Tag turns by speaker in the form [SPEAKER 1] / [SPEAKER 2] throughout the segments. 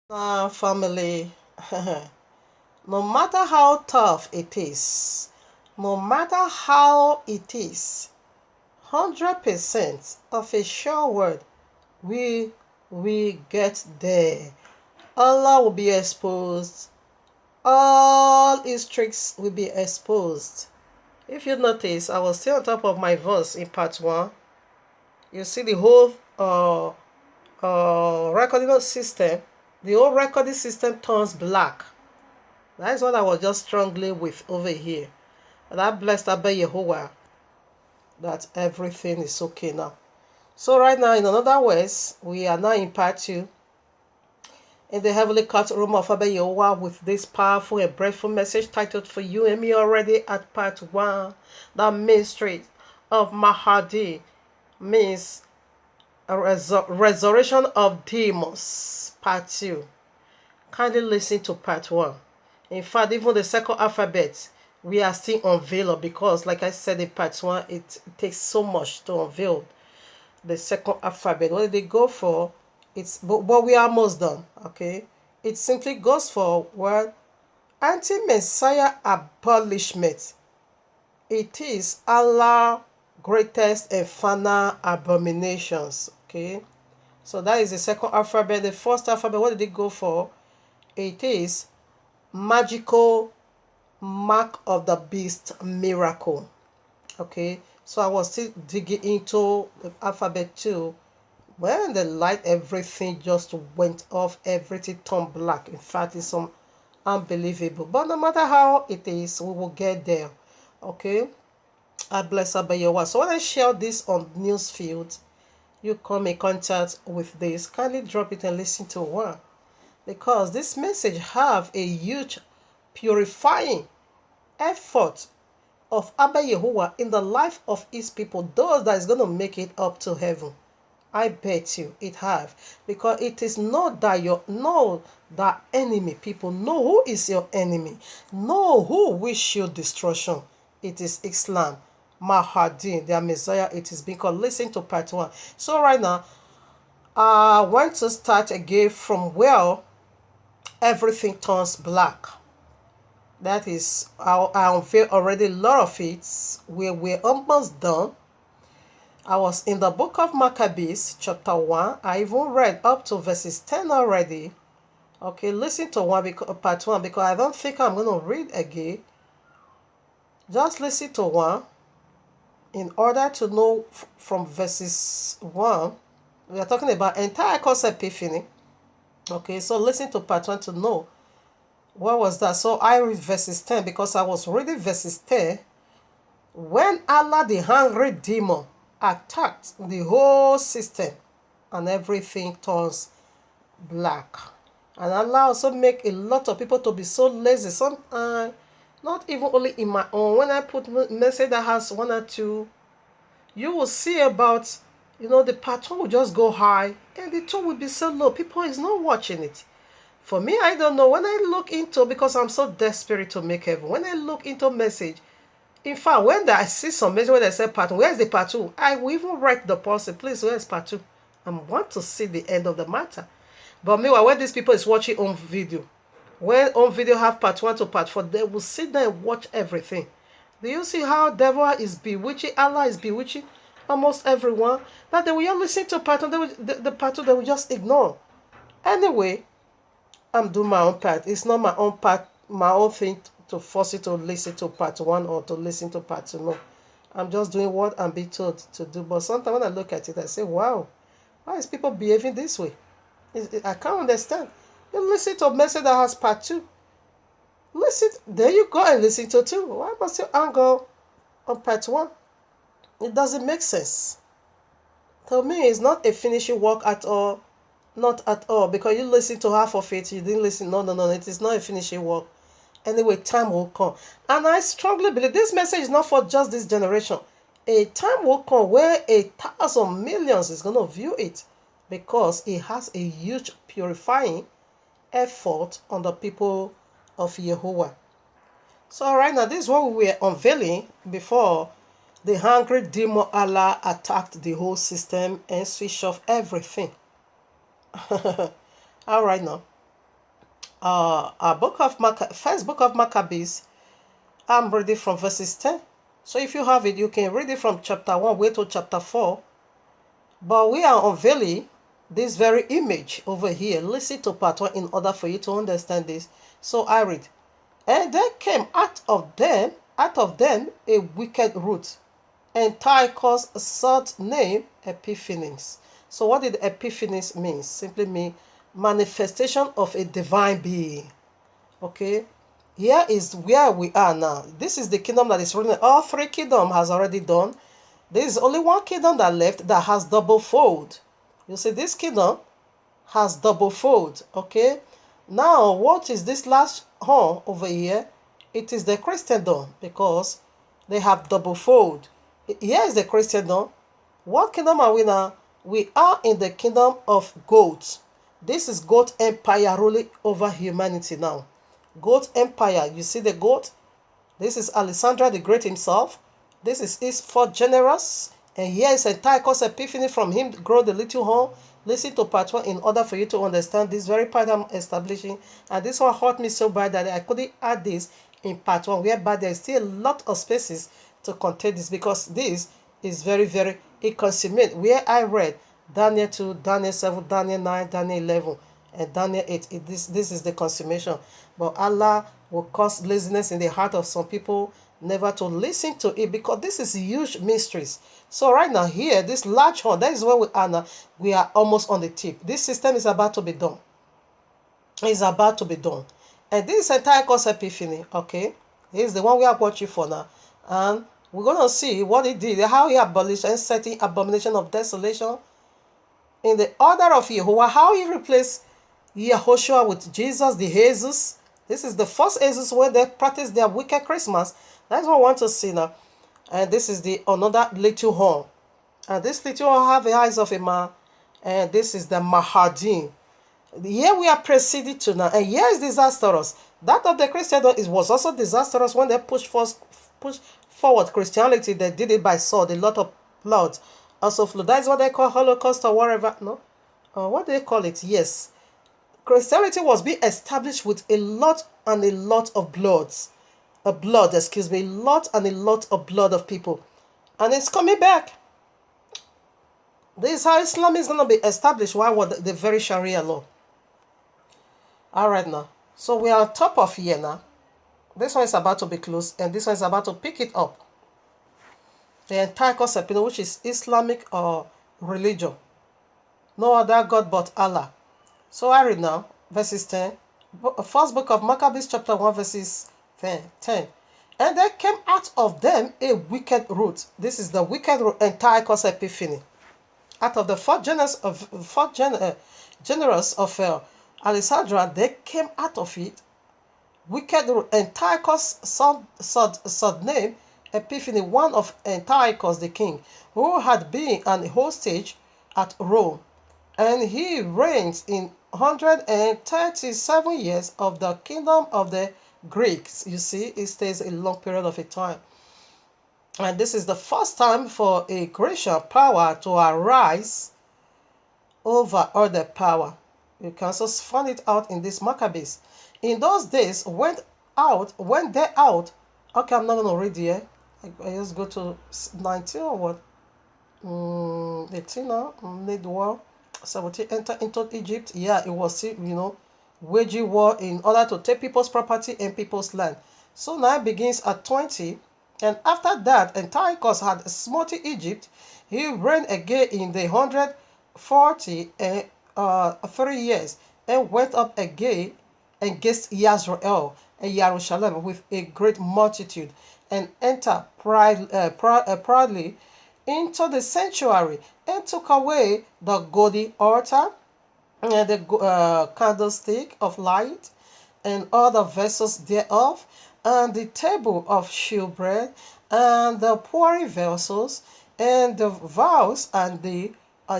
[SPEAKER 1] Family, no matter how tough it is, no matter how it is, 100% of a sure word, we get there. Allah will be exposed. All his tricks will be exposed. If you notice, I was still on top of my verse in part 1. You see the whole recording system. The whole recording system turns black. That is what I was just struggling with over here. And I blessed Abba Yehovah that everything is okay now. So right now, in other words, we are now in part 2 in the heavenly courtroom of Abba Yehovah with this powerful and breathful message titled for you and me already at part 1. The mystery of Mahdi means a resurrection of demons, part 2. Kindly listen to part 1. In fact, even the second alphabet, we are still unveiled because, like I said in part 1, it takes so much to unveil the second alphabet. What did they go for? But we are almost done, okay? It simply goes for what? Anti-Messiah abolishment. It is Allah's greatest and final abominations, okay? So that is the second alphabet. The first alphabet, what did it go for? It is magical mark of the beast miracle. Okay, so I was still digging into the alphabet 2. When the light, everything just went off, everything turned black. In fact, it's some unbelievable. But no matter how it is, we will get there. Okay, I bless Abba Yehovah. So when I share this on newsfield, you come in contact with this, kindly drop it and listen to one, because this message have a huge purifying effort of Abba Yehovah in the life of his people, those that is going to make it up to heaven. I bet you it have, because it is not that that enemy. People know who is your enemy, know who wish you destruction. It is Islam, Mahdi, their Messiah. It is being called. Listen to part 1. So right now, I want to start again from where everything turns black. That is, I unveiled already a lot of it. We're almost done. I was in the book of Maccabees, chapter 1. I even read up to verses 10 already. Okay, listen to part 1, because I don't think I'm going to read again. Just listen to 1 in order to know from verses 1. We are talking about entire course epiphany. Okay, so listen to part 1 to know what was that. So I read verses 10 because I was reading verses 10. When Allah, the hungry demon, attacked the whole system and everything turns black. And Allah also make a lot of people to be so lazy. Sometimes, not even only in my own. When I put message that has 1 or 2, you will see about, the part 1 will just go high and the 2 will be so low. People is not watching it. For me, I don't know. When I look into, because I'm so desperate to make heaven, when I look into message, in fact, when I see some message where they say part 1, where's the part 2? I will even write the person, please, where's part 2? I want to see the end of the matter. But meanwhile, when these people is watching on video, when on video have part 1 to part 4, they will sit there and watch everything. Do you see how devil is bewitching, Allah is bewitching almost everyone? That they will just listen to part 1, the part 2 they will just ignore. Anyway, I'm doing my own part. It's not my own part, my own thing to force you to listen to part 1 or to listen to part 2. No. I'm just doing what I'm being told to do. But sometimes when I look at it, I say, wow, why is people behaving this way? I can't understand. You listen to a message that has part 2. Listen, there you go and listen to 2. Why must you angle on part 1? It doesn't make sense. To me, it's not a finishing work at all. Not at all, because you listen to half of it, you didn't listen. No, it is not a finishing work. Anyway, time will come. And I strongly believe this message is not for just this generation. A time will come where 1,000 millions is going to view it, because it has a huge purifying effort on the people of Yehovah. So right now, this is what we were unveiling before the hungry demon Allah attacked the whole system and switched off everything. All right now. first book of Maccabees. I'm reading from verses 10. So if you have it, you can read it from chapter 1 way to chapter 4. But we are unveiling this very image over here. Listen to part 1 in order for you to understand this. So I read. And there came out of them a wicked root, and Antiochus sought name Epiphanes. So what did Epiphanes mean? Simply mean manifestation of a divine being. Okay, here is where we are now. This is the kingdom that is ruling. All three kingdoms has already done. There is only one kingdom that left that has double fold. You see, this kingdom has double fold. Okay, now what is this last horn over here? It is the Christendom, because they have double fold. Here is the Christendom. What kingdom are we now? We are in the kingdom of goats. This is goat empire ruling over humanity now. Goat empire. You see the goat? This is Alexander the Great himself. This is his fourth generous. And here is Antiochus Epiphanes. From him grow the little horn. Listen to part 1 in order for you to understand this very part I'm establishing. And this one hurt me so bad that I couldn't add this in part 1, whereby there is still a lot of spaces to contain this, because this is very, very inconsummate. Where I read Daniel 2, Daniel 7, Daniel 9, Daniel 11, and Daniel 8. This is the consummation. But Allah will cause laziness in the heart of some people never to listen to it, because this is huge mysteries. So right now here, this large horn, that is where we are now. We are almost on the tip. This system is about to be done. It's about to be done. And this Antiochus Epiphanes, okay, is the one we are watching for now. And we're going to see what he did, how he abolished and setting abomination of desolation in the order of Yahuwah, how he replaced Yahushua with Jesus, the Jesus. This is the first Jesus where they practice their wicked Christmas. That's what I want to see now. And this is the another little horn. And this little horn have the eyes of a man. And this is the Mahdi. Here we are proceeding to now. And here is disastrous. That of the Christendom was also disastrous when they pushed forward Christianity. They did it by sword. A lot of blood also flew. That is what they call Holocaust or whatever. No? What do they call it? Yes. Christianity was being established with a lot and a lot of bloods. A lot of blood of people. And it's coming back. This is how Islam is going to be established. Why was the very Sharia law? Alright now. So we are on top of here now. This one is about to be closed, and this one is about to pick it up. The entire concept, which is Islamic religion. No other God but Allah. So I read now, verses 10. First book of Maccabees, chapter 1, verses 10. And there came out of them a wicked root. This is the wicked root, Antiochus Epiphanes. Out of the fourth generous of Alexandria, there came out of it wicked root. Antiochus sought name Epiphanes, one of Antiochus the king, who had been an hostage at Rome. And he reigns in 137 years of the kingdom of the Greeks. You see, it stays a long period of a time. And this is the first time for a Grecian power to arise over other power. You can also find it out in this Maccabees. In those days, went they out. Okay, I'm not going to read here. I just go to 19 or what? 18 now, mid-war. 17 enter into Egypt. Yeah, it was, waging war in order to take people's property and people's land. So now it begins at 20. And after that, Antiochus had smote Egypt. He reigned again in the 143 years, and went up again against Yazrael and Jerusalem with a great multitude, and entered proudly into the sanctuary, and took away the golden altar and the candlestick of light, and all the vessels thereof, and the table of shewbread, and the pouring vessels, and the vials, and the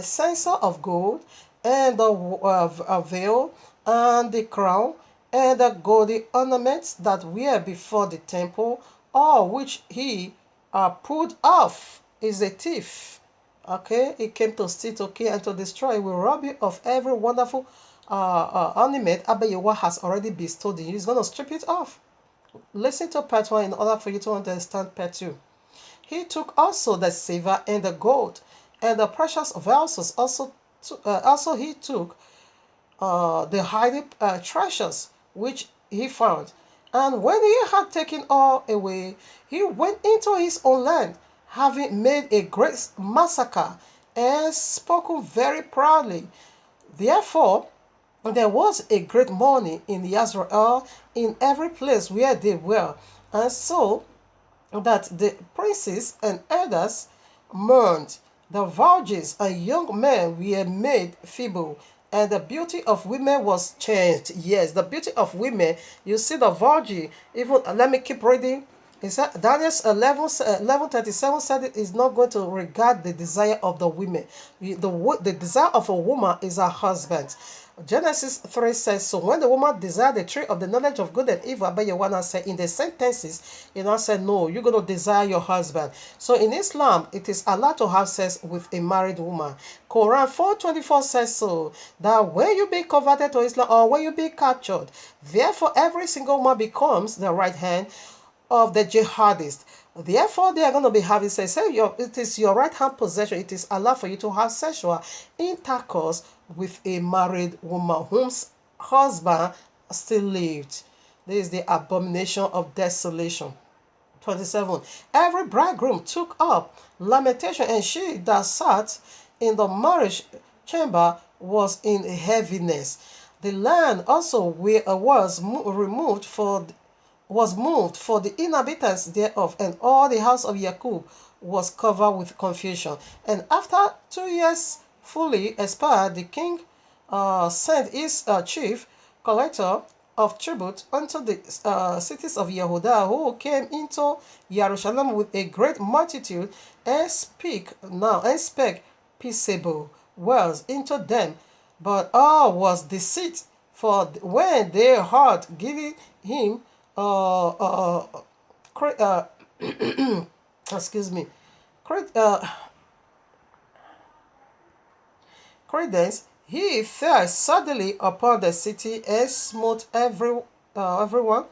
[SPEAKER 1] censer of gold, and the veil, and the crown, and the golden ornaments that were before the temple, all which he pulled off. Is a thief. Okay, he came to steal, to kill, and to destroy. He will rob you of every wonderful ornament Abba Yahweh has already bestowed in you. He's going to strip it off. Listen to part 1 in order for you to understand part 2. He took also the silver and the gold and the precious vessels. Also he took the hiding treasures which he found. And when he had taken all away, he went into his own land, having made a great massacre and spoken very proudly. Therefore, there was a great mourning in Israel in every place where they were, and so that the princes and elders mourned. The virgins and young men were made feeble, and the beauty of women was changed. Yes, the beauty of women. You see the virgin. Even let me keep reading. It said Daniel 11:37 said it is not going to regard the desire of the women. The desire of a woman is her husband. Genesis 3 says, so when the woman desired the tree of the knowledge of good and evil, but Yawana said in the sentences, you know, said, no, you're going to desire your husband. So in Islam, it is allowed to have sex with a married woman. Quran 4:24 says so, that when you be converted to Islam or when you be captured, therefore every single woman becomes the right hand of the jihadist. Therefore, they are going to be having sex. It is your right hand possession. It is allowed for you to have sexual intercourse with a married woman whose husband still lived. This is the abomination of desolation. 27. Every bridegroom took up lamentation, and she that sat in the marriage chamber was in heaviness. The land also was moved for the inhabitants thereof, and all the house of Jacob was covered with confusion. And after 2 years fully expired, the king sent his chief collector of tribute unto the cities of Yehudah, who came into Jerusalem with a great multitude, and spake peaceable words into them. But all was deceit, for when they heard giving him excuse me, credence, he fell suddenly upon the city and smote everyone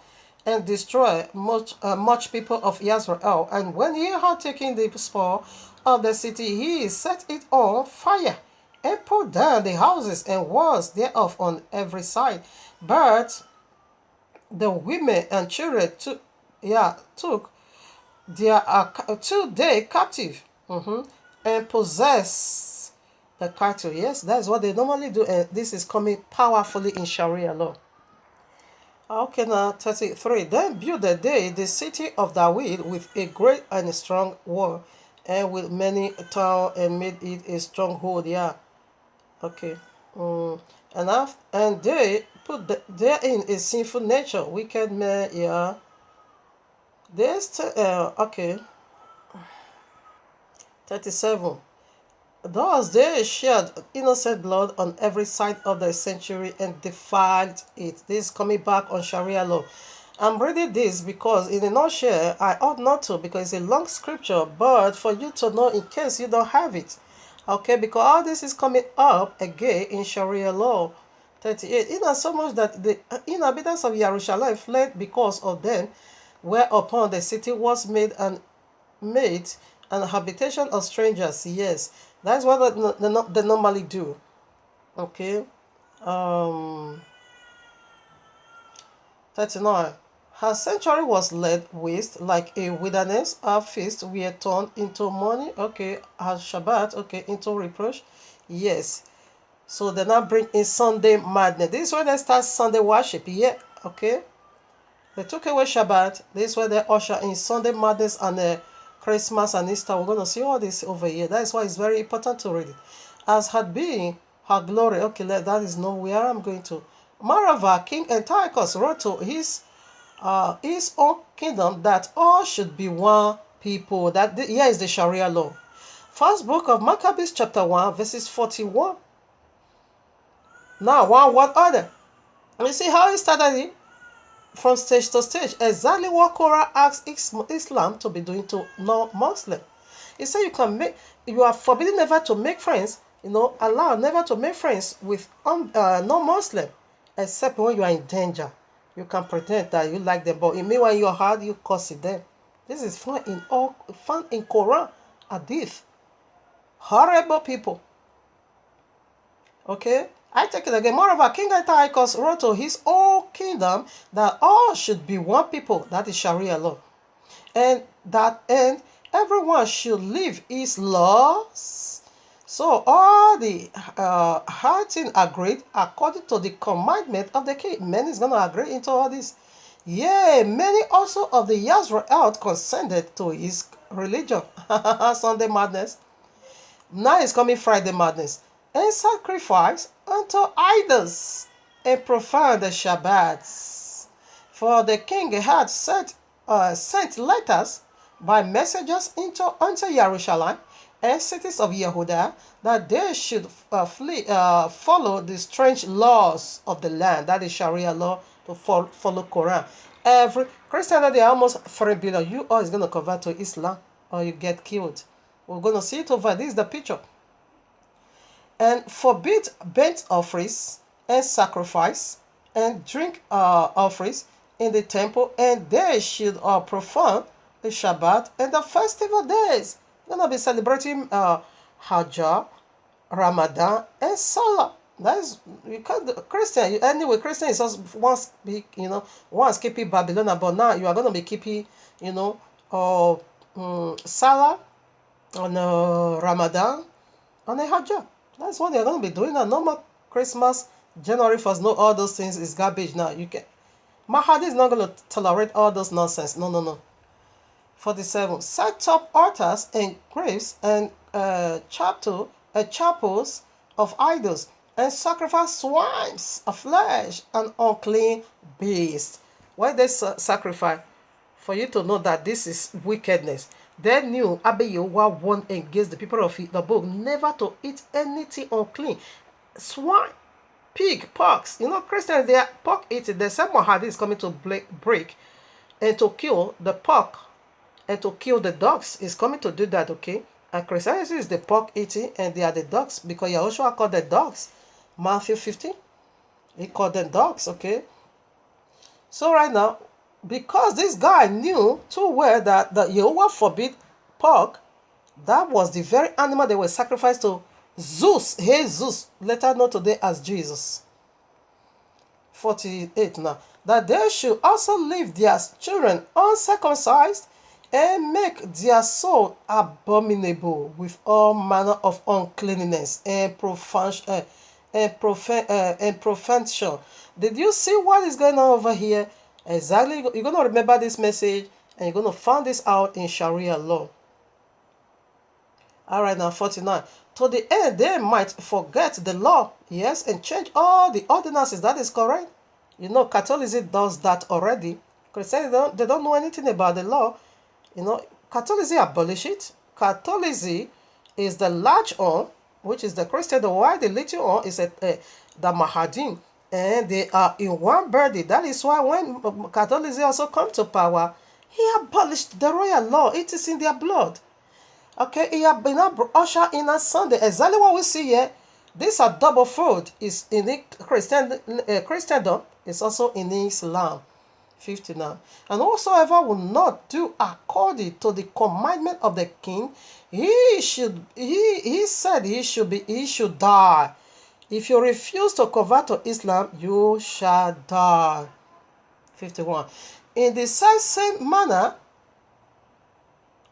[SPEAKER 1] and destroyed much people of Israel. And when he had taken the spoil of the city, he set it on fire and put down the houses and walls thereof on every side. But the women and children took their 2 days captive, and possessed the cattle. Yes, that's what they normally do, and this is coming powerfully in Sharia law. Okay, now 33. Then built they the city of David with a great and strong wall, and with many towns, and made it a stronghold. Yeah. Okay. And they put therein a sinful nature, wicked men. Yeah. Okay. 37. Thus they shed innocent blood on every side of the sanctuary and defiled it. This is coming back on Sharia law. I'm reading this because in a nutshell, I ought not to, because it's a long scripture, but for you to know in case you don't have it. Okay, because all this is coming up again in Sharia law. 38. In so much that the inhabitants of Jerusalem fled because of them, whereupon the city was made an habitation of strangers. Yes, that's what they normally do. Okay. 39. Her sanctuary was laid waste like a wilderness. Her feasts were turned into mourning. Okay. Her Shabbat, okay, into reproach. Yes. So they now bring in Sunday madness. This is where they start Sunday worship. Yeah. Okay. They took away Shabbat. This is where they usher in Sunday madness and Christmas and Easter. We're going to see all this over here. That is why it's very important to read it. As had been her glory. Okay, that is nowhere I'm going to. Moreover, King Antiochus wrote to his own kingdom that all should be one people. Here is the Sharia law. First book of Maccabees chapter 1 verses 41. Now, one word order. You see how he started it? From stage to stage. Exactly what Quran asks Islam to be doing to non-Muslim. He said you are forbidden never to make friends allow never to make friends with non-Muslim, except when you are in danger. You can pretend that you like them, but meanwhile in your heart you curse them. This is found in Quran, Hadith. Horrible people. Okay, I take it again. Moreover, King Antiochus wrote to his whole kingdom that all should be one people. That is Sharia law, and everyone should live his laws. So all the hearting agreed according to the commandment of the king. Many is gonna agree into all this. Yea, many also of the Yazrael consented to his religion. Sunday madness. Now is coming Friday madness. And sacrifice unto idols and profane the Shabbats. For the king had sent letters by messengers unto Jerusalem and cities of Yehuda that they should follow the strange laws of the land. That is Sharia law, to follow Quran. Every Christian, they are almost 3 billion. You all is going to convert to Islam or you get killed. We're going to see it over. This is the picture. And forbid burnt offerings and sacrifice and drink offerings in the temple, and they should profane the Shabbat and the festival days. You're going to be celebrating Hajj, Ramadan, and Salah. That is, you can't, Christian, anyway, Christian is just once keeping Babylon, but now you are going to be keeping, Salah, on Ramadan, on a Hajj. That's what they're going to be doing now. No more Christmas, January 1st, no, all those things is garbage now. Mahdi is not going to tolerate all those nonsense. No. 47. Set up altars and graves and chapels of idols, and sacrifice swines of flesh and unclean beasts. Why they sacrifice? For you to know that this is wickedness. They knew YAHUAH warned against the people of the book never to eat anything unclean. Swine, pig, porks. Christians, they are pork eating. The same Mahdi is coming to break and to kill the pork and to kill the dogs. Is coming to do that, okay? And Christianity is the pork eating and they are the dogs, because Yahushua called the dogs. Matthew 15, he called them dogs, okay? So right now, because this guy knew too well that YAHUAH forbid pork, that was the very animal they were sacrificed to Zeus, Jesus, later known today as Jesus. 48 now. That they should also leave their children uncircumcised and make their soul abominable with all manner of uncleanness and profanation. Did you see what is going on over here? Exactly, you're going to remember this message and you're going to find this out in Sharia law. All right, now 49. To the end they might forget the law, yes, and change all the ordinances. That is correct. Catholicism does that already. Christians, they don't know anything about the law. Catholicism abolish it. Catholicism is the large one, which is the Christian. The white, the little one is the Mahdi. And they are in one body. That is why when Catholicism also come to power, he abolished the royal law. It is in their blood. Okay, he has been ushered in on Sunday. Exactly what we see here. This are double fold. Is in the Christendom. It's also in Islam. 59. And whosoever will not do according to the commandment of the king, he said he should die. If you refuse to convert to Islam, you shall die. 51. In the same manner,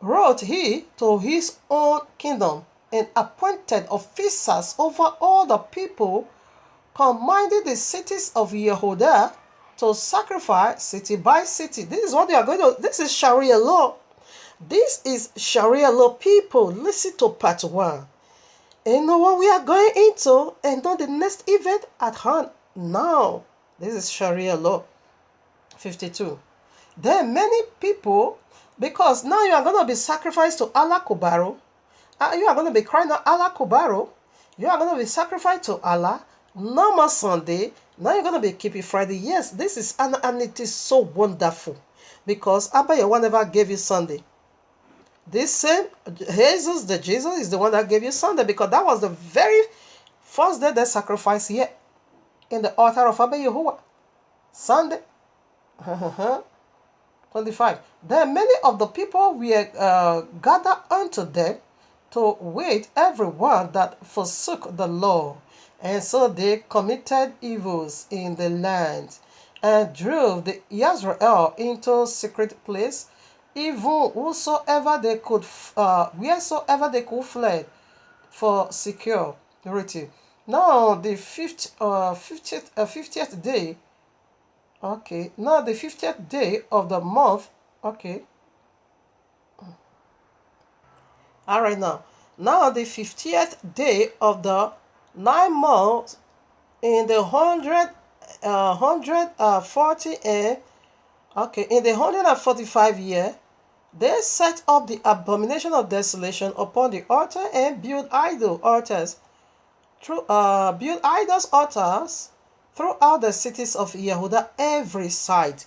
[SPEAKER 1] wrote he to his own kingdom, and appointed officers over all the people, commanding the cities of Yehuda to sacrifice city by city. This is what they are going to. This is Sharia law. This is Sharia law, people. Listen to part 1. And know what we are going into, and know the next event at hand now. This is Sharia law. 52. There are many people, because now you are going to be sacrificed to Allah Kubaro. You are going to be crying out Allah Kubaro. You are going to be sacrificed to Allah. No more Sunday. Now you're going to be keeping Friday. Yes, this is, and it is so wonderful. Because Abba YAHUAH never gave you Sunday. This same Jesus, the Jesus, is the one that gave you Sunday, because that was the very first day they sacrificed here in the altar of Abba Yahuwah. Sunday. 25. Then many of the people were gathered unto them to wait every one that forsook the law. And so they committed evils in the land, and drove the Israel into secret place, even wheresoever they could fled for security. Now the 50th day, okay, now the 50th day of the month, okay, all right, now the 50th day of the 9 months in the 140 okay, in the 145 year, they set up the abomination of desolation upon the altar and build altars throughout the cities of Yehuda every side.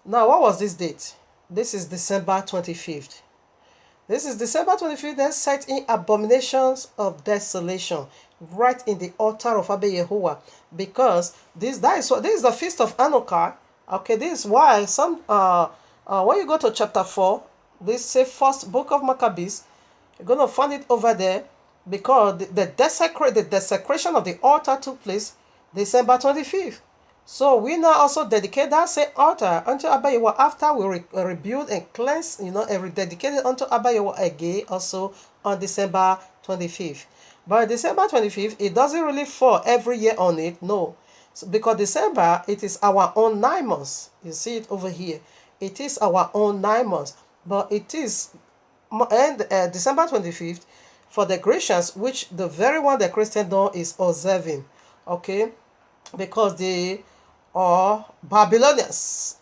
[SPEAKER 1] Now, what was this date? This is December 25th. This is December 25th. They set in abominations of desolation right in the altar of Abba Yahuwah, because this is the feast of Hanukkah. Okay, this is why when you go to chapter 4, this say first book of Maccabees, you're gonna find it over there, because the desecration of the altar took place December 25th. So we now also dedicate that same altar unto Abba Yahuwah after we rebuild and cleanse, and rededicate it unto Abba Yahuwah again also on December 25th. But December 25th, it doesn't really fall every year on it, no. So, because December, it is our own 9 months. You see it over here. It is our own 9 months. But it is December 25th for the Christians, which the very one the Christendom is observing. Okay? Because they are Babylonians.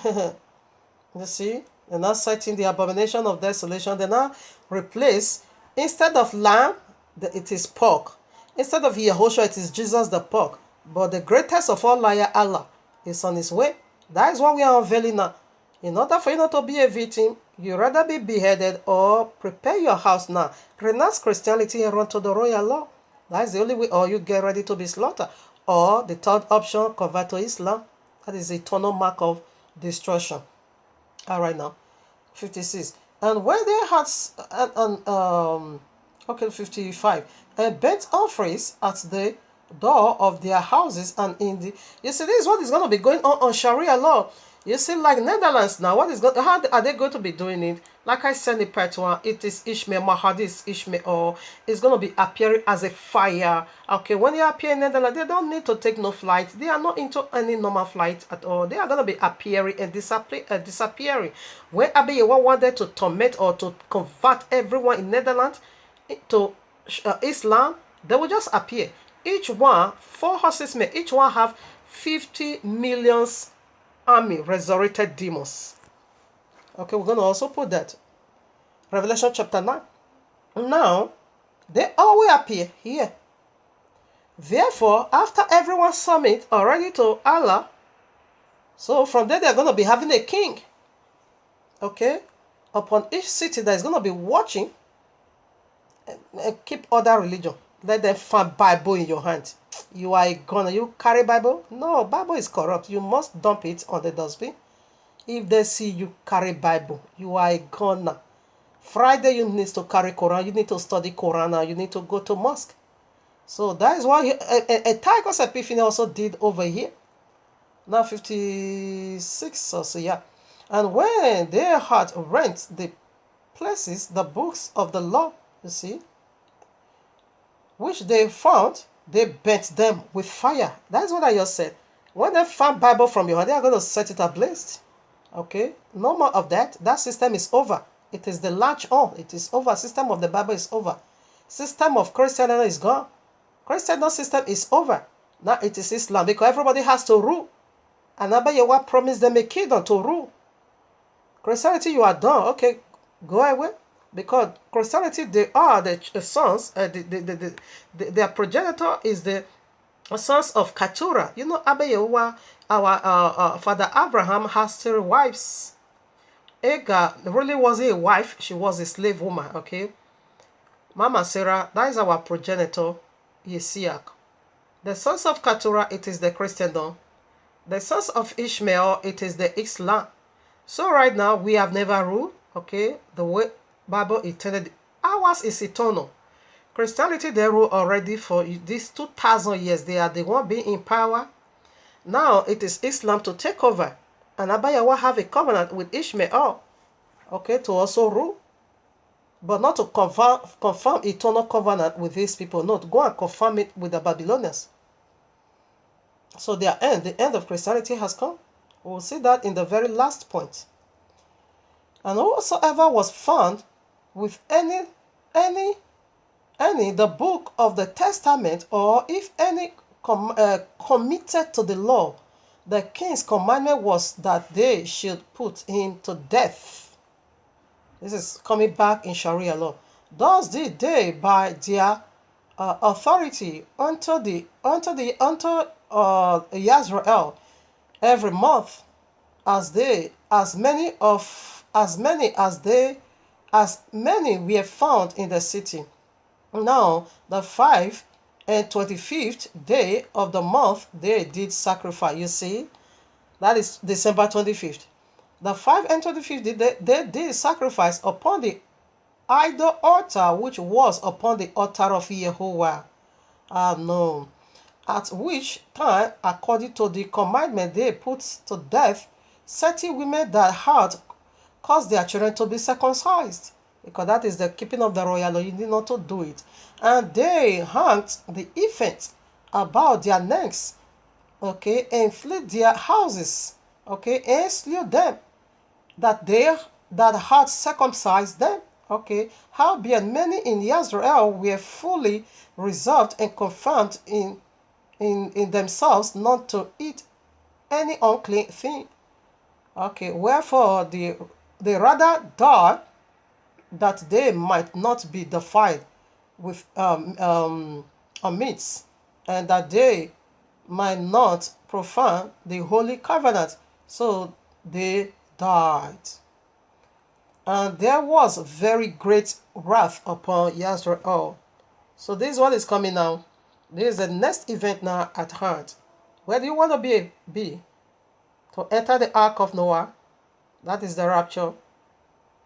[SPEAKER 1] You see? They're not citing the abomination of desolation. They now replace, instead of lamb, it is pork. Instead of Yehoshua, it is Jesus the pork. But the greatest of all liar, Allah, is on his way. That is what we are unveiling now. In order for you not to be a victim, you rather be beheaded or prepare your house now. Renounce Christianity and run to the royal law. That is the only way. Or you get ready to be slaughtered. Or the third option, convert to Islam. That is the eternal mark of destruction. All right, now 56. And when they had 55, and burnt offerings at the door of their houses and in the, you see, this is what is going to be going on Sharia law. You see, like Netherlands now, how are they going to be doing it? Like I said in part 1, it is Ishmael, Mahdi is Ishmael, or it's going to be appearing as a fire. Okay, when they appear in Netherlands, they don't need to take no flight. They are not into any normal flight at all. They are going to be appearing and disappearing. When Abba Yahuwah wanted to torment or to convert everyone in Netherlands to Islam, they will just appear. Each one, 4 horses may each one have 50 million army resurrected demons. Okay, we're going to also put that. Revelation chapter 9. Now, they all will appear here. Therefore, after everyone submit already to Allah, so from there they're going to be having a king. Okay? Upon each city that is going to be watching and keep other religion. Let them find Bible in your hand. You are a gunner. You carry Bible? No, Bible is corrupt. You must dump it on the dustbin. If they see you carry Bible, you are a gunner. Friday you need to carry Quran. You need to study Quran. You need to go to mosque. So that is why a Tigers Epiphany also did over here. Now 56 or so, yeah. And when they had rent the places, the books of the law, you see, which they found, they burnt them with fire. That's what I just said. When they found Bible from your hand, they are going to set it ablaze. Okay? No more of that. That system is over. It is the latch on. It is over. System of the Bible is over. System of Christianity is gone. Christian system is over. Now it is Islam, because everybody has to rule. And Abba Yahuwah promised them a kingdom to rule. Christianity, you are done. Okay, go away. Because Christianity, they are the sons, their progenitor is the sons of Keturah. You know, Abba Yahuwah, our father Abraham has 3 wives. Agar really wasn't a wife, she was a slave woman, okay? Mama Sarah, that is our progenitor, Yesiak. The sons of Keturah, it is the Christendom. The sons of Ishmael, it is the Islam. So right now, we have never ruled, okay? The way Bible intended. Ours is eternal. Christianity, they rule already for these 2,000 years. They are the one being in power. Now, it is Islam to take over. And Abba Yahweh have a covenant with Ishmael, okay, to also rule. But not to confirm eternal covenant with these people. No, to go and confirm it with the Babylonians. So the end of Christianity has come. We'll see that in the very last point. And whosoever was found with any the book of the testament, or if any committed to the law, the king's commandment was that they should put him to death. This is coming back in Sharia law. Thus did they by their authority unto Israel every month, as many were found in the city. Now the 25th day of the month they did sacrifice. You see, that is December 25th. The 25th day they did sacrifice upon the idol altar which was upon the altar of Yahuwah. No. At which time, according to the commandment, they put to death certain women that had caused their children to be circumcised, because that is the keeping of the royal law. You need not to do it. And they hung the infants about their necks, okay, and fled their houses, okay, and slew them that had circumcised them, okay. Howbeit many in Israel were fully resolved and confirmed in themselves not to eat any unclean thing, okay. Wherefore they rather die, that they might not be defiled with meats, and that they might not profane the holy covenant. So they died. And there was very great wrath upon Israel. So this is what is coming now. This is the next event now at hand. Where do you want to be? To enter the ark of Noah, that is the rapture.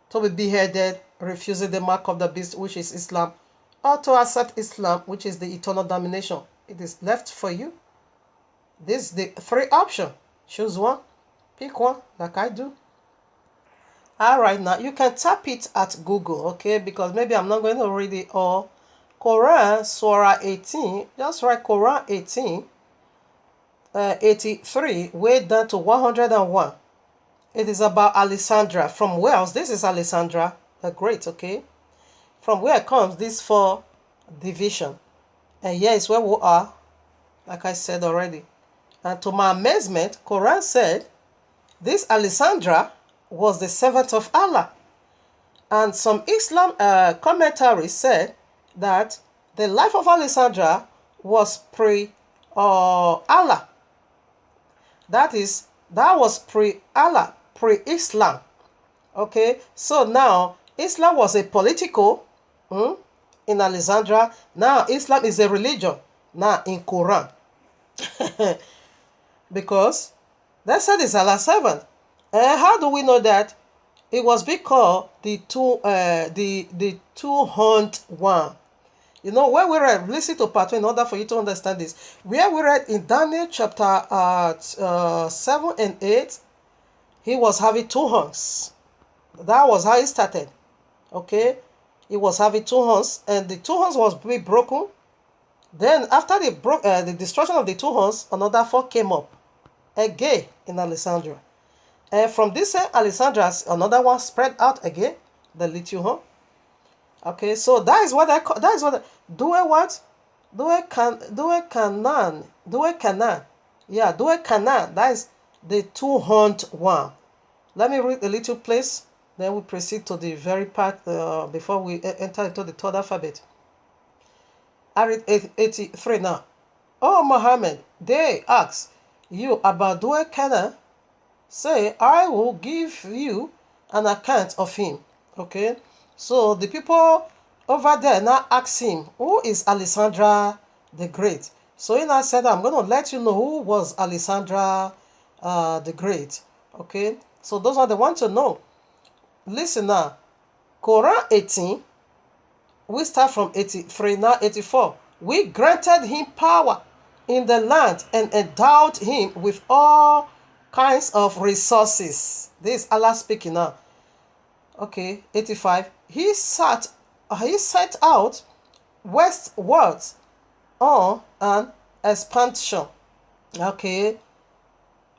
[SPEAKER 1] To be beheaded, refusing the mark of the beast, which is Islam, or to accept Islam, which is the eternal damnation. It is left for you. This is the 3 options. Choose one. Pick one, like I do. Alright, now you can tap it at Google, okay? Because maybe I'm not going to read it all. Quran, Surah 18. Just write Quran 18, 83, way down to 101. It is about Alexandra from Wales. This is Alexandra the Great, okay? From where comes this 4 division. And here is where we are, like I said already. And to my amazement, Quran said this Alexandra was the servant of Allah. And some Islam commentaries said that the life of Alexandra was pre-Allah. That was pre-Allah, pre-Islam. Okay, so now Islam was a political in Alexandria. Now Islam is a religion now in Quran. Because they said it's Allah's servant. And how do we know that? It was because the two horned one. You know, where we read, listen to part 2 in order for you to understand this. Where we read in Daniel chapter 7 and 8, he was having 2 horns. That was how he started. Okay? He was having 2 horns, and the 2 horns was broken. Then after the destruction of the 2 horns, another 4 came up again in Alexandria. And from this Alexandria, another one spread out again, the little horn. Okay, so that is what Canaan. Yeah, Canaan. That is the 2-horned one. Let me read a little place, then we proceed to the very part before we enter into the 3rd alphabet. I read 83 now. Oh Muhammad, they ask you about Canaan. Say, I will give you an account of him. Okay, so the people over there now ask him, who is Alexandra the Great? So he now said, I'm going to let you know who was Alexandra the Great. Okay, so those are the ones to know. Listen now, Quran 18, we start from 83, now 84. We granted him power in the land and endowed him with all kinds of resources. This is Allah speaking now. Okay, 85. He set out westwards on an expansion. Okay,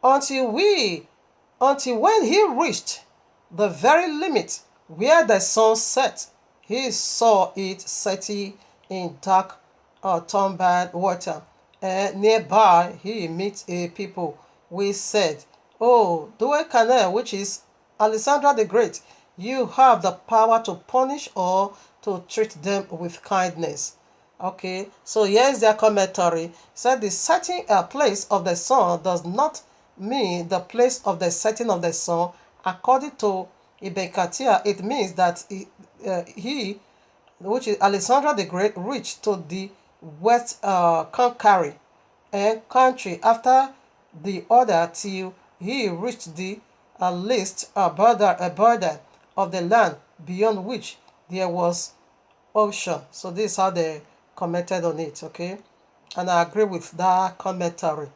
[SPEAKER 1] until when he reached the very limit where the sun set, he saw it setting in dark turbid water, and nearby he meets a people. We said, oh, Due Canal, which is Alexandra the Great, you have the power to punish or to treat them with kindness. Okay, so here's their commentary. Said the setting place of the sun does not mean the place of the setting of the sun. According to Ibn Kathir, it means that he, which is Alexandra the Great, reached to the west country after the order till he reached the least border of the land beyond which there was ocean. So this is how they commented on it. Okay, and I agree with that commentary,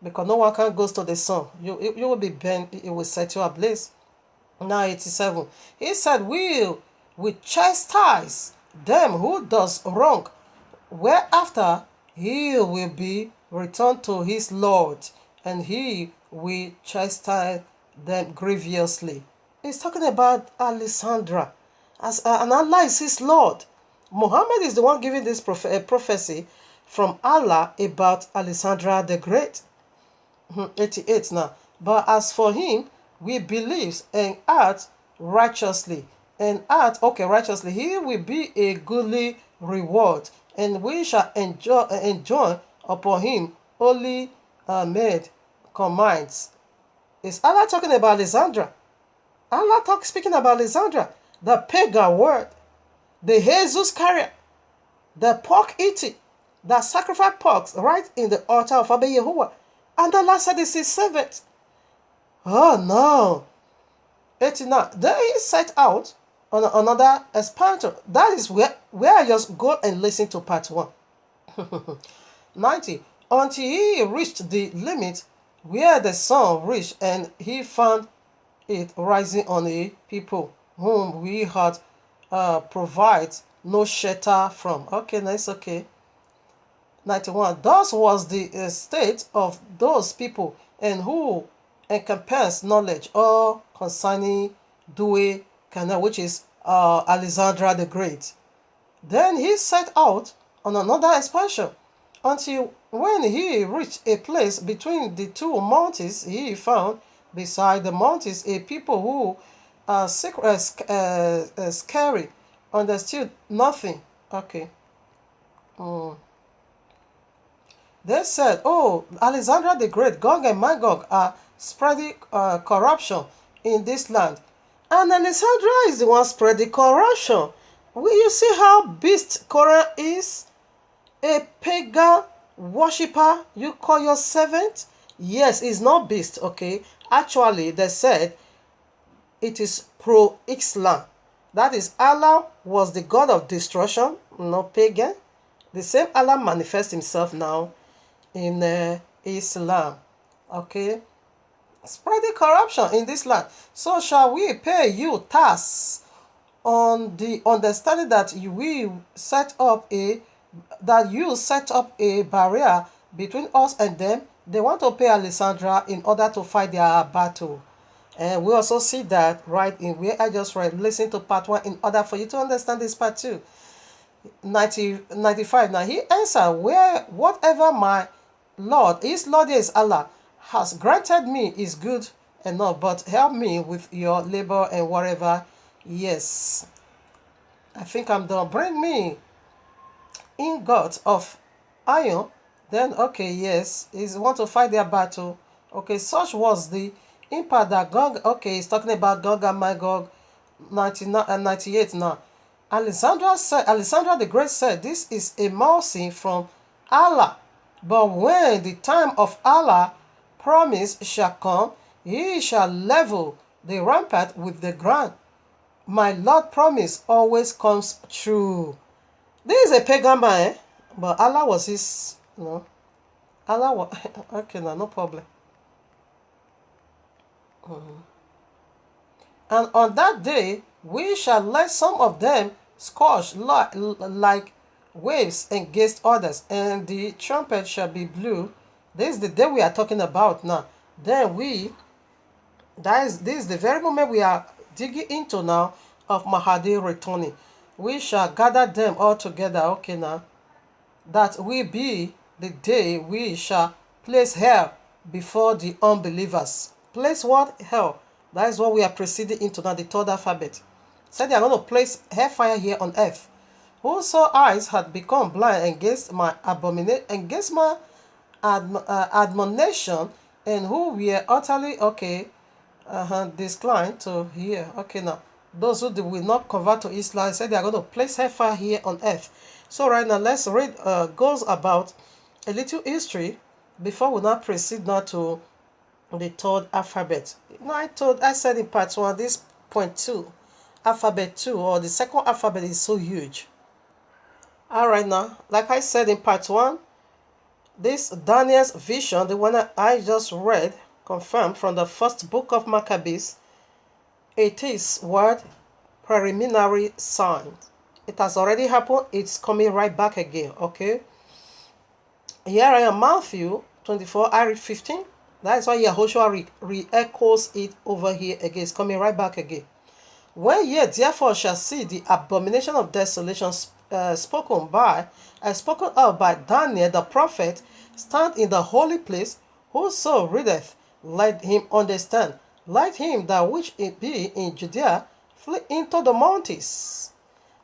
[SPEAKER 1] because no one can go to the sun. You will be burned. It will set you ablaze. Now 87. He said, we chastise them who does wrong, whereafter he will be returned to his Lord, and he will chastise them grievously. He's talking about Alexandra, as and Allah is his Lord. Muhammad is the one giving this prophecy from Allah about Alexandra the Great. 88 now. But as for him, we believe and act righteously. Righteously, he will be a goodly reward, and we shall enjoy upon him only made commands. Is Allah talking about Alexandra? Allah speaking about Alexandra, the pagan word, the Jesus carrier, the pork eating, that sacrifice porks right in the altar of Abba Yahuwah. And Allah said this is servant. Oh no. 89. Then he set out on another expansion. That is where I just go and listen to part 1. 90. Until he reached the limit where the sun reached, and he found it rising on a people whom we had provide no shelter from. Okay, nice, okay. 91. Thus was the state of those people, and who encompass knowledge all concerning Due Canal, which is Alexandra the Great. Then he set out on another expansion until when he reached a place between the two mountains, he found beside the mountains a people who scary, understood nothing. Okay. They said, oh, Alexandra the Great, Gog and Magog are spreading corruption in this land. And Alexandra is the one spreading corruption. Will you see how beast Korah is? A pagan worshipper, you call your servant? Yes, it's not beast, okay? Actually, they said it is pro-Islam. That is, Allah was the God of destruction, not pagan. The same Allah manifests himself now in Islam. Okay? Spreading corruption in this land. So shall we pay you tax on the understanding that you set up a barrier between us and them? They want to pay Alexandra in order to fight their battle. And we also see that right in where I just read. Listen to part 1 in order for you to understand this part 2. 95. Now he answered, whatever my Lord, his Lord is Allah, has granted me is good enough, but help me with your labor and whatever. Yes, I think I'm done. Bring me ingot of iron. Then okay, yes, is want to fight their battle. Okay, such was the Impact that Gog, okay, he's talking about Gog and Magog 99 and 98 now. Alexandra the Great said, this is a mercy from Allah. But when the time of Allah promise shall come, he shall level the rampart with the ground. My Lord promise always comes true. This is a pagan man, but Allah was his, Allah was, okay, no problem. And on that day, we shall let some of them scorch like waves against others, and the trumpet shall be blew. This is the day we are talking about now. Then this is the very moment we are digging into now of Mahdi returning. We shall gather them all together, okay now. That will be the day we shall place hell before the unbelievers. Place what? Hell. That is what we are proceeding into now, the third alphabet. Said they are going to place hellfire here on earth. Whoso eyes had become blind against my admonition, and who were utterly declined to hear. Okay, now those who will not convert to Islam said they are going to place hellfire here on earth. So right now let's read goes about a little history before we now proceed now to the third alphabet. I said in part 1, this point 2, alphabet 2, or the second alphabet is so huge. Alright now, like I said in part 1, this Daniel's vision, the one that I just read, confirmed from the first book of Maccabees, it is word preliminary sign. It has already happened, it's coming right back again, okay? Here I am, Matthew 24, I read 15. That is why Yahushua re-echoes it over here again. It's coming right back again. When ye therefore shall see the abomination of desolation spoken of by Daniel the prophet stand in the holy place, whoso readeth, let him understand. Let him that which be in Judea flee into the mountains.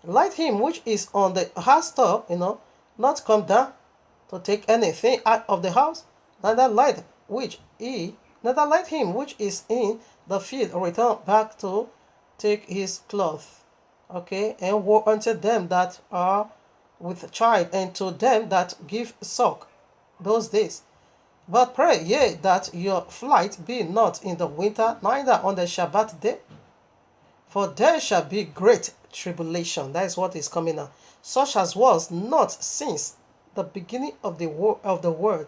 [SPEAKER 1] Let him which is on the housetop, not come down to take anything out of the house, neither let him which is in the field return back to take his cloth. Okay, and woe unto them that are with child, and to them that give suck those days. But pray ye that your flight be not in the winter, neither on the Shabbat day, for there shall be great tribulation. That is what is coming now, such as was not since the beginning of the world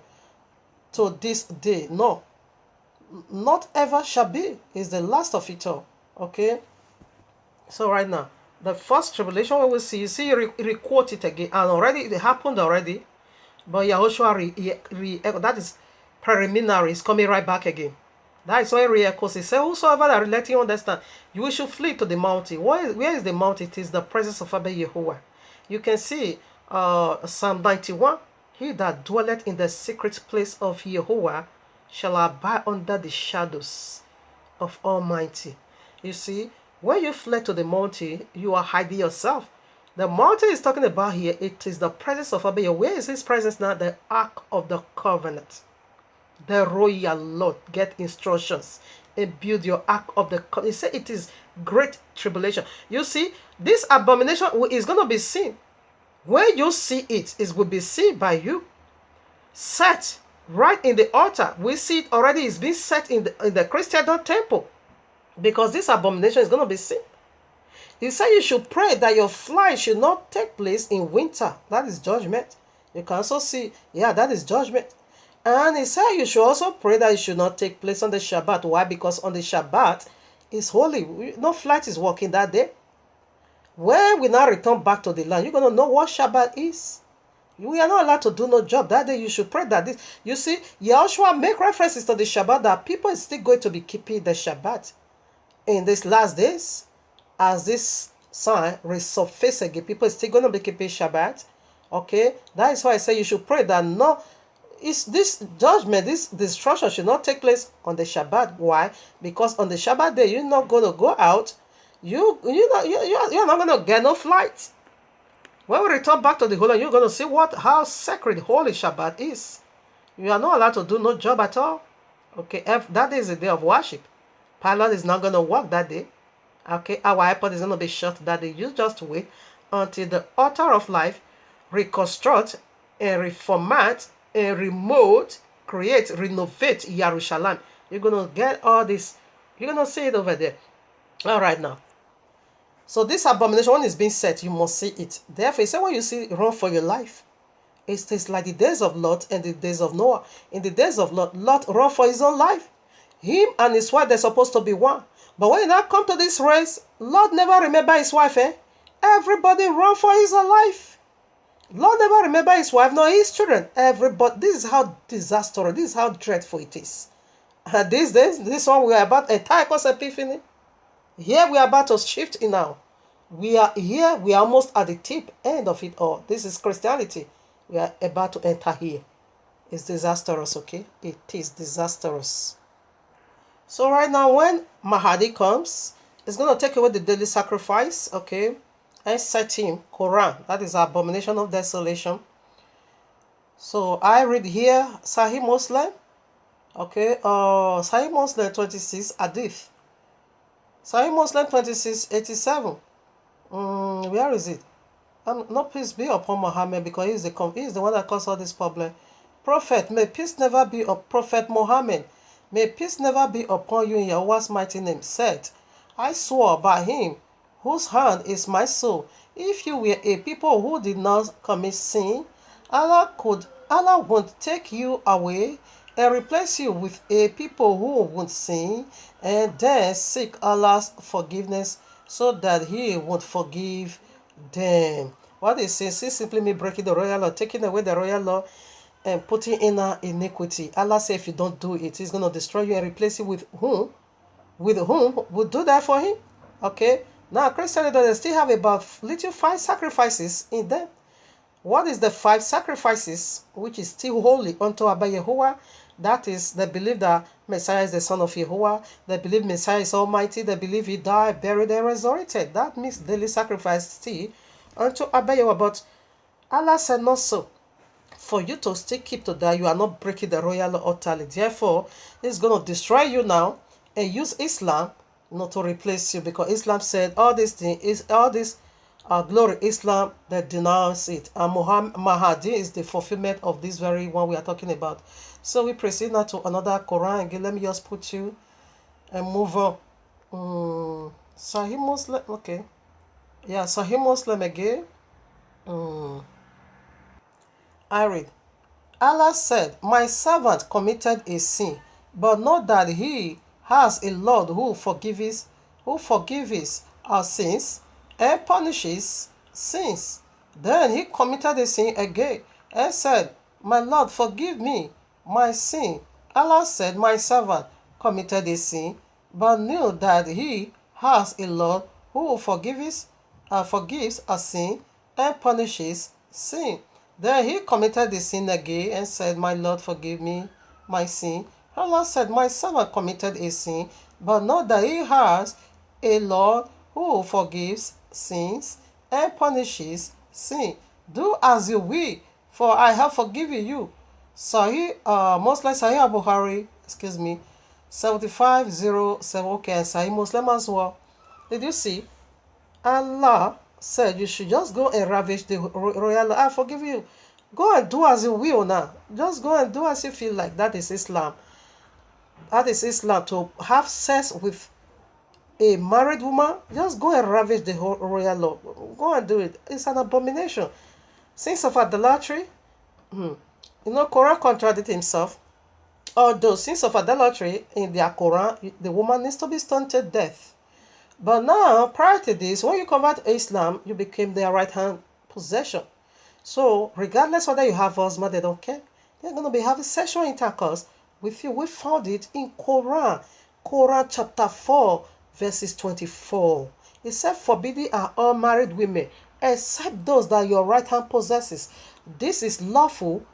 [SPEAKER 1] to this day, no, not ever shall be, is the last of it all. Okay, so right now the first tribulation we will see, you see, re-quote it again, and already it happened already, but Yahushua that is preliminary, is coming right back again. That is why he re-echoes. He said, whosoever that let you understand, you should flee to the mountain. Where is the mountain? It is the presence of Abba Yahuwah. You can see Psalm 91. He that dwelleth in the secret place of Yahuwah shall abide under the shadows of Almighty. You see, when you fled to the mountain, you are hiding yourself. The mountain is talking about here, it is the presence of Abba Yahuwah. Where is his presence now? The Ark of the Covenant. The royal Lord. Get instructions and build your Ark of the Covenant. He said it is great tribulation. You see, this abomination is going to be seen. When you see it, it will be seen by you. Set right in the altar. We see it already. It's been set in the Christian temple. Because this abomination is going to be seen. He said you should pray that your flight should not take place in winter. That is judgment. You can also see, that is judgment. And he said you should also pray that it should not take place on the Shabbat. Why? Because on the Shabbat is holy. No flight is working that day. When we now return back to the land, you're going to know what Shabbat is. We are not allowed to do no job. That day you should pray that this. You see, Yahushua make references to the Shabbat, that people is still going to be keeping the Shabbat in these last days. As this sign resurface again, people are still going to be keeping Shabbat. Okay, that is why I say you should pray that no, this judgment, this destruction should not take place on the Shabbat. Why? Because on the Shabbat day, you're not going to go out. You're not going to get no flight. When we return back to the Holy, you're going to see how sacred holy Shabbat is. You are not allowed to do no job at all. Okay, that day is a day of worship. Pilot is not going to work that day. Okay, our airport is going to be shut that day. You just wait until the author of life reconstruct and reformat and remote, create, renovate Jerusalem. You're going to get all this. You're going to see it over there. All right now. So this abomination, when it's being set, you must see it. Therefore, he said, when you see, run for your life. It's like the days of Lot and the days of Noah. In the days of Lot, Lot ran for his own life. Him and his wife, they're supposed to be one. But when you now come to this race, Lot never remember his wife. Everybody run for his own life. Lot never remember his wife, nor his children. Everybody. This is how disastrous, this is how dreadful it is. These days, this one we are about a Tychus epiphany. Here we are about to shift in now. We are here, we are almost at the tip end of it all. This is Christianity. We are about to enter here. It's disastrous, okay? It is disastrous. So right now, when Mahdi comes, it's going to take away the daily sacrifice, okay? And set him, Quran. That is abomination of desolation. So I read here, Sahih Muslim. Okay, Sahih Muslim 26, Hadith. Sahih Muslim 2687. Where is it? No peace be upon Muhammad, because he is the one that caused all this problem. Prophet, may peace never be upon Prophet Muhammad. May peace never be upon you in Yahuwah's mighty name. Said, I swore by him whose hand is my soul. If you were a people who did not commit sin, Allah would take you away and replace you with a people who would sin and then seek Allah's forgiveness so that he would forgive them. What it says is simply me breaking the royal law, taking away the royal law and putting in iniquity. Allah says if you don't do it, he's going to destroy you and replace you with whom? With whom would do that for him? Okay. Now Christianity, they still have about little 5 sacrifices in them. What is the 5 sacrifices which is still holy unto Abba Yahuwah? That is, they believe that Messiah is the son of Yahuwah. They believe Messiah is almighty. They believe he died, buried, and resurrected. That means daily sacrifice still unto Abba Yahuwah. But Allah said not so. For you to still keep to that, you are not breaking the royal law utterly. Therefore, he's going to destroy you now and use Islam not to replace you, because Islam said all this thing is all this glory. Islam that denounce it, and Mahdi is the fulfillment of this very one we are talking about. So we proceed now to another Quran again. Let me just put you and move on. Sahih Muslim, okay, yeah, Sahih Muslim again. I read, Allah said, my servant committed a sin, but not that he has a Lord who forgives our sins and punishes sins. Then he committed a sin again and said, my Lord, forgive me my sin. Allah said, my servant committed a sin, but knew that he has a Lord who forgives a sin and punishes sin. Then he committed the sin again and said, my Lord, forgive me my sin. Allah said, my servant committed a sin, but know that he has a Lord who forgives sins and punishes sin. Do as you will, for I have forgiven you. Sahih Muslim, Sahih Bukhari, 7507, okay, and Sahih Muslim as well. Did you see? Allah said you should just go and ravish the royal. I forgive you. Go and do as you will now. Just go and do as you feel like. That is Islam. That is Islam. To have sex with a married woman, just go and ravish the royal law. Go and do it. It's an abomination. Sins of idolatry. Quran contradicted himself. Although sins of idolatry in their Quran, the woman needs to be stoned to death. But now, prior to this, when you convert to Islam, you became their right-hand possession. So, regardless whether you have husband, they don't care. They're going to be having sexual intercourse with you. We found it in Quran. Quran chapter 4, verses 24. It said, forbidding are all married women, except those that your right hand possesses. This is lawful,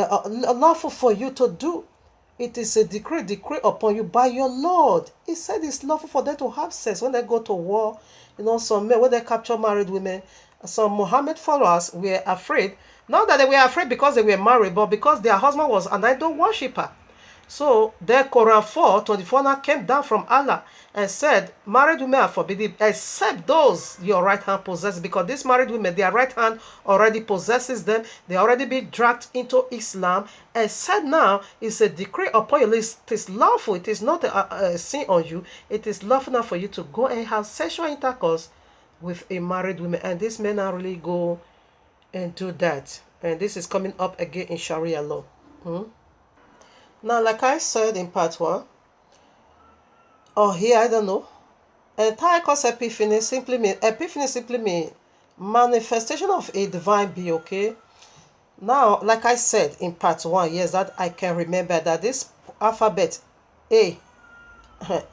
[SPEAKER 1] lawful for you to do. It is a decree upon you by your Lord. He said it's lawful for them to have sex when they go to war. Some men, when they capture married women, some Muhammad followers were afraid. Not that they were afraid because they were married, but because their husband was an idol worshiper. So there Quran 4:24 now came down from Allah and said, married women are forbidden except those your right hand possesses, because these married women, their right hand already possesses them. They already been dragged into Islam. And said now it's a decree upon you. It is lawful. It is not a sin on you. It is lawful now for you to go and have sexual intercourse with a married woman. And these men now really go and do that. And this is coming up again in Sharia law. Now, like I said in part 1, or here, I don't know, Antiochus Epiphany simply mean manifestation of a divine being, okay? Now, like I said in part 1, yes, that I can remember that this alphabet A,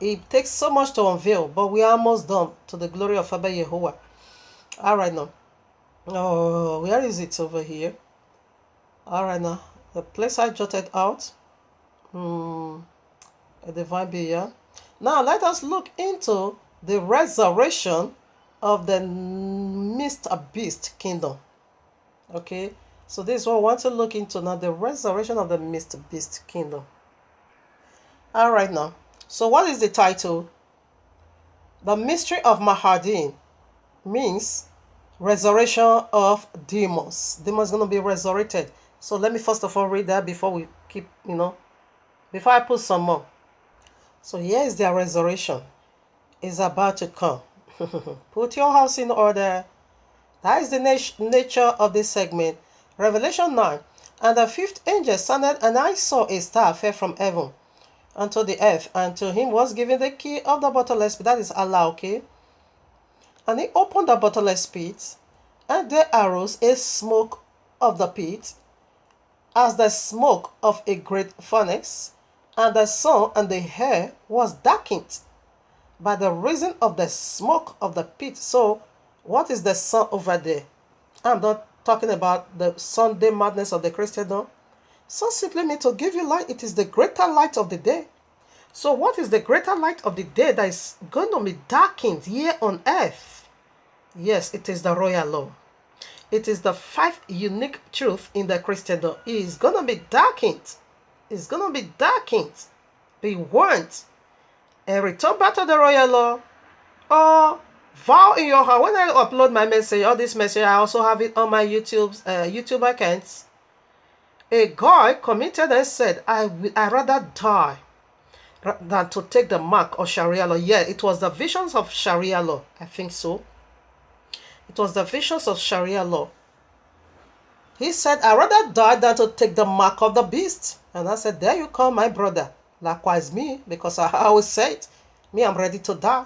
[SPEAKER 1] it takes so much to unveil, but we are almost done to the glory of Abba Yahuwah. All right now. Oh, where is it over here? All right now. The place I jotted out. A divine being. Now let us look into the resurrection of the Mr. Beast kingdom. Okay, so this is what I want to look into now, the resurrection of the Mr. Beast kingdom. All right now. So what is the title? The mystery of Mahdi means resurrection of demons. Demons going to be resurrected. So let me first of all read that before we keep, before I put some more. So here is their resurrection. It's about to come. Put your house in order. That is the nature of this segment. Revelation 9. And the fifth angel sounded, and I saw a star fell from heaven unto the earth, and to him was given the key of the bottomless pit. That is Allah, okay? And he opened the bottomless pit, and there arose a smoke of the pit, as the smoke of a great furnace, and the sun and the air was darkened by the reason of the smoke of the pit. So, what is the sun over there? I'm not talking about the Sunday madness of the Christendom. Sun simply means to give you light. It is the greater light of the day. So, what is the greater light of the day that is going to be darkened here on earth? Yes, it is the royal law. It is the 5 unique truths in the Christendom. It is going to be darkened. It's going to be darkened. Be warned. And return back to the royal law. Or vow in your heart. When I upload my message, all this message, I also have it on my YouTube accounts. A guy committed and said, I rather die than to take the mark of Sharia law. Yeah, it was the visions of Sharia law. I think so. It was the visions of Sharia law. He said, I rather die than to take the mark of the beast. And I said, there you come, my brother. Likewise me, because I always say it. Me, I'm ready to die.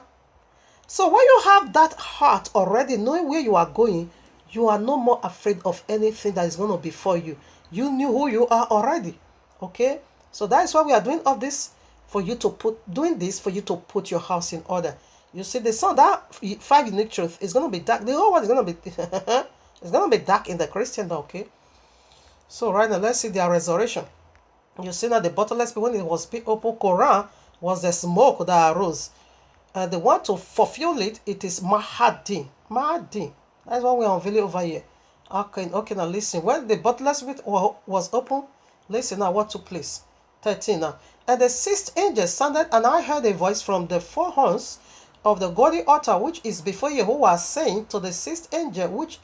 [SPEAKER 1] So when you have that heart already, knowing where you are going, you are no more afraid of anything that is going to befall you. You knew who you are already. Okay? So that is why we are doing all this, for you to put your house in order. You see, the sun, that 5 unique truth is going to be dark. The whole world is going to be it's going to be dark in the Christendom, okay? So right now, let's see their resurrection. You see that the bottomless pit, when it was open, Quran was the smoke that arose. And they want to fulfill it. It is Mahdi. Mahdi. That's what we are unveiling over here. Okay, now listen. When the bottomless pit was open, listen now what took place. 13 now. And the 6th angel sounded, and I heard a voice from the 4 horns of the golden altar, which is before Yahuwah, saying to the 6th angel, which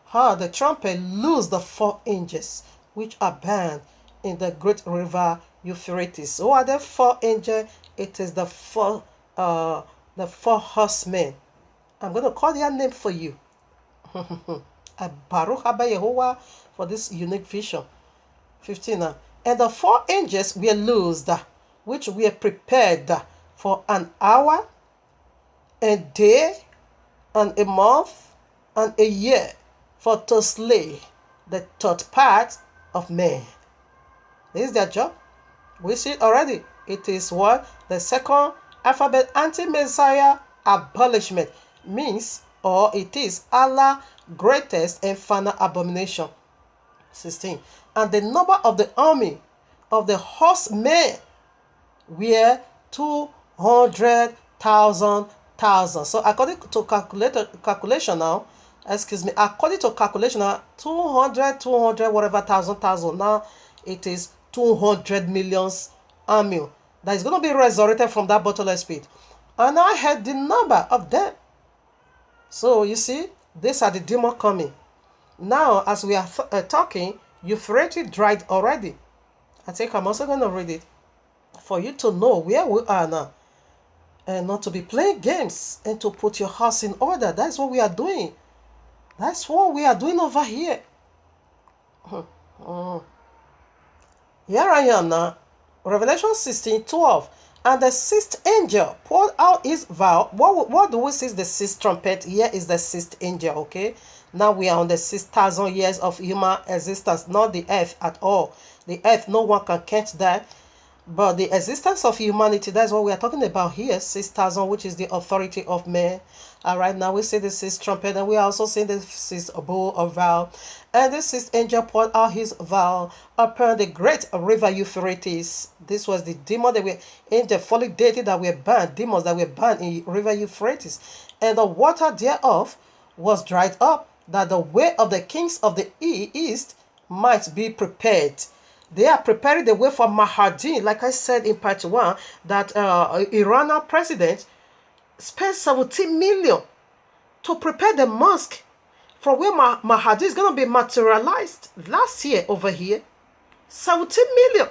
[SPEAKER 1] heard the trumpet, loose the 4 angels, which are bound in the great river Euphrates. Who are the 4 angels? It is the 4 horsemen. I'm going to call their name for you. Baruch Abba Yehovah for this unique vision. 15 now. And the 4 angels were loosed, which were prepared for an hour, a day, and a month, and a year, for to slay the 3rd part of men. This is their job. We see it already. It is what the 2nd alphabet anti-Messiah abolishment means, or it is Allah's greatest and final abomination. 16. And the number of the army of the horsemen were 200,000. So according to calculation now, according to calculation now, 200, whatever, thousand, now it is 200 millions army that is going to be resurrected from that bottomless pit. And I had the number of them. So you see, these are the demons coming. Now, as we are talking, Euphrates dried already. I think I'm also going to read it for you to know where we are now. And not to be playing games and to put your house in order. That's what we are doing. That's what we are doing over here. Here I am now. Revelation 16:12. And the sixth angel poured out his vial. What do we see? The sixth trumpet. Here is the sixth angel, okay? Now we are on the 6,000 years of human existence, not the earth at all. The earth, no one can catch that. But the existence of humanity, that's what we are talking about here. 6,000, which is the authority of man. All right, now we see the sixth trumpet, and we are also seeing the sixth bowl of vial. And the sixth angel poured out his vial upon the great river Euphrates. This was the demon that were angel, fallen deity that were banned, demons that were banned in river Euphrates. And the water thereof was dried up, that the way of the kings of the east might be prepared. They are preparing the way for Mahdi. Like I said in part 1, that Iranian president spent 17 million to prepare the mosque from where Mahdi is going to be materialized last year over here. 17 million.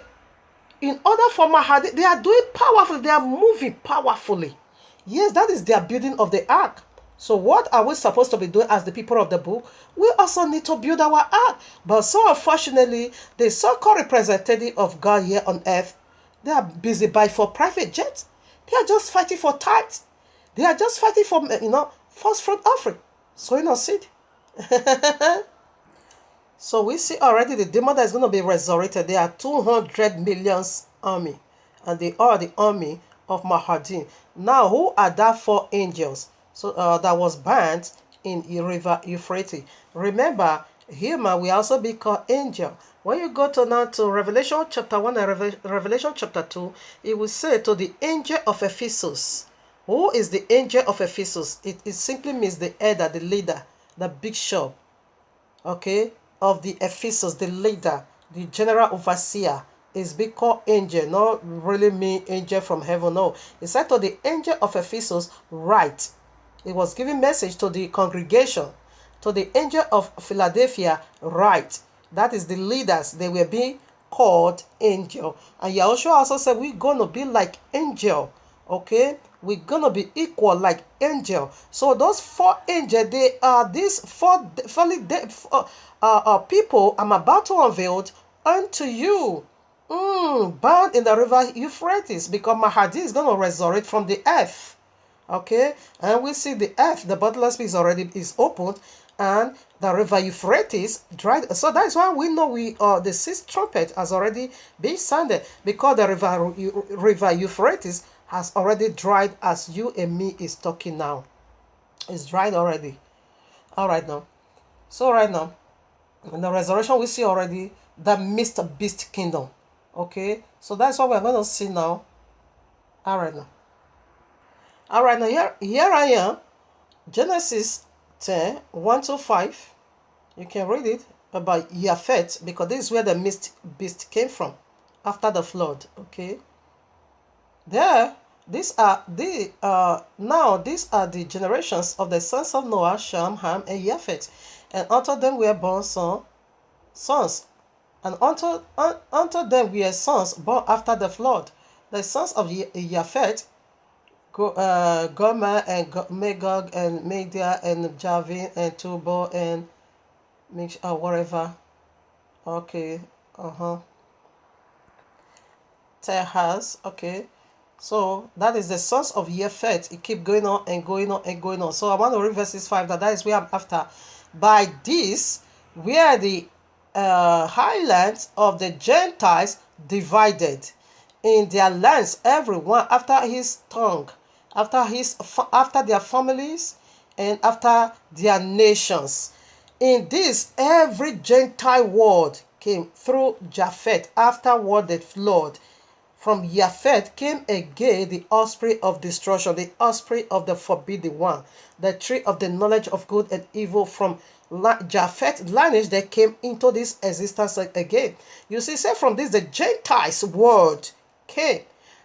[SPEAKER 1] In order for Mahdi, they are doing powerfully. They are moving powerfully. Yes, that is their building of the ark. So what are we supposed to be doing as the people of the book? We also need to build our ark. But so unfortunately, the so-called representative of God here on earth, they are busy buying for private jets. They are just fighting for tithes. They are just fighting for, first fruit offering. Sowing of seed. So we see already the demon that is going to be resurrected. There are 200 million army. And they are the army of Mahdi. Now, who are that 4 angels? So that was banned in the river Euphrates. Remember, human will also be called angel. When you go to Revelation chapter 1 and Revelation chapter 2, it will say to the angel of Ephesus. Who is the angel of Ephesus? It simply means the elder, the leader, the bishop, okay, of the Ephesus, the leader, the general overseer. Is being called angel, not really mean angel from heaven. No, it said to the angel of Ephesus, write. It was giving message to the congregation. To the angel of Philadelphia, write. That is the leaders. They were being called angel. And Yahushua also said, we're going to be like angel. Okay? We're going to be equal like angel. So those 4 angels, they are these 4 people I'm about to unveil unto you. Bound in the river Euphrates, because Mahdi is going to resurrect from the earth. Okay, and we see the earth, the bottomless pit is opened, and the river Euphrates dried. So that's why we know the 6th trumpet has already been sounded, because the river Euphrates has already dried, as you and me is talking now. It's dried already. All right now. So right now, in the resurrection, we see already the Mr. Beast kingdom. Okay, so that's what we're going to see now. All right now. All right, now here I am, Genesis 10, 1-5. You can read it about Japheth, because this is where the beast came from after the flood. Okay, these are the generations of the sons of Noah, Shem, Ham, and Japheth, and unto them were born sons, and unto them were sons born after the flood. The sons of Japheth, Gomer and Magog and Media and Javin and Tubal and whatever. Okay. Tehaz. Okay. So that is the sons of Japheth. It keep going on and going on and going on. So I want to read verses 5. That is where I'm after. By this, where the highlands of the Gentiles divided in their lands, everyone after his tongue, after their families, and after their nations. In this, every Gentile word came through Japheth. Afterward the flood. From Japheth came again the offspring of destruction, the offspring of the forbidden one, the tree of the knowledge of good and evil. From Japheth's lineage they came into this existence again. You see, say from this the Gentiles word came.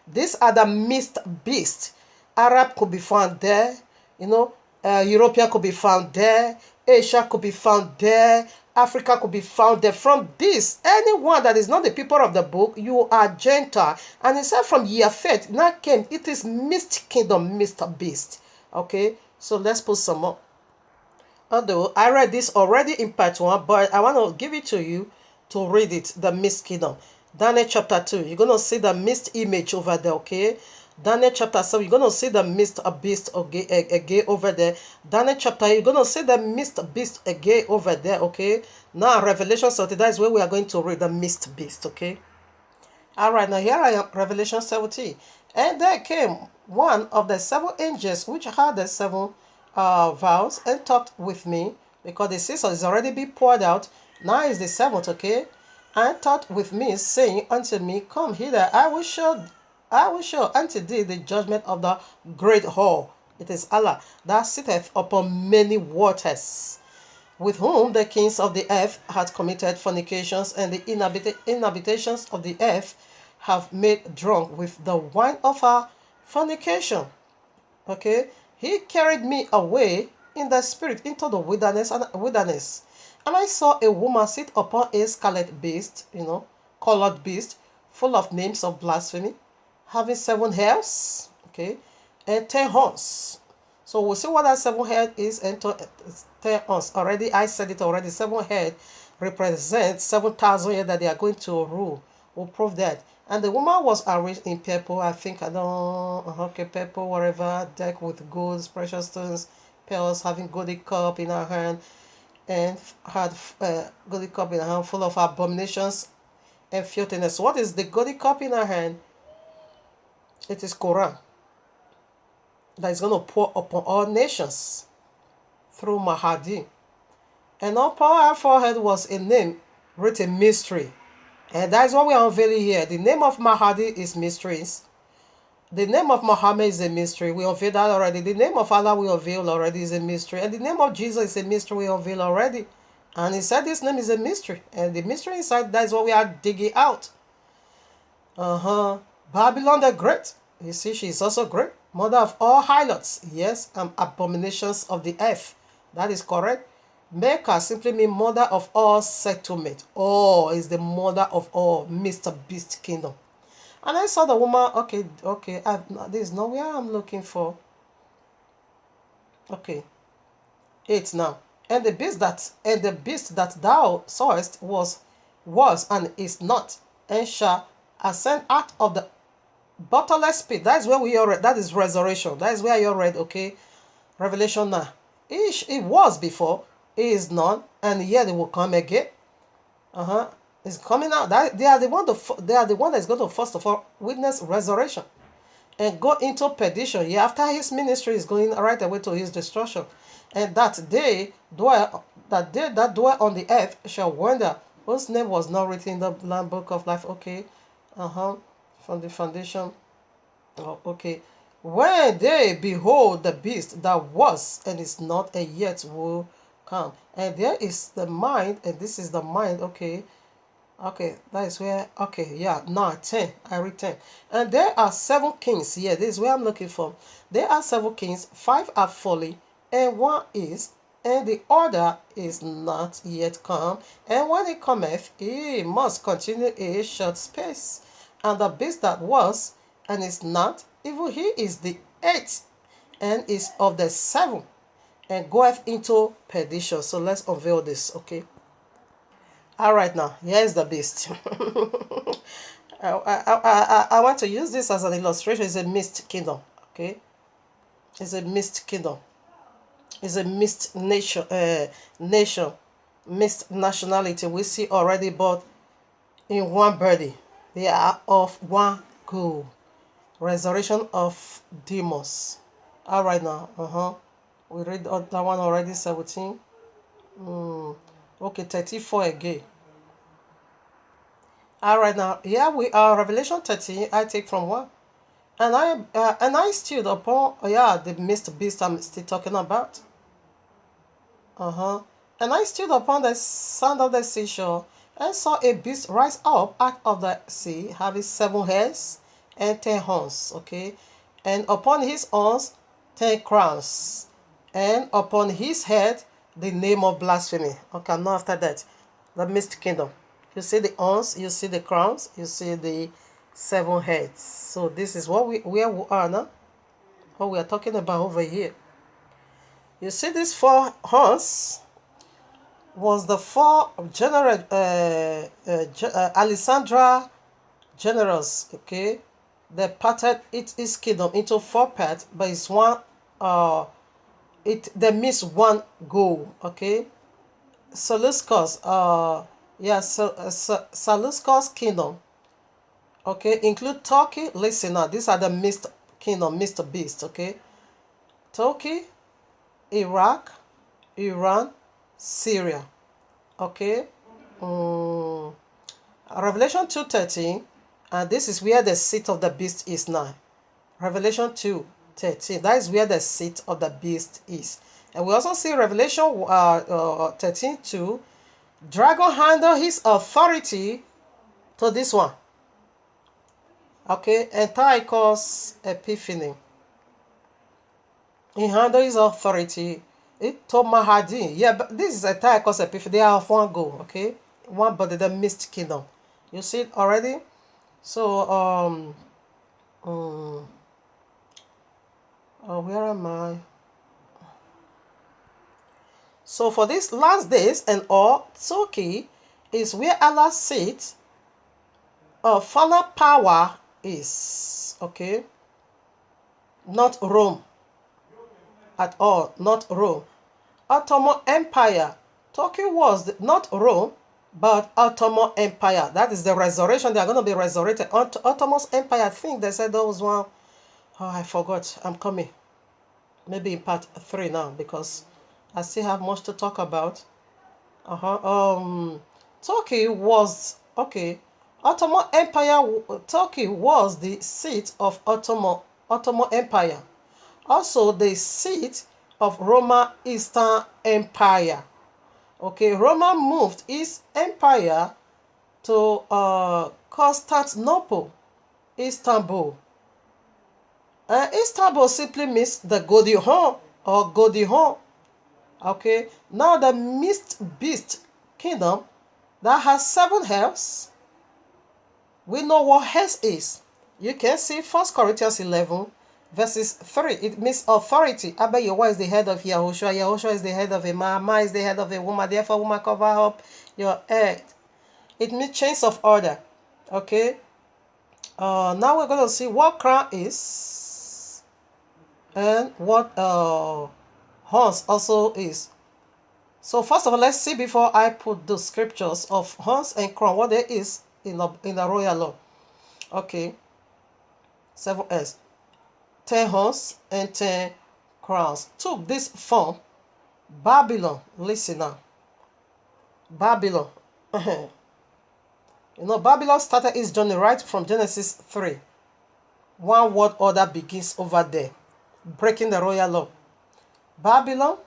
[SPEAKER 1] These are the mixed beasts. Arab could be found there, you know, European could be found there, Asia could be found there, Africa could be found there. From this, anyone that is not the people of the book, you are Gentile. And it said from Yafet, now came, it is mixed kingdom, mixed beast. Okay, so let's put some more. Although I read this already in part 1, but I want to give it to you to read it, the mixed kingdom. Daniel chapter 2, you're going to see the mixed image over there, okay? Daniel chapter 7, you're going to see the mixed beast again over there. Daniel chapter 8, you're going to see the mixed beast again over there, okay? Now, Revelation 17, that is where we are going to read the mixed beast, okay? All right, now here I am, Revelation 17. And there came one of the 7 angels which had the 7 vials and talked with me, because the 6th is already been poured out. Now is the 7th, okay? And talked with me, saying unto me, Come hither, I will show unto thee the judgment of the great whore. It is Allah that sitteth upon many waters, with whom the kings of the earth had committed fornications, and the inhabitations of the earth have made drunk with the wine of her fornication. Okay, he carried me away in the spirit into the wilderness, and I saw a woman sit upon a scarlet beast, colored beast, full of names of blasphemy, having 7 hairs, okay, and 10 horns. So we'll see what that 7 head is and 10 horns. Already, I said it already. 7 head represents 7,000 years that they are going to rule. We'll prove that. And the woman was arranged in purple. I think, okay, purple, whatever, decked with golds, precious stones, pearls, having golden cup in her hand, and had golden cup in her hand, full of abominations and filthiness. What is the golden cup in her hand? It is Quran that is going to pour upon all nations through Mahdi. And upon her forehead was a name written mystery. And that is what we are unveiling here. The name of Mahdi is mysteries. The name of Muhammad is a mystery. We unveiled that already. The name of Allah we unveiled already is a mystery. And the name of Jesus is a mystery we unveiled already. And he said this name is a mystery. And the mystery inside, that is what we are digging out. Babylon the Great. You see, she is also great. Mother of all harlots. Yes, and abominations of the earth. That is correct. Mecca simply means mother of all settlement. Oh, is the mother of all Mr. Beast kingdom. And I saw the woman, okay, this is not where I'm looking for. Okay. 8 now. And the beast that thou sawest was and is not, and shall ascend out of the bottomless pit. That is where we are read. That is resurrection. That is where you read, okay? Revelation now. It was before, it is not, and yet it will come again. It's coming out. They are the one that's going to first of all witness resurrection and go into perdition. Yeah, after his ministry is going right away to his destruction. And that that dwell on the earth shall wonder, whose name was not written in the Lamb book of life. Okay. From the foundation. Oh, okay. When they behold the beast that was and is not and yet will come. And there is the mind, and this is the mind, okay. Okay, that is where, okay, yeah, now 10, I read 10. And there are 7 kings, yeah, this is where I'm looking for. There are 7 kings, 5 are fallen, and 1 is, and the other is not yet come. And when it cometh, he must continue a short space. And the beast that was, and is not, even he is the 8th, and is of the 7, and goeth into perdition. So let's unveil this, okay. All right, now here's the beast. I want to use this as an illustration. It's a mixed kingdom, okay? It's a mixed kingdom. It's a mixed nation, mixed nationality. We see already, but in one body, they are of one goal. Resurrection of demons. All right, now, we read that one already. 17. Okay, 34 again. All right, now here we are. Revelation 13. I take from 1, and I stood upon the mixed beast I'm still talking about. And I stood upon the sand of the seashore and saw a beast rise up out of the sea, having 7 heads and 10 horns. Okay, and upon his horns 10 crowns, and upon his head the name of blasphemy. Okay, now after that, the mist kingdom. You see the horns, you see the crowns, you see the 7 heads. So this is what where we are now. What we are talking about over here. You see these 4 horns was the 4 general Alexandra generals. Okay, they parted its kingdom into 4 parts, but it's one they miss one goal. Okay, Seleucus Seleucus kingdom, okay, include Turkey. Listen now, these are the mixed kingdom, mixed beast. Okay, Turkey, Iraq, Iran, Syria. Okay, Revelation 2:13, and this is where the seat of the beast is now. Revelation 2:13, that is where the seat of the beast is. And we also see Revelation 13:2, dragon handle his authority to this one. Okay, Antiochus Epiphany. He handle his authority to Mahdi. Yeah, but this is Antiochus Epiphany. They are of one goal. Okay, one body, the mist kingdom. You see it already. So where am I? So for these last days and all, Turkey is where Allah's seat of final power is. Okay, not Rome at all, not Rome. Ottoman Empire. Turkey was not Rome, but Ottoman Empire. That is the resurrection. They are going to be resurrected. Ottoman Empire, I think they said that was one. Oh, I forgot. I'm coming. Maybe in part 3 now, because I still have much to talk about. Turkey was, okay, Ottoman Empire. Turkey was the seat of Ottoman Empire. Also the seat of Roman Eastern Empire. Okay, Roma moved its empire to Constantinople, Istanbul. Istanbul simply means the Golden Horn or Golden Horn. Okay, now the mixed beast kingdom that has 7 heads. We know what heads is. You can see 1 Corinthians 11 verses 3. It means authority. Abba Yahuwah is the head of Yahushua. Yahushua is the head of a man. Man is the head of a woman. Therefore, woman cover up your head. It means chains of order. Okay. Now we're going to see what crown is and what horns also is. So first of all, let's see before I put the scriptures of horns and crown, what there is in the royal law. Okay. 7S. 10 horns and 10 crowns. Took this form. Babylon. Listen now. Babylon. Babylon started its journey right from Genesis 3. One word order begins over there. Breaking the royal law. Babylon.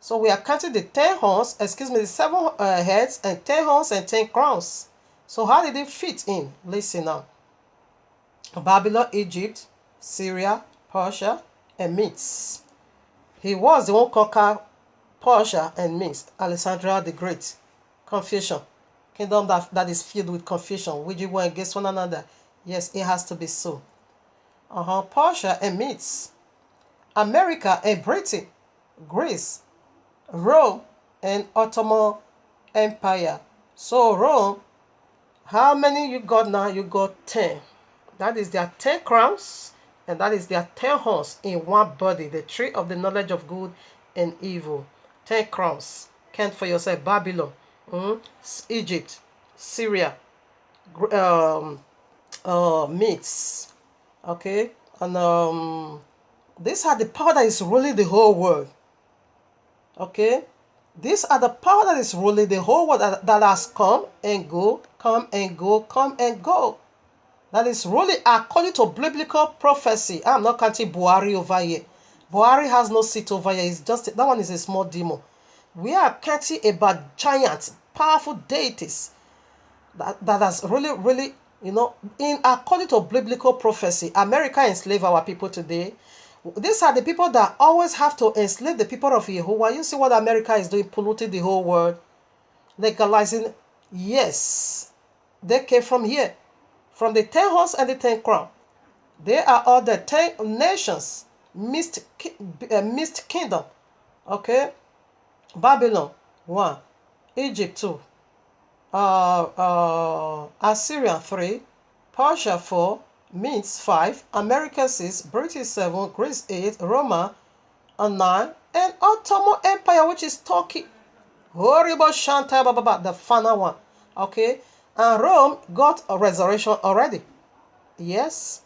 [SPEAKER 1] So we are counting the 10 horns, the 7 heads and 10 horns and 10 crowns. So how did it fit in? Listen now. Babylon, Egypt, Syria, Persia, and Medes. He was the one conquer Persia and Medes. Alexander the Great. Confusion. Kingdom that is filled with confusion. Which you were against one another. Yes, it has to be so. Persia and Medes. America and Britain. Greece. Rome and Ottoman Empire. So Rome, how many you got now? You got 10. That is their 10 crowns, and that is their 10 horns in one body. The tree of the knowledge of good and evil. 10 crowns. Count for yourself. Babylon, Egypt, Syria, Medes. Okay, and these are the power that is ruling the whole world. Okay, these are the power that is ruling the whole world that has come and go, come and go, come and go. That is ruling according to biblical prophecy. I'm not counting Buhari over here. Buhari has no seat over here. It's just that one is a small demon. We are counting about giants, powerful deities that has really You know, in according to biblical prophecy, America enslaved our people today. These are the people that always have to enslave the people of Yahuwah. You see what America is doing, polluting the whole world, legalizing. Yes, they came from here, from the 10 horse and the 10 crown. They are all the 10 nations, mixed kingdom. Okay, Babylon 1, Egypt 2, Assyria 3, Persia 4, Medes 5, America 6, British 7, Greece 8, Roma 9, and Ottoman Empire, which is Turkey. Horrible Shanta Baba, the final one. Okay, and Rome got a resurrection already. Yes,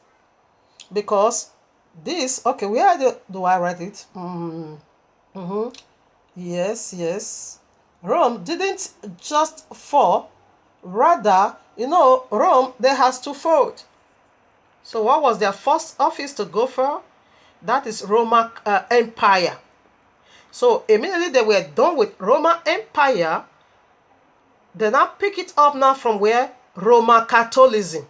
[SPEAKER 1] because this, okay, where do I write it? Yes, yes. Rome didn't just fall, rather, you know, Rome, they has to fold. So what was their first office to go for? That is Roman Empire. So immediately they were done with Roman Empire, they now pick it up now from where? Roman Catholicism.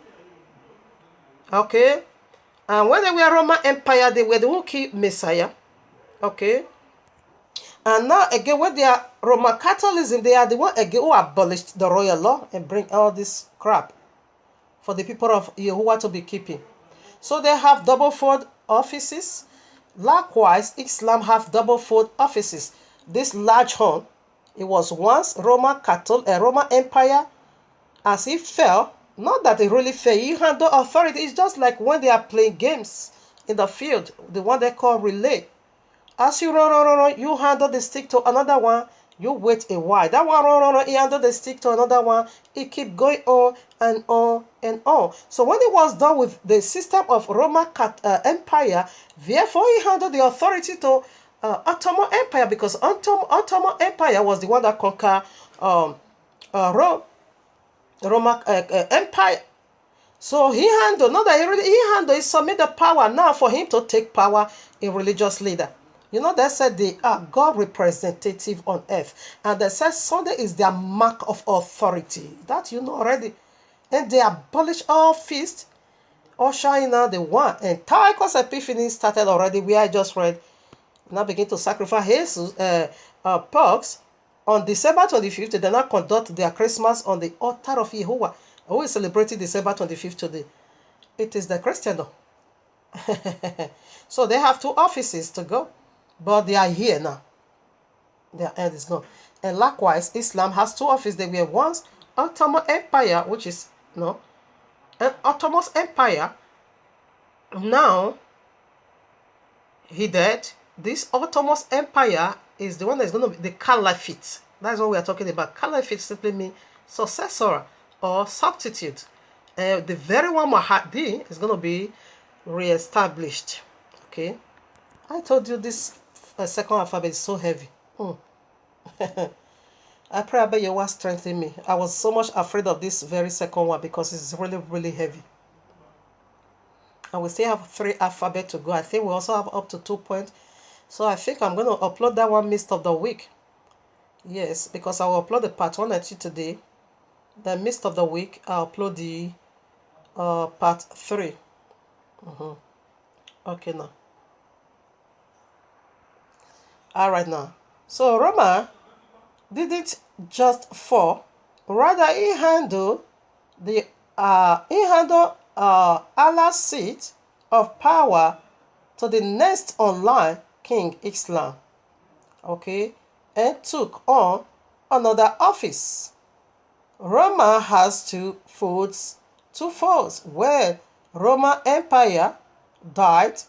[SPEAKER 1] Okay? And when they were Roman Empire, they were the who killed Messiah. Okay? And now again, when they are Roman Catholicism, they are the one again who abolished the royal law and bring all this crap for the people of Yahuwah to be keeping. So they have double fold offices. Likewise, Islam have double fold offices. This large horn, it was once Roman Empire. As it fell, not that it really fell, you handle authority. It's just like when they are playing games in the field, the one they call relay. As you run, you handle the stick to another one, you wait a while. That one run, you handle the stick to another one. It keep going on and on and on. So when it was done with the system of Roman Empire, therefore he handled the authority to Ottoman Empire, because Ottoman Empire was the one that conquered Roman Empire. So he handled, not that he submit the power now for him to take power, a religious leader. You know, they said they are God representative on earth. And they said Sunday is their mark of authority. That you know already. And they abolish all feasts, ushering out the one. And Tychus Epiphany started already, where I just read. Now begin to sacrifice Jesus, pigs on December 25th. They now conduct their Christmas on the altar of Yahuwah. Who is celebrating December 25th today? It is the Christendom. So they have 2 offices to go. But they are here now. Their end is gone. And likewise, Islam has 2 offices. They were once Ottoman Empire, which is, no, an Ottoman Empire. Now, he dead. This Ottoman Empire is the one that's going to be the Caliphate. That's what we are talking about. Caliphate simply means successor or substitute. The very one Mahdi is going to be re-established. Okay. I told you this second alphabet is so heavy. I pray about your word strengthen me. I was so much afraid of this very second one because it's really, really heavy. And we still have 3 alphabet to go. I think we also have up to 2 points. So I think I'm going to upload that one mist of the week. Yes, because I will upload the part 1 and 2 today. The mist of the week, I'll upload the part 3. Okay now. Alright now. So Roma didn't just fall. Rather, he handled Allah's seat of power to the next online King Islam. Okay, and took on another office. Roma has 2 folds. When Roman Empire died,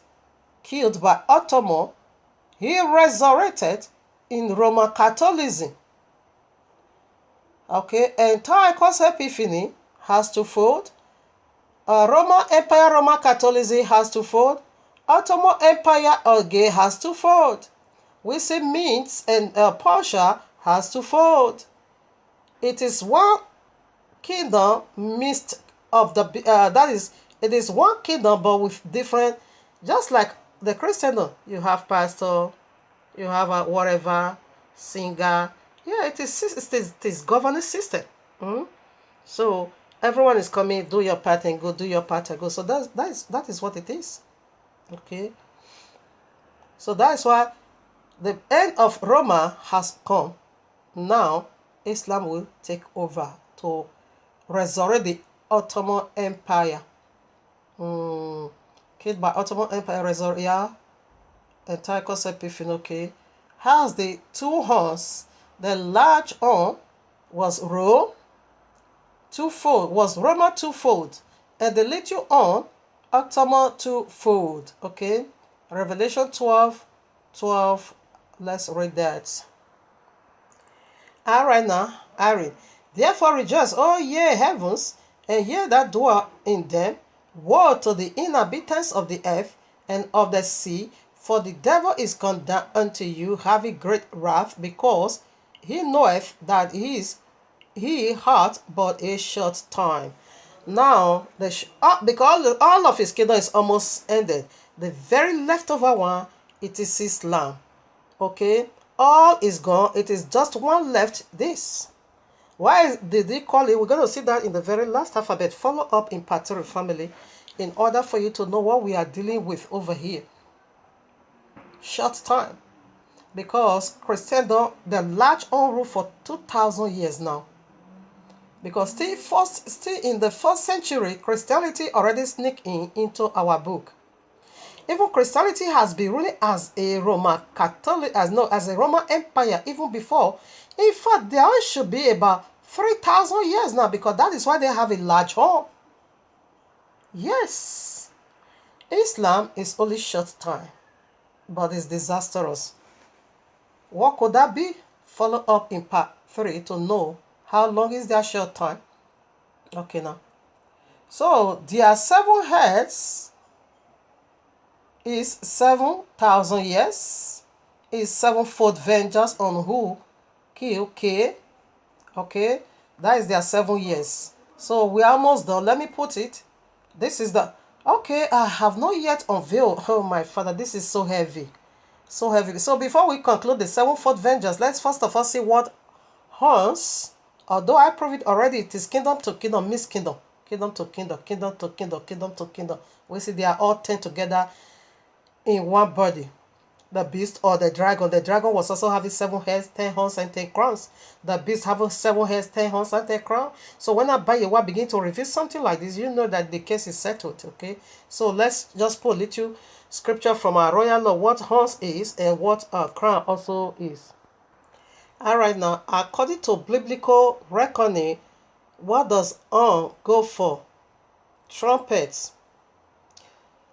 [SPEAKER 1] killed by Ottoman, he resurrected in Roman Catholicism. Okay, and Tychus Epiphany has 2 fold. Roman Empire, Roman Catholicism has 2 fold. Ottoman Empire again has 2 fold. We see Medes and Persia has 2 fold. It is one kingdom mixed of the it is one kingdom but with different, just like the Christendom. You have pastor, you have a whatever singer. Yeah, it is governing system. So Everyone is coming, do your part and go, do your part and go. So that is what it is. Okay. So that is why the end of Roma has come. Now, Islam will take over to resurrect the Ottoman Empire. Killed by Ottoman Empire, resurrect, yeah. Antiochus Epiphanes, okay. Has the two horns. The large horn was Rome, Roma twofold, and the little horn, Ottoman twofold, okay. Revelation 12:12. Let's read that. All right now, I read. Therefore rejoice, O ye heavens, and ye that dwell in them. Woe to the inhabitants of the earth and of the sea, for the devil is come down unto you, having great wrath, because he knoweth that he hath but a short time. Now, because all of his kingdom is almost ended, the very leftover one, it is Islam. Okay, all is gone. It is just one left. This. Why did they call it? We're going to see that in the very last alphabet. Follow up in part 3 family, in order for you to know what we are dealing with over here. Short time, because Christendom, the large on rule for 2,000 years now. Because still in the 1st century, Christianity already sneaked into our book. Even Christianity has been ruling as a Roman Catholic, as a Roman Empire even before. In fact, there should be about 3,000 years now, because that is why they have a large horn. Yes, Islam is only short time, but it's disastrous. What could that be? Follow up in part 3 to know how long is their short time. Okay now. So their 7 heads is 7,000 years. Is sevenfold vengeance on who kill K. Okay, that is their 7 years. So we are almost done. Let me put it. This is the okay. I have not yet unveiled. Oh my Father, this is so heavy, so heavy. So before we conclude the sevenfold vengeance, let's first of all see what horns. Although I proved it already, it is kingdom to kingdom, means kingdom, kingdom to kingdom, kingdom to kingdom, kingdom to kingdom. We see they are all 10 together in one body. The beast or the dragon. The dragon was also having 7 heads, 10 horns, and 10 crowns. The beast having 7 heads, 10 horns, and 10 crowns. So when Abayewa begin to reveal something like this, you know that the case is settled. Okay. So let's just put a little scripture from our royal law, what horns is and what crown also is. All right now, according to biblical reckoning, what does go for? Trumpets.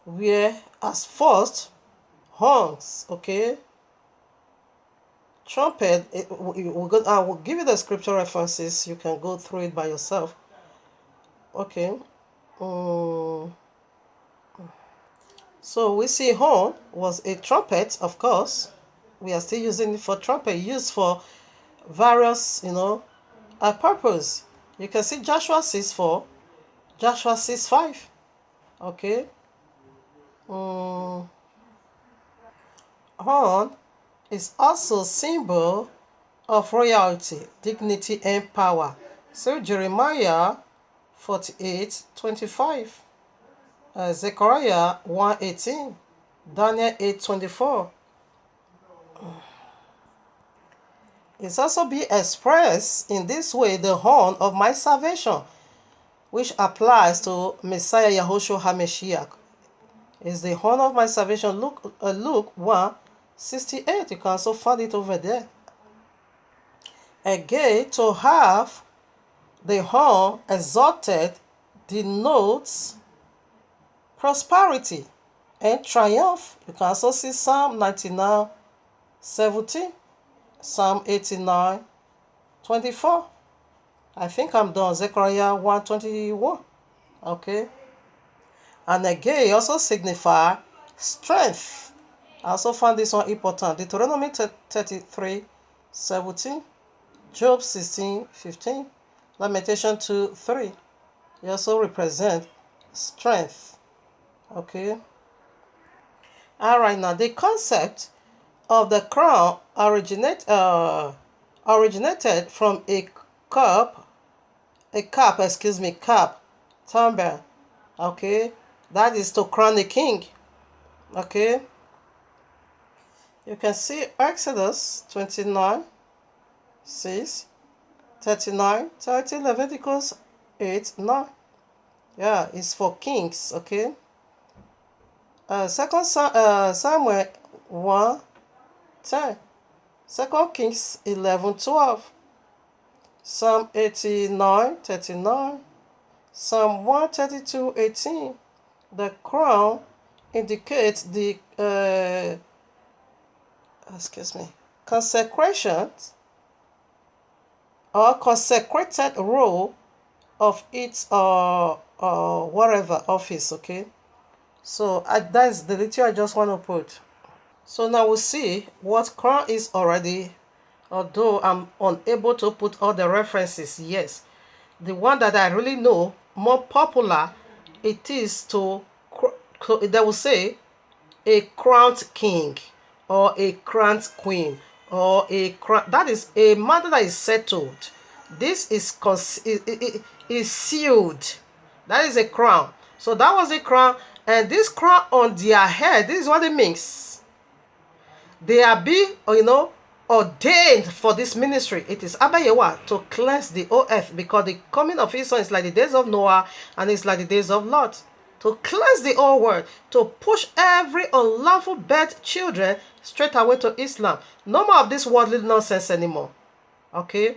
[SPEAKER 1] Where as first horns, okay. Trumpet. I will give you the scripture references. You can go through it by yourself. Okay. So we see horn was a trumpet, of course. We are still using it for trumpet, used for various, purpose. You can see Joshua 6:4, Joshua 6:5. Okay. Horn is also symbol of royalty, dignity, and power. So Jeremiah 48:25, Zechariah 1:18, Daniel 8:24. It's also be expressed in this way, the horn of my salvation, which applies to Messiah Yahushua HaMashiach. Is the horn of my salvation. Luke 1:68. You can also find it over there. Again, to have the horn exalted denotes prosperity and triumph. You can also see Psalm 99:17, Psalm 89:24. I think I'm done. Zechariah 1:21. Okay. And again, it also signify strength. I also found this one important. Deuteronomy 33:17, Job 16:15, Lamentation 2:3. It also represent strength. Okay. All right. Now the concept of the crown originated from a cup a cap, excuse me, cap, timbre, okay, that is to crown a king, okay. You can see Exodus 29, 6, 39, 30, Leviticus 8, 9. Yeah, it's for kings, okay. Samuel 1, 10. 2 Kings 11, 12. Psalm 89, 39. Psalm 132, 18. The crown indicates the consecration or consecrated role of its whatever office, okay. So that's the detail I just want to put. So now we'll see what crown is already, although I'm unable to put all the references. Yes, the one that I really know more popular, it is they will say a crowned king or a crowned queen or a crown, that is a matter that is settled. This is sealed. That is a crown. So that was a crown, and this crown on their head, this is what it means. They are being, ordained for this ministry. It is Abba Yehovah to cleanse the earth, because the coming of his son is like the days of Noah and it's like the days of Lot. To cleanse the whole world, to push every unlawful birth children straight away to Islam. No more of this worldly nonsense anymore. Okay?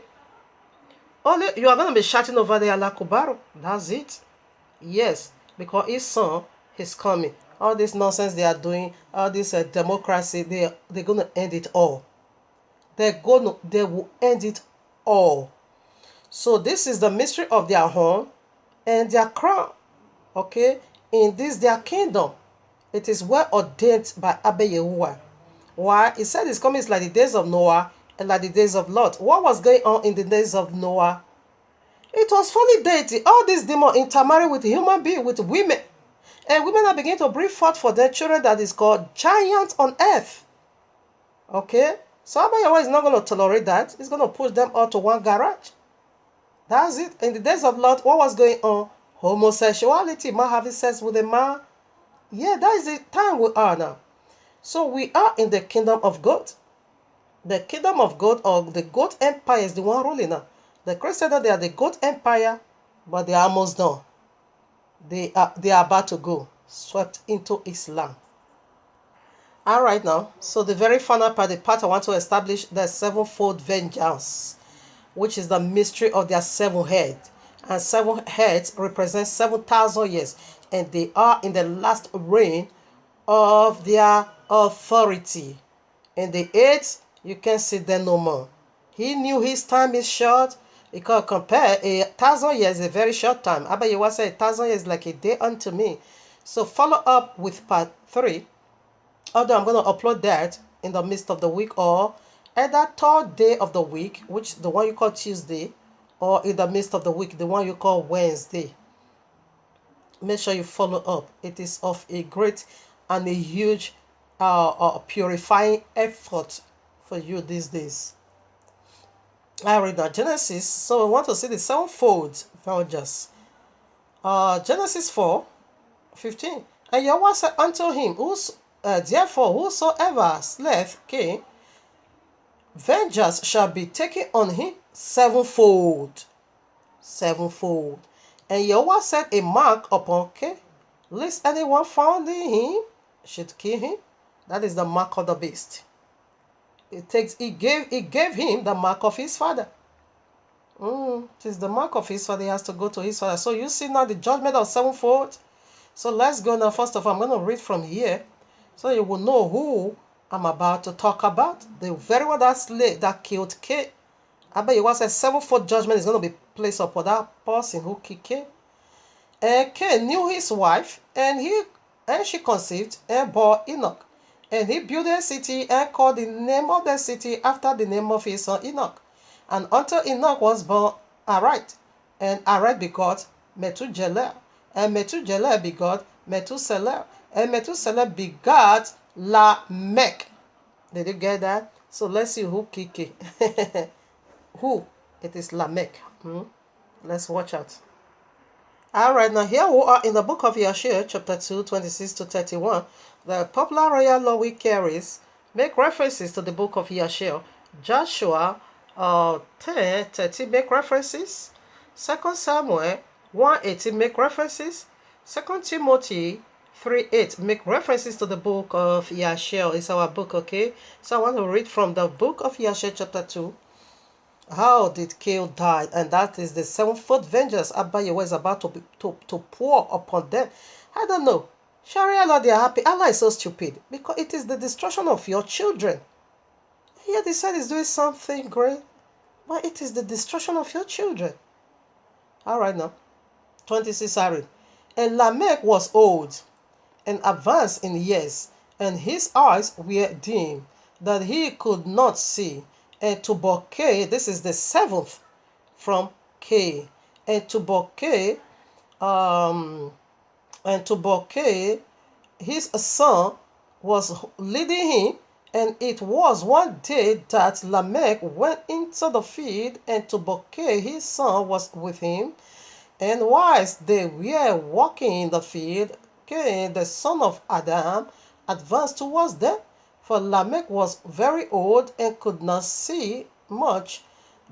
[SPEAKER 1] Only you are going to be shouting over the Allah Kubaru. That's it. Yes, because his son is coming. All this nonsense they are doing, all this democracy, they're going to end it all. They will end it all. So this is the mystery of their horn and their crown. Okay, in this their kingdom, it is well ordained by Abba Yehovah. Why? He said it's coming like the days of Noah and like the days of Lot. What was going on in the days of Noah? It was fully deity. All these demons intermarry with human beings, with women. And women are beginning to bring forth for their children that is called giants on earth. Okay? So Abba Yehovah is not going to tolerate that. He's going to push them all to one garage. That's it. In the days of Lot, what was going on? Homosexuality. Man having sex with a man. Yeah, that is the time we are now. So we are in the kingdom of God. The kingdom of God, or the God empire, is the one ruling now. The Christians, they are the God empire, but they are almost done. They are about to go, swept into Islam. All right now, so the very final part, the part I want to establish, the sevenfold vengeance, which is the mystery of their seven heads. And seven heads represent 7,000 years, and they are in the last reign of their authority. In the eighth, you can see them no more. He knew his time is short, because compare 1,000 years is a very short time. Abba Yehovah said 1,000 years like a day unto me. So follow up with part 3. Although I'm going to upload that in the midst of the week, or either third day of the week, which the one you call Tuesday, or in the midst of the week, the one you call Wednesday. Make sure you follow up. It is of a great and a huge purifying effort for you these days. I read that Genesis, so we want to see the sevenfold vengeance. Genesis 4:15. And Yahweh said unto him, therefore whosoever slayeth Cain, vengeance shall be taken on him sevenfold. Sevenfold. And Yahweh set a mark upon Cain, lest anyone found in him should kill him. That is the mark of the beast. He gave him the mark of his father. It is the mark of his father. He has to go to his father. So you see now the judgment of sevenfold. So let's go now. First of all, I'm going to read from here, so you will know who I'm about to talk about. The very one that killed Cain. Abba Yehovah said sevenfold judgment is going to be placed upon that person who killed Cain. And Cain knew his wife, and she conceived and bore Enoch. And he built a city and called the name of the city after the name of his son Enoch. And until Enoch was born Arad, and Arad begot Methuselah, and Methuselah begot Methuselah, and Methuselah begot Lamech. Did you get that? So let's see who killed Cain. Who? It is Lamech. Let's watch out. Alright, now here we are in the book of Yahshua, chapter 2, 26 to 31. The popular royal law we carries make references to the book of Yahshua. Joshua 10, 30 make references. 2 Samuel 1:18 make references. 2 Timothy 3:8 make references to the book of Yahshua. It's our book, okay? So I want to read from the book of Yahshua, chapter 2. How did Cain die? And that is the sevenfold vengeance Abba Yahweh is about to pour upon them. I don't know. Sharia law, they are happy. Allah is so stupid because it is the destruction of your children. Here they said he's doing something great, but it is the destruction of your children. All right now. 26 Aaron. And Lamech was old and advanced in years, and his eyes were dim, that he could not see. And Tubal Cain, this is the seventh from Cain. And Tubal Cain, his son was leading him, and it was one day that Lamech went into the field, and Tubal Cain, his son, was with him. And whilst they were walking in the field, Cain, the son of Adam, advanced towards them. For Lamech was very old and could not see much,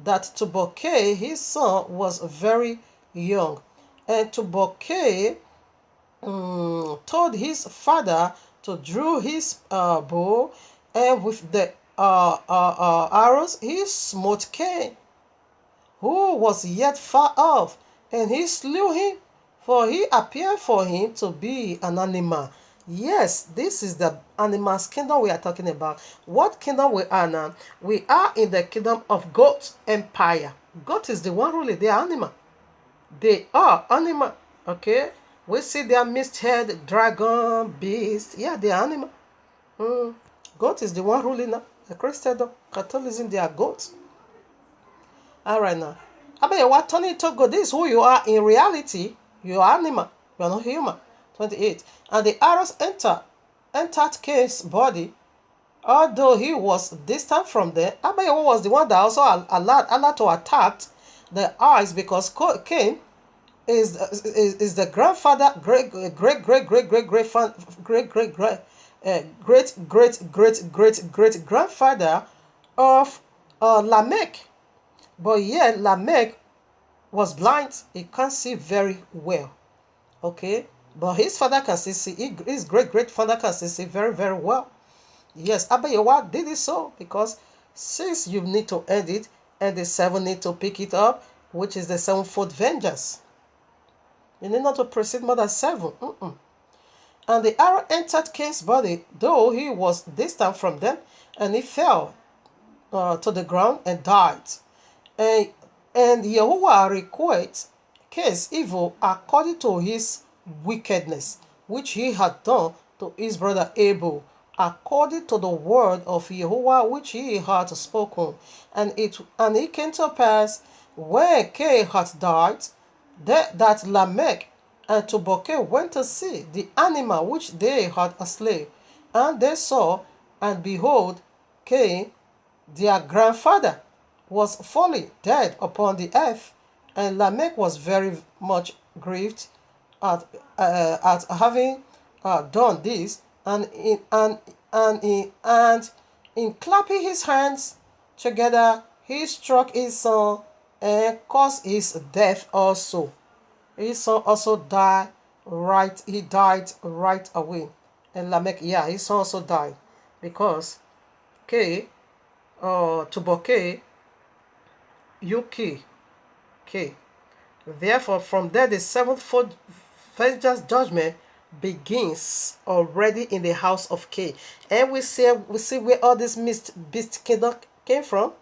[SPEAKER 1] that Tubal Cain, his son, was very young. And Tubal Cain told his father to draw his bow, and with the arrows he smote Cain, who was yet far off, and he slew him, for he appeared for him to be an animal. Yes, this is the animals kingdom we are talking about. What kingdom we are now? We are in the kingdom of goat empire. Goat is the one ruling. They are animal. They are animal. Okay? We see their mist-head, dragon, beast. Yeah, they are animal. Goat is the one ruling now. The Christian, Catholicism, they are goats. Alright now. I bet you what turning to God. This is who you are in reality. You are animal. You are not human. 28. And the arrows entered Cain's body, although he was distant from them. Abayahu was the one that also allowed Allah to attack the eyes, because Cain is the grandfather, great grandfather of Lamech. But yet Lamech was blind. He can't see very well. Okay. But his father can still see, his great-father can still see very, very well. Yes, Abba Yahweh did it so, because since you need to end it, and the seven need to pick it up, which is the sevenfold vengeance. You need not to proceed more than seven. And the arrow entered Cain's body, though he was distant from them, and he fell to the ground and died. And Yahuwah requited Cain's evil according to his wickedness, which he had done to his brother Abel, according to the word of Yahuwah which he had spoken. And it came to pass, when Cain had died, that Lamech and Tubal Cain went to see the animal which they had slain. And they saw, and behold, Cain, their grandfather, was fallen dead upon the earth. And Lamech was very much grieved at having done this, and in clapping his hands together, he struck his son and caused his death also. His son also died right. He died right away, and Lamech, yeah, his son also died, because Tubal Cain, K. Therefore, from there the sevenfold vengeance judgment begins already in the house of Cain. And we see where all this beast kingdom came from.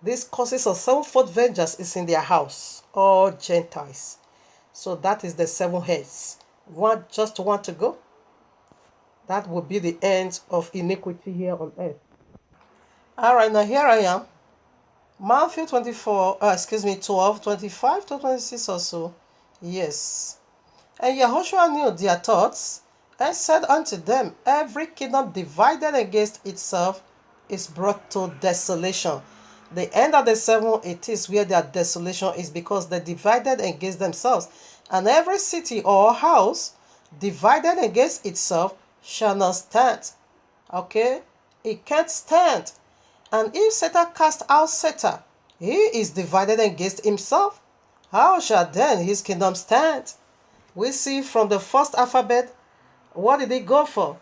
[SPEAKER 1] This causes of sevenfold vengeance is in their house, all Gentiles. So that is the seven heads. Just want to go. That will be the end of iniquity here on earth. All right, now here I am. Matthew 12, 25 to 26 or so. Yes. And Yahushua knew their thoughts, and said unto them, every kingdom divided against itself is brought to desolation, The end of the seven, it is where their desolation is, because they divided against themselves. And every city or house divided against itself shall not stand. Okay? It can't stand. And if Satan cast out Satan, he is divided against himself. How shall then his kingdom stand? We see from the first alphabet, what did it go for?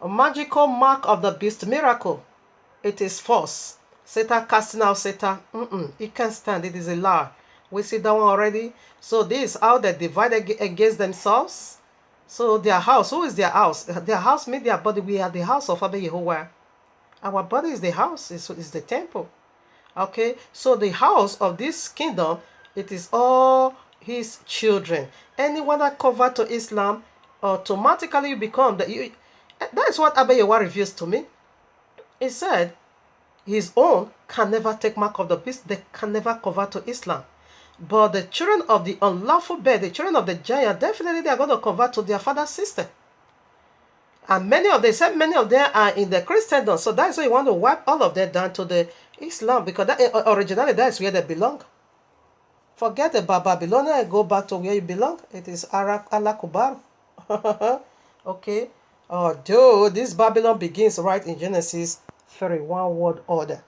[SPEAKER 1] A magical mark of the beast miracle. It is false. Satan casting out Satan, it can't stand. It is a lie. We see that one already. So this is how they divide against themselves. So their house, who is their house? Their house means their body. We are the house of Abba Yehovah. Our body is the house, is the temple. Okay, so the house of this kingdom, it is all his children. Anyone that convert to Islam, automatically you become that is what Abba Yehovah reveals to me. He said his own can never take mark of the beast. They can never convert to Islam. But the children of the unlawful bed, the children of the giant, definitely they are going to convert to their father's system. And many of them are in the Christendom. So that's why you want to wipe all of them down to the Islam, because that, originally that is where they belong. Forget about Babylon and go back to where you belong. It is Allah Kubar. Okay. Although this Babylon begins right in Genesis 3, one word order.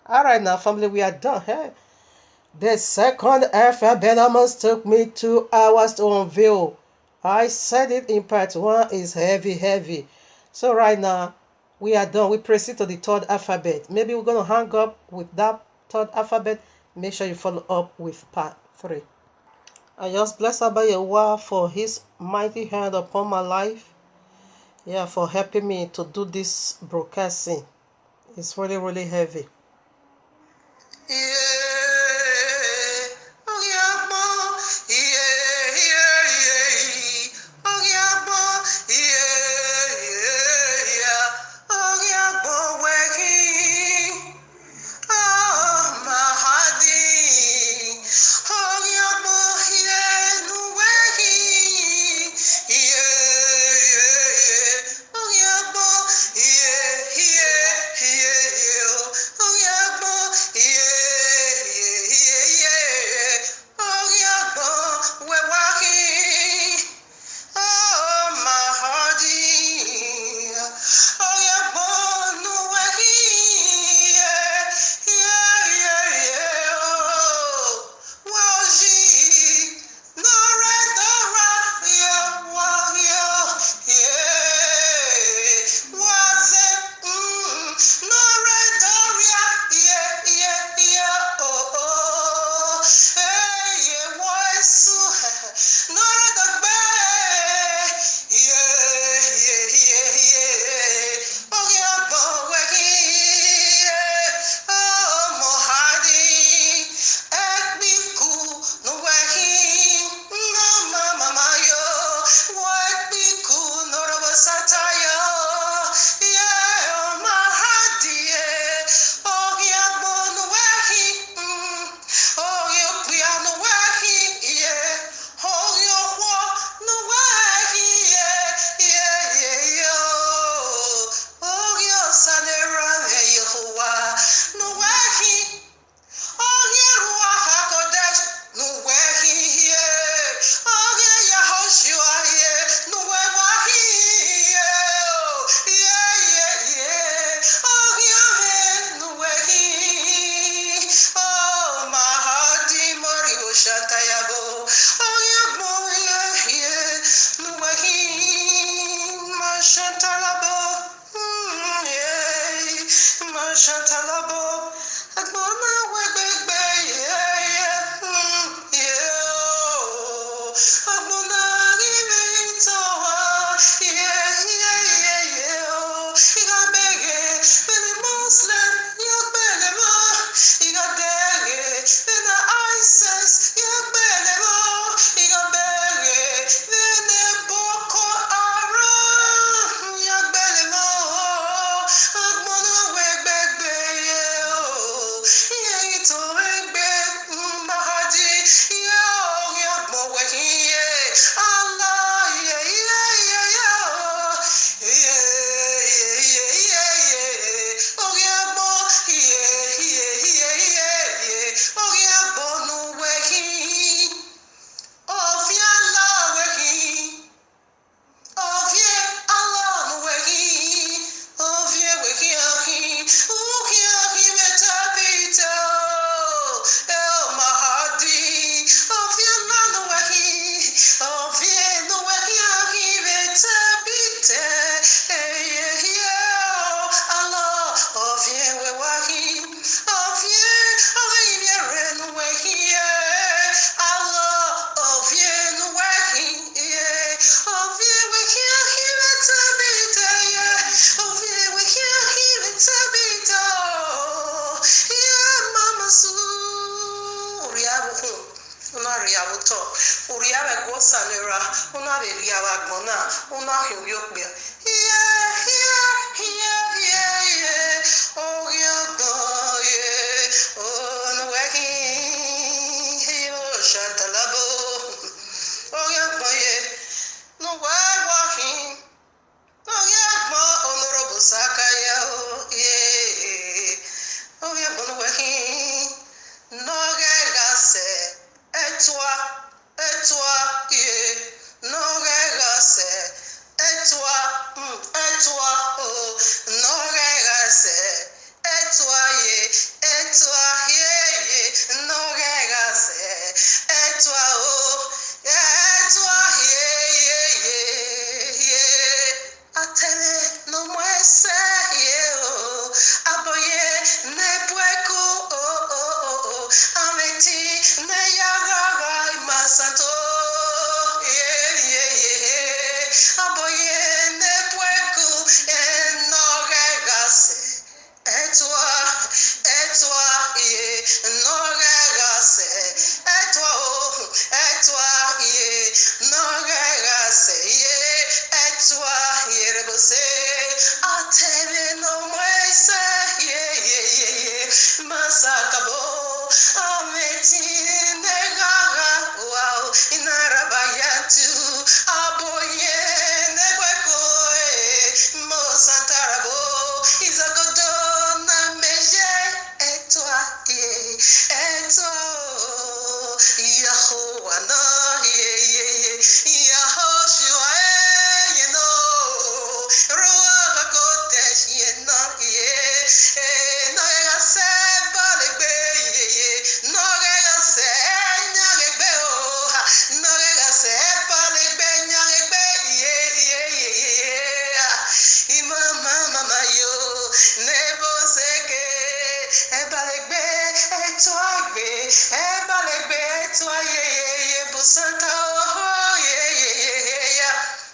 [SPEAKER 1] Alright now family, we are done. Hey? The second alphabet almost took me 2 hours to unveil. I said it in part 1 is heavy. So right now, we are done. We proceed to the third alphabet. Maybe we're going to hang up with that third alphabet. Make sure you follow up with part 3. I just bless Abba Yehovah for his mighty hand upon my life. Yeah, for helping me to do this broadcasting. It's really, really heavy.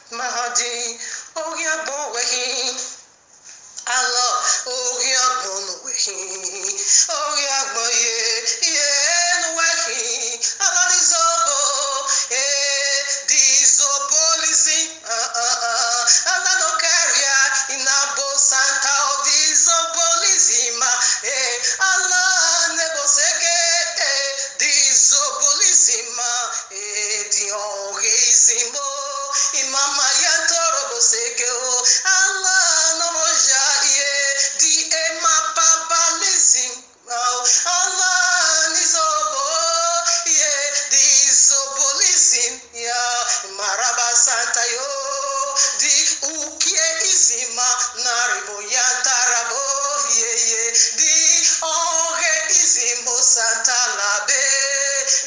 [SPEAKER 1] Mahdi, oh yeah, born with him. Allah, oh yeah, born with him. Oh yeah, boy, yeah, no with him. Allah is obo, this obo listen, Allah no carrier in abo Santa, oh this obo listen, Allah never seke, this obo listen, the only Imama yantoro boseke o Allah no moja ye di ema baba lizim Allah nizobo ye di zobo lizim ya maraba santa yo di ukie izima naribo yantarabo ye di oge izimo santa labe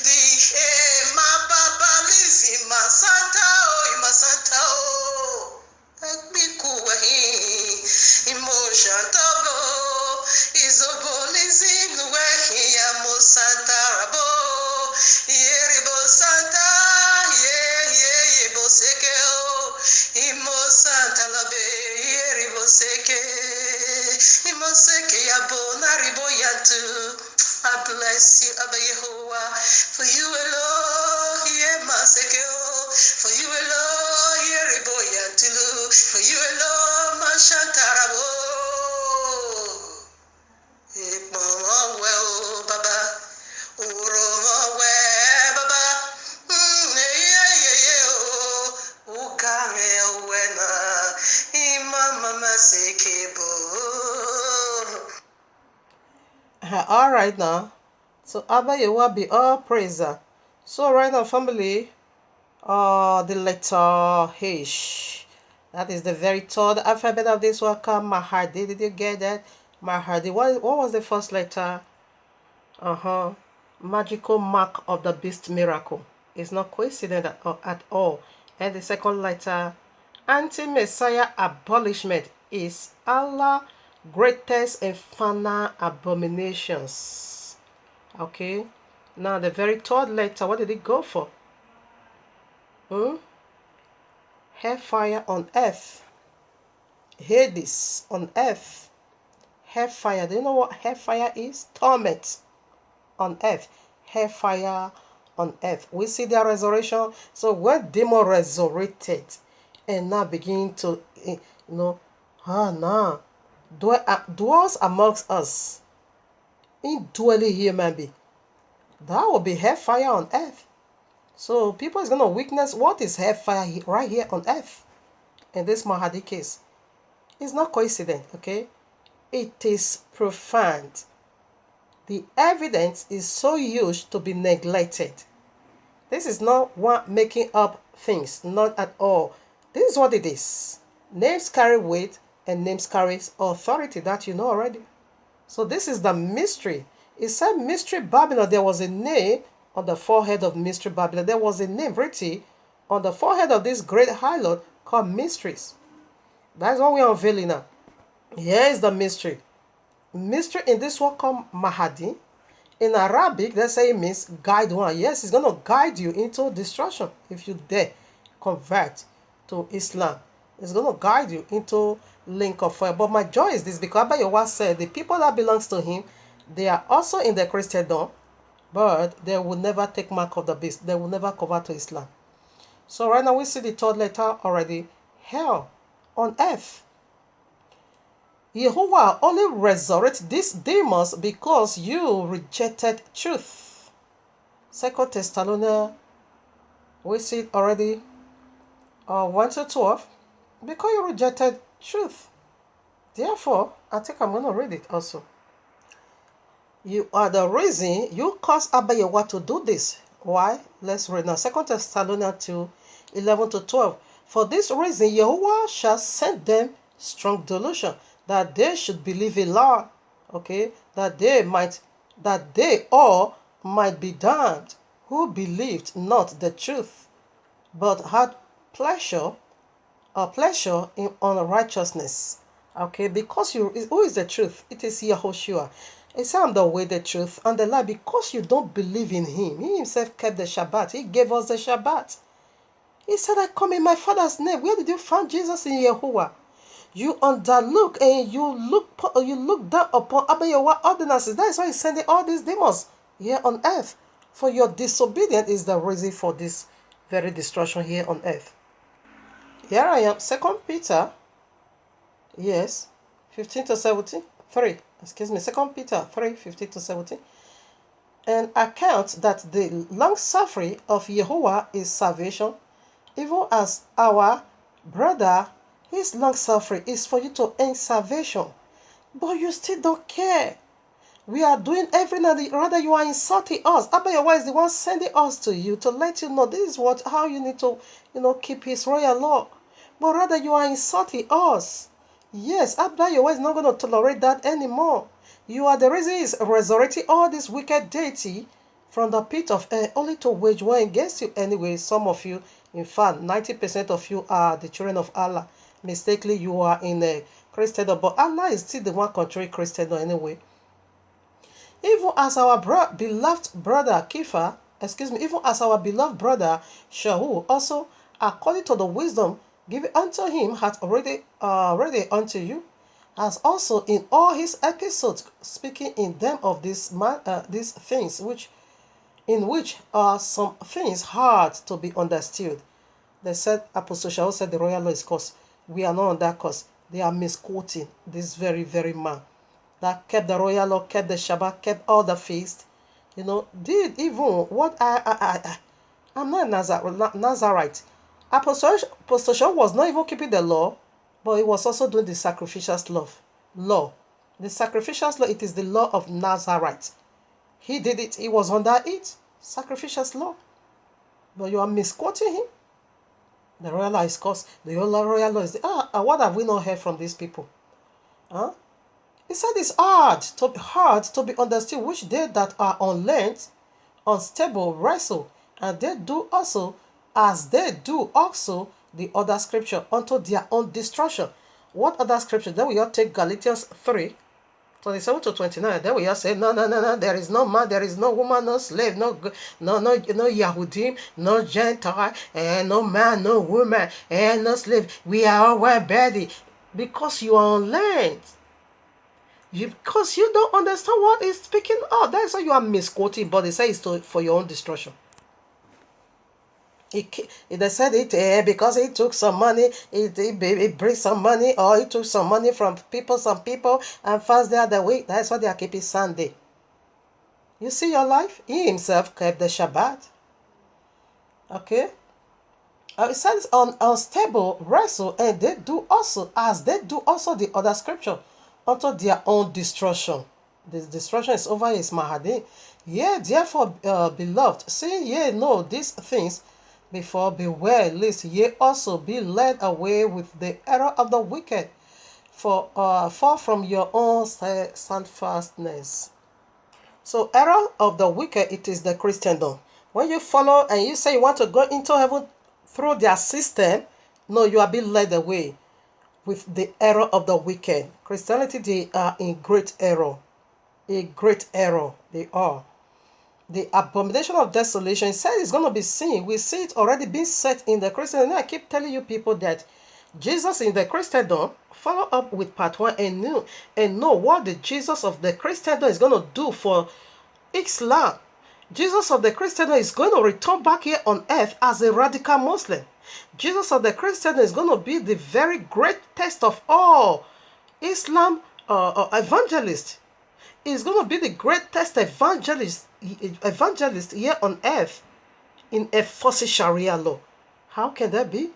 [SPEAKER 1] di ema baba lizima santa Santa oh, emotion tabo isobolism wehi amo Santa rabo yeribo Santa ye boseke o imo Santa labe yeribo seke yabo naribo yantu. I bless you, Abba Yehovah, for you alone, yeah, Maseke, for you alone, yeah, Riboyantulu, for you alone, Mashantarabo. Mama, well, Baba, Uroma, well, Baba, Ukame, Wena, Imama Masekebo. All right now, so Abba Yehovah be all praiser. So right now, family, the letter H, that is the very third alphabet of this waka Mahdi. Did you get that? Mahdi. What was the first letter? Magical mark of the beast miracle. It's not coincident at all. And the second letter, anti-messiah abolishment, is Allah greatest infernal abominations. Okay, now the very third letter, what did it go for? Hellfire on earth. Hades on earth. Hellfire. Do you know what hellfire is? Torment on earth. Hellfire on earth. We see their resurrection. So when demon resurrected and now begin to, now dwells amongst us, indwelling human being, that will be hellfire on earth. So people is going to witness what is hellfire right here on earth. In this Mahdi case, it's not coincident, okay? It is profound. The evidence is so huge to be neglected. This is not one making up things, not at all. This is what it is. Names carry weight and names carry authority, that you know already. So this is the mystery. It said Mystery Babylon. There was a name on the forehead of Mystery Babylon. There was a name written on the forehead of this great harlot called Mysteries. That's what we are unveiling now. Here is the mystery. Mystery in this word called Mahdi. In Arabic, they say it means guide one. Yes, it's going to guide you into destruction if you dare convert to Islam. It's going to guide you into link of fire. But my joy is this, because Abba Yahweh said the people that belongs to him, they are also in the Christendom, but they will never take mark of the beast. They will never convert to Islam. So right now we see the third letter already. Hell on earth. Yahuwah only resurrects these demons because you rejected truth. 2 Thessalonians, we see it already, 1 to 12, because you rejected truth. Therefore, I think I'm going to read it also. You are the reason you caused Abba Yahweh to do this. Why? Let's read now. 2 Thessalonians 2, 11 to 12. For this reason, Yahuwah shall send them strong delusion, that they should believe a lie, okay, that they all might be damned, who believed not the truth, but had pleasure in unrighteousness. Okay, because who is the truth? It is Yahushua. He said, I'm the way, the truth, and the life. Because you don't believe in him, he himself kept the Shabbat. He gave us the Shabbat. He said, I come in my Father's name. Where did you find Jesus? In Yahuwah? You underlook and you look down upon Abba Yahweh ordinances. That is why he's sending all these demons here on earth. For your disobedience is the reason for this very destruction here on earth. Here I am, 2 Peter, yes, 15 to 17, 3, excuse me, 2 Peter 3, 15 to 17. And account that the long suffering of Yahuwah is salvation, even as our brother, his long suffering is for you to earn salvation. But you still don't care. We are doing everything, rather you are insulting us. Abba Yahweh is the one sending us to you to let you know this is how you need to, keep his royal law. But rather you are insulting us. Yes, Abba Yahweh is not going to tolerate that anymore. You are the reason he's resurrecting all this wicked deity from the pit of hell, only to wage war against you anyway. Some of you, in fact, 90% of you are the children of Allah. Mistakenly, you are in a Christendom, but Allah is still the one controlling Christendom anyway. Even as our beloved brother Kepha, even as our beloved brother Shaul, also according to the wisdom given unto him, hath already unto you, as also in all his episodes, speaking in them of these things, in which are some things hard to be understood. They said, Apostle Shaul said the royal law is cursed. We are not on that course. They are misquoting this very, very man that kept the royal law, kept the Shabbat, kept all the feast. Did even what I'm not a Nazarite. Apostle Shaul was not even keeping the law, but he was also doing the sacrificial law. The sacrificial law, it is the law of Nazarite. He did it. He was under it. Sacrificial law. But you are misquoting him. The royal law is cursed. The royal law is what have we not heard from these people? Huh? He said it's hard to be understood, which they that are unlearned, unstable, wrestle, and they do also as they do also the other scripture unto their own destruction. What other scripture? Then we all take Galatians 3, 27 to 29. Then we all say, no, there is no man, there is no woman, no slave, no Yahudim, no Gentile, and no man, no woman, and no slave. We are all well-bedded. Because you are unlearned. Because you don't understand what is speaking of. That's why you are misquoting, but they say it's for your own destruction. They said it because he took some money, he bring some money, or he took some money from some people, and fast the other week. That's why they are keeping Sunday. You see your life? He himself kept the Shabbat. Okay? It says unstable wrestle, and they do also the other scripture unto their own destruction. The destruction is over his Mahdi. Yea, therefore, beloved, seeing ye know these things before, beware lest ye also be led away with the error of the wicked, for far from your own steadfastness. So, error of the wicked, it is the Christendom. When you follow and you say you want to go into heaven through their system, no, you are being led away with the error of the wicked. Christianity, they are in great error. A great error, they are. The abomination of desolation, it says it's going to be seen. We see it already being set in the Christendom. I keep telling you people that Jesus in the Christendom, follow up with part 1 and know what the Jesus of the Christendom is going to do for Islam. Jesus of the Christendom is going to return back here on earth as a radical Muslim. Jesus of the Christendom is going to be the very great test of all Islam evangelists. Is going to be the greatest evangelist here on earth in a forced Sharia law. How can that be?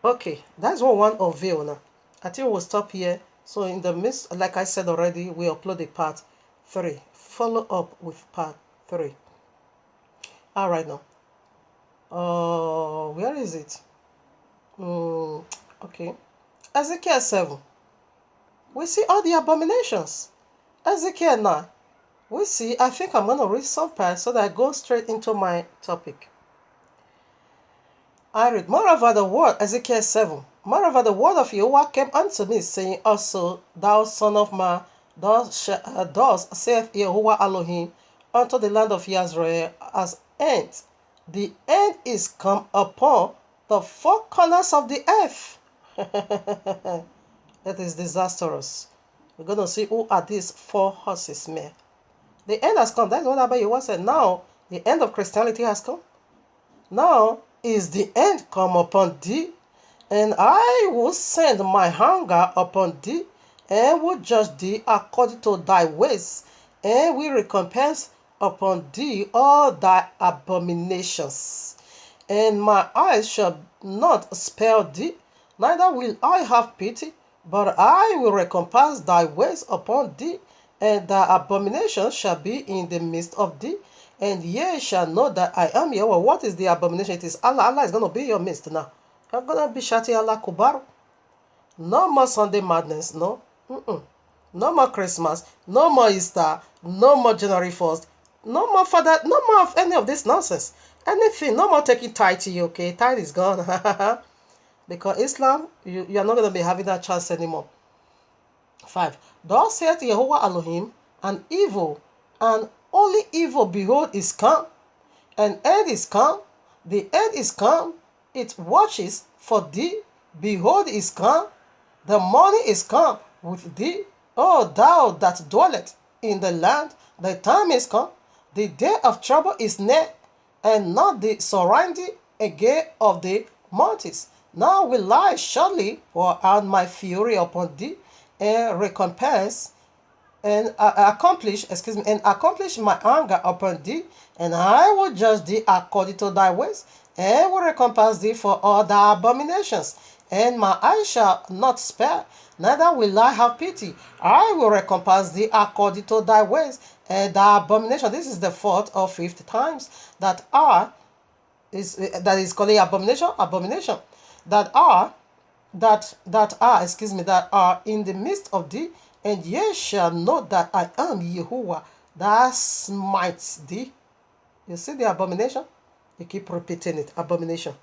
[SPEAKER 1] Okay, that's what one unveil now. I think we'll stop here. So in the midst, like I said already, we upload the part 3. Follow up with part 3. All right now. Where is it? Okay. Ezekiel 7. We see all the abominations. Ezekiel 9. We see, I think I'm going to read some parts so that I go straight into my topic. I read, moreover the word, Ezekiel 7. Moreover the word of Yahuwah came unto me, saying, also, thou son of man, thus saith Yahuwah Elohim, unto the land of Israel, as end. The end is come upon the 4 corners of the earth. That is disastrous. We're going to see who are these 4 horses men. The end has come. That's what Abba Yahuwah said. Now, the end of Christianity has come. Now is the end come upon thee, and I will send my hunger upon thee, and will judge thee according to thy ways, and will recompense upon thee all thy abominations. And my eyes shall not spare thee, neither will I have pity, but I will recompense thy ways upon thee, and thy abomination shall be in the midst of thee, and ye shall know that I am Yahweh. What is the abomination? It is Allah. Allah is going to be your midst now. You're going to be shouting Allah Kubar. No more Sunday madness, no. No more Christmas, no more Easter, no more January 1st, no more Father, no more of any of this nonsense. Anything, no more taking tithe to you, okay? Tithe is gone. Because Islam, you are not going to be having that chance anymore. 5. Thus saith Yahuwah Elohim, an evil, and only evil, behold, is come, and end is come, the end is come, it watches for thee, behold, is come, the morning is come with thee, O thou that dwellest in the land, the time is come, the day of trouble is near, and not the surrounding again of the mountains. Now will I surely pour out my fury upon thee, and recompense and accomplish my anger upon thee, and I will judge thee according to thy ways, and will recompense thee for all thy abominations. And my eye shall not spare, neither will I have pity. I will recompense thee according to thy ways, and thy abomination. This is the 4th or 5th times that is called abomination. That are in the midst of thee, and ye shall know that I am Yahuwah that smites thee. You see the abomination? You keep repeating it. Abomination.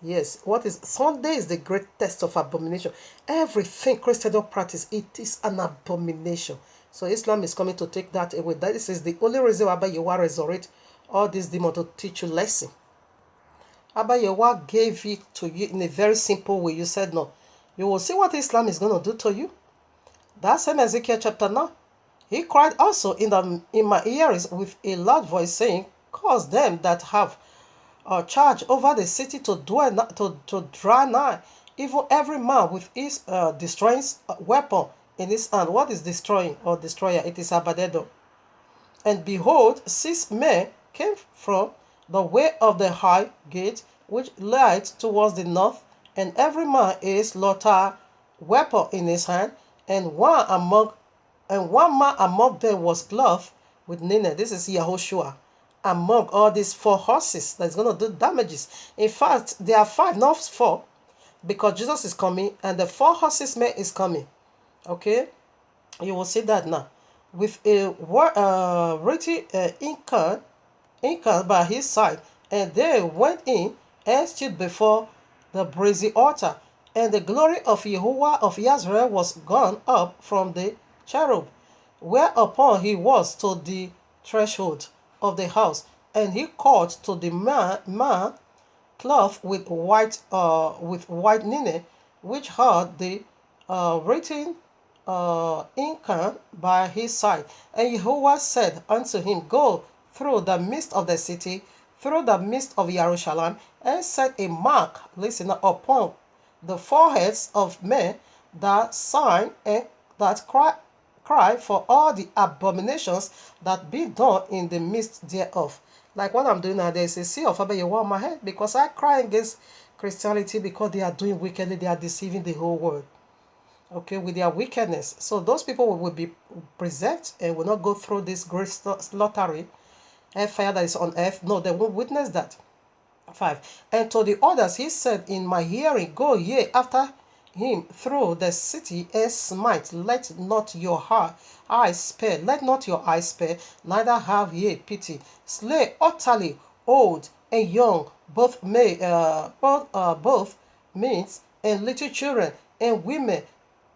[SPEAKER 1] Yes. What is Sunday is the great test of abomination. Everything Christendom practice, it is an abomination. So Islam is coming to take that away. This is the only reason why you are resurrect all these demons to teach you lesson. Abba Yahuwah gave it to you in a very simple way. You said no. You will see what Islam is going to do to you. That same Ezekiel chapter 9. He cried also in my ears with a loud voice, saying, cause them that have charge over the city to dwell to draw nigh, even every man with his destroying weapon in his hand. What is destroying or destroyer? It is abadedo. And behold, 6 men came from the way of the high gate, which lieth towards the north, and every man a slaughter weapon in his hand, and one man among them was clothed with linen. This is Yahushua. Among all these 4 horses that's going to do damages. In fact, there are 5, not 4, because Jesus is coming and the 4 horses man is coming. Okay, you will see that now. With a written incan by his side, and they went in and stood before the brazen altar, and the glory of Yahuwah of Israel was gone up from the cherub, whereupon he was to the threshold of the house, and he called to the man clothed with white linen, which had the written incan by his side. And Yahuwah said unto him, Go through the midst of the city, through the midst of Jerusalem, and set a mark, listen, upon the foreheads of men that sign and that cry for all the abominations that be done in the midst thereof. Like what I'm doing now, there's a sea of YAHUAH on my head, because I cry against Christianity, because they are doing wickedly, they are deceiving the whole world. Okay, with their wickedness. So those people will be preserved and will not go through this great slaughtering and fire that is on earth. No, they won't witness that. 5. And to the others he said in my hearing, Go ye after him through the city and smite. Let not your eyes spare. Let not your eyes spare, neither have ye pity. Slay utterly old and young, both maids and little children and women,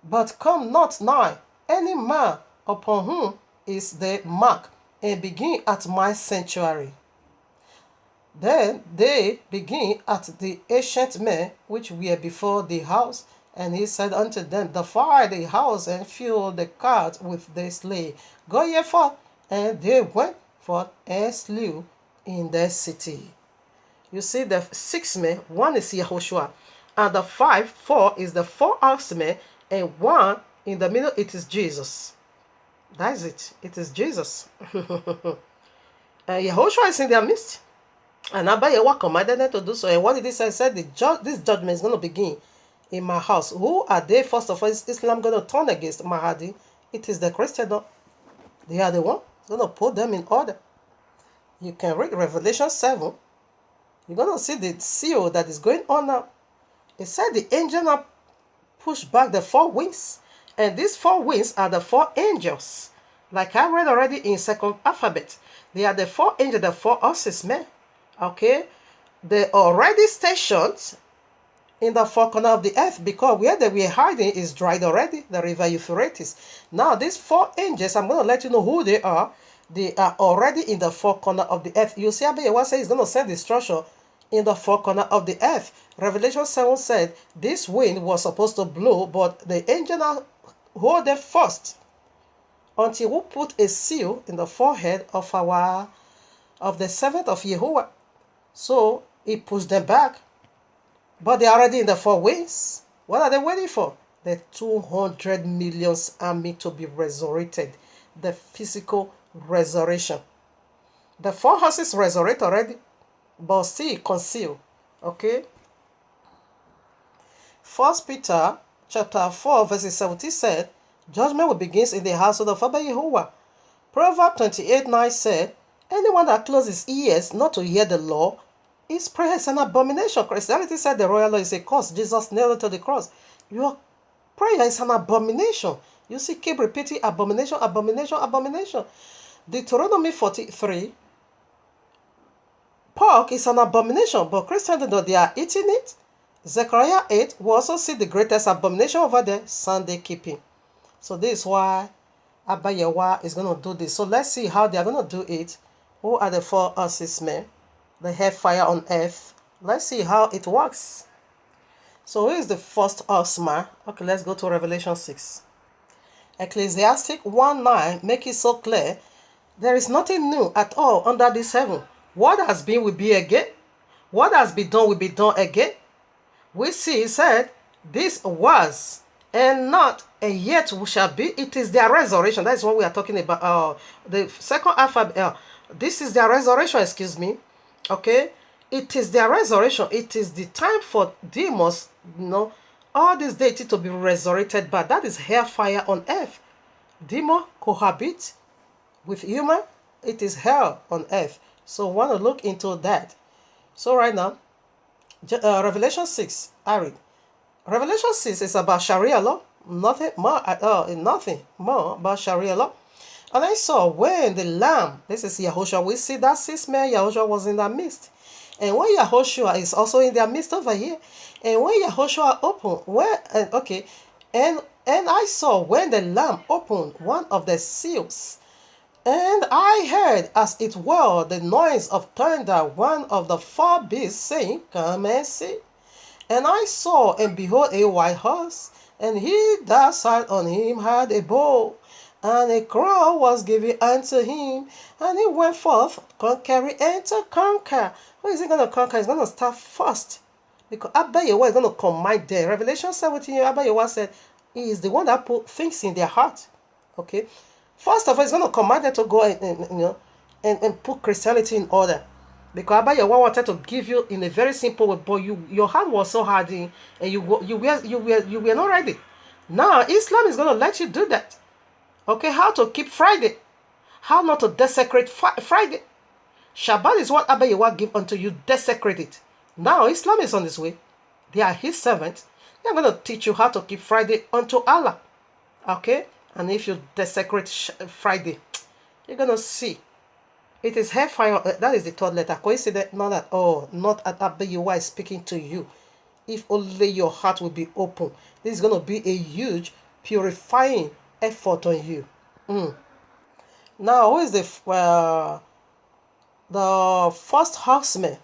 [SPEAKER 1] but come not nigh any man upon whom is the mark, and begin at my sanctuary. Then they begin at the ancient men which were before the house, and he said unto them, Defile the house, and fill the cart with the slain. Go ye forth. And they went forth and slew in the city. You see, the 6 men, 1 is Yahushua, and the 4 is the 4 horsemen, and 1 in the middle, it is Jesus. That's it. It is Jesus. Yahushua is in their midst. And Abba Yahuwah commanded them to do so. And what did he say? He said, this judgment is going to begin in my house. Who are they? First of all, is Islam going to turn against Mahdi? It is the Christian. They are the one going to put them in order. You can read Revelation 7. You're going to see the seal that is going on now. It said the angel now pushed back the 4 wings. And these 4 wings are the 4 angels. Like I read already in 2nd alphabet. They are the 4 angels, the 4 horses men. Okay, they already stationed in the 4 corners of the earth, because where they were hiding is dried already, the river Euphrates. Now these 4 angels, I'm going to let you know who they are. They are already in the 4 corners of the earth. You see, Abba Yahuwah says he's going to send destruction in the 4 corners of the earth. Revelation 7 said this wind was supposed to blow, but the angel now hold it first until we put a seal in the forehead of the servant of Yahuwah. So he pushed them back. But they are already in the 4 wings. What are they waiting for? The 200 million army to be resurrected. The physical resurrection. The 4 horses resurrect already, but still concealed. Okay? 1 Peter chapter 4 verses 17 said, Judgment will begin in the household of Abba Yahuwah. Proverbs 28:9 said, Anyone that closes his ears not to hear the law, his prayer is an abomination. Christianity said the royal law is a curse. Jesus nailed it to the cross. Your prayer is an abomination. You see, keep repeating abomination, abomination, abomination. Deuteronomy 43, pork is an abomination, but Christians, though they are eating it. Zechariah 8, we also see the greatest abomination over there, Sunday keeping. So this is why Abba Yahuwah is going to do this. So let's see how they are going to do it. Who are the 4 horses men? The hellfire on earth. Let's see how it works. So who is the first horseman? Okay, let's go to Revelation 6. Ecclesiastic 1:9 make it so clear. There is nothing new at all under this heaven. What has been will be again. What has been done will be done again. We see, he said, this was and not and yet shall be. It is their resurrection. That is what we are talking about. The second alphabet. This is their resurrection. Excuse me. Okay. It is their resurrection. It is the time for demons, all this deity to be resurrected. But that is hellfire on earth. Demon cohabit with human. It is hell on earth. So we want to look into that. So right now, Revelation 6, I read. Revelation 6 is about Sharia law. Nothing more at all. Nothing more about Sharia law. And I saw when the Lamb, this is Yahushua, we see that 6 men, Yahushua was in their midst. And when Yahushua is also in their midst over here. And when Yahushua opened, and I saw when the Lamb opened one of the seals. And I heard, as it were, the noise of thunder, one of the 4 beasts saying, Come and see. And I saw, and behold, a white horse, and he that sat on him had a bow, and a crown was given unto him, and he went forth, conquering and to conquer. Who is he going to conquer? He's going to start first. Because Abba Yehovah is going to command them. Revelation 17, Abba Yehovah said, he is the one that put things in their heart. Okay? First of all, he's going to command them to go and put Christianity in order. Because Abba Yehovah wanted to give you in a very simple way, but your hand was so hardy, and you were not ready. Now Islam is going to let you do that. Okay, how to keep Friday, how not to desecrate Friday. Shabbat is what Abba Yehovah give unto you. Desecrate it. Now Islam is on this way. They are His servants. They are going to teach you how to keep Friday unto Allah. Okay, and if you desecrate Friday, you're going to see. It is hellfire. That is the third letter. Coincident? Not at all. Not at Abba Yehovah is speaking to you. If only your heart will be open. This is going to be a huge purifying effort on you. Now, who is the first horseman?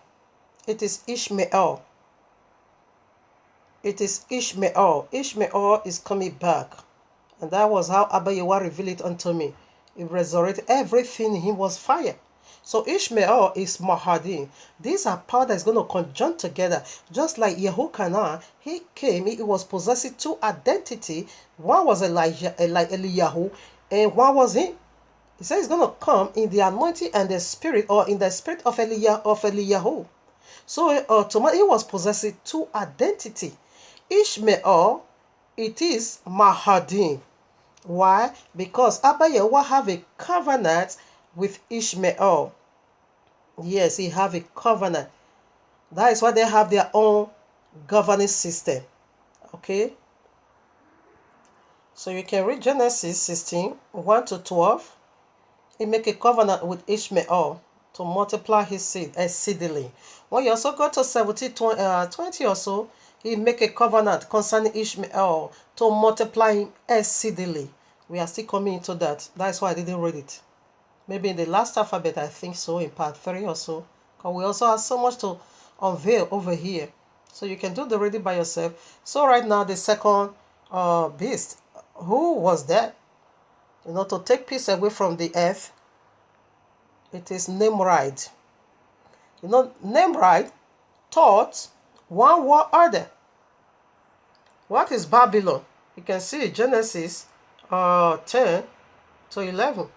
[SPEAKER 1] It is Ishmael. It is Ishmael. Ishmael is coming back. And that was how Abba Yehovah revealed it unto me. He resurrected everything in him was fire. So Ishmael is Mahdi. These are power that is going to conjunct together. Just like Yahuwah, he came, he was possessing 2 identity. One was Eliyahu, and one was him. He said he's going to come in the anointing and the spirit, or in the spirit of Eliyahu. So he was possessing 2 identity. Ishmael, it is Mahdi. Why? Because Abba Yehovah have a covenant with Ishmael. Yes, he have a covenant. That is why they have their own governing system. Okay? So you can read Genesis 16, 1 to 12. He make a covenant with Ishmael to multiply his seed exceedingly. When you also go to 17, 20 or so, he make a covenant concerning Ishmael to multiply him exceedingly. We are still coming into that. That's why I didn't read it. Maybe in the last alphabet, I think so, in part 3 or so. Because we also have so much to unveil over here. So you can do the reading by yourself. So right now, the second beast, who was that? To take peace away from the earth. It is Nimrod. Nimrod taught one world order. What is Babylon? You can see Genesis 10 to 11.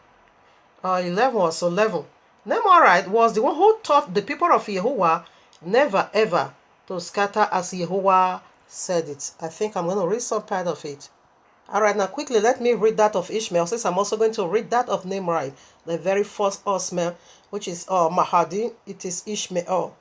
[SPEAKER 1] 11 or so 11. Nimrod was the one who taught the people of Yahuwah never ever to scatter as Yahuwah said it. I think I'm going to read some part of it. Alright, now quickly let me read that of Ishmael, since I'm also going to read that of Nimrod, the very first horseman, which is Mahdi. It is Ishmael.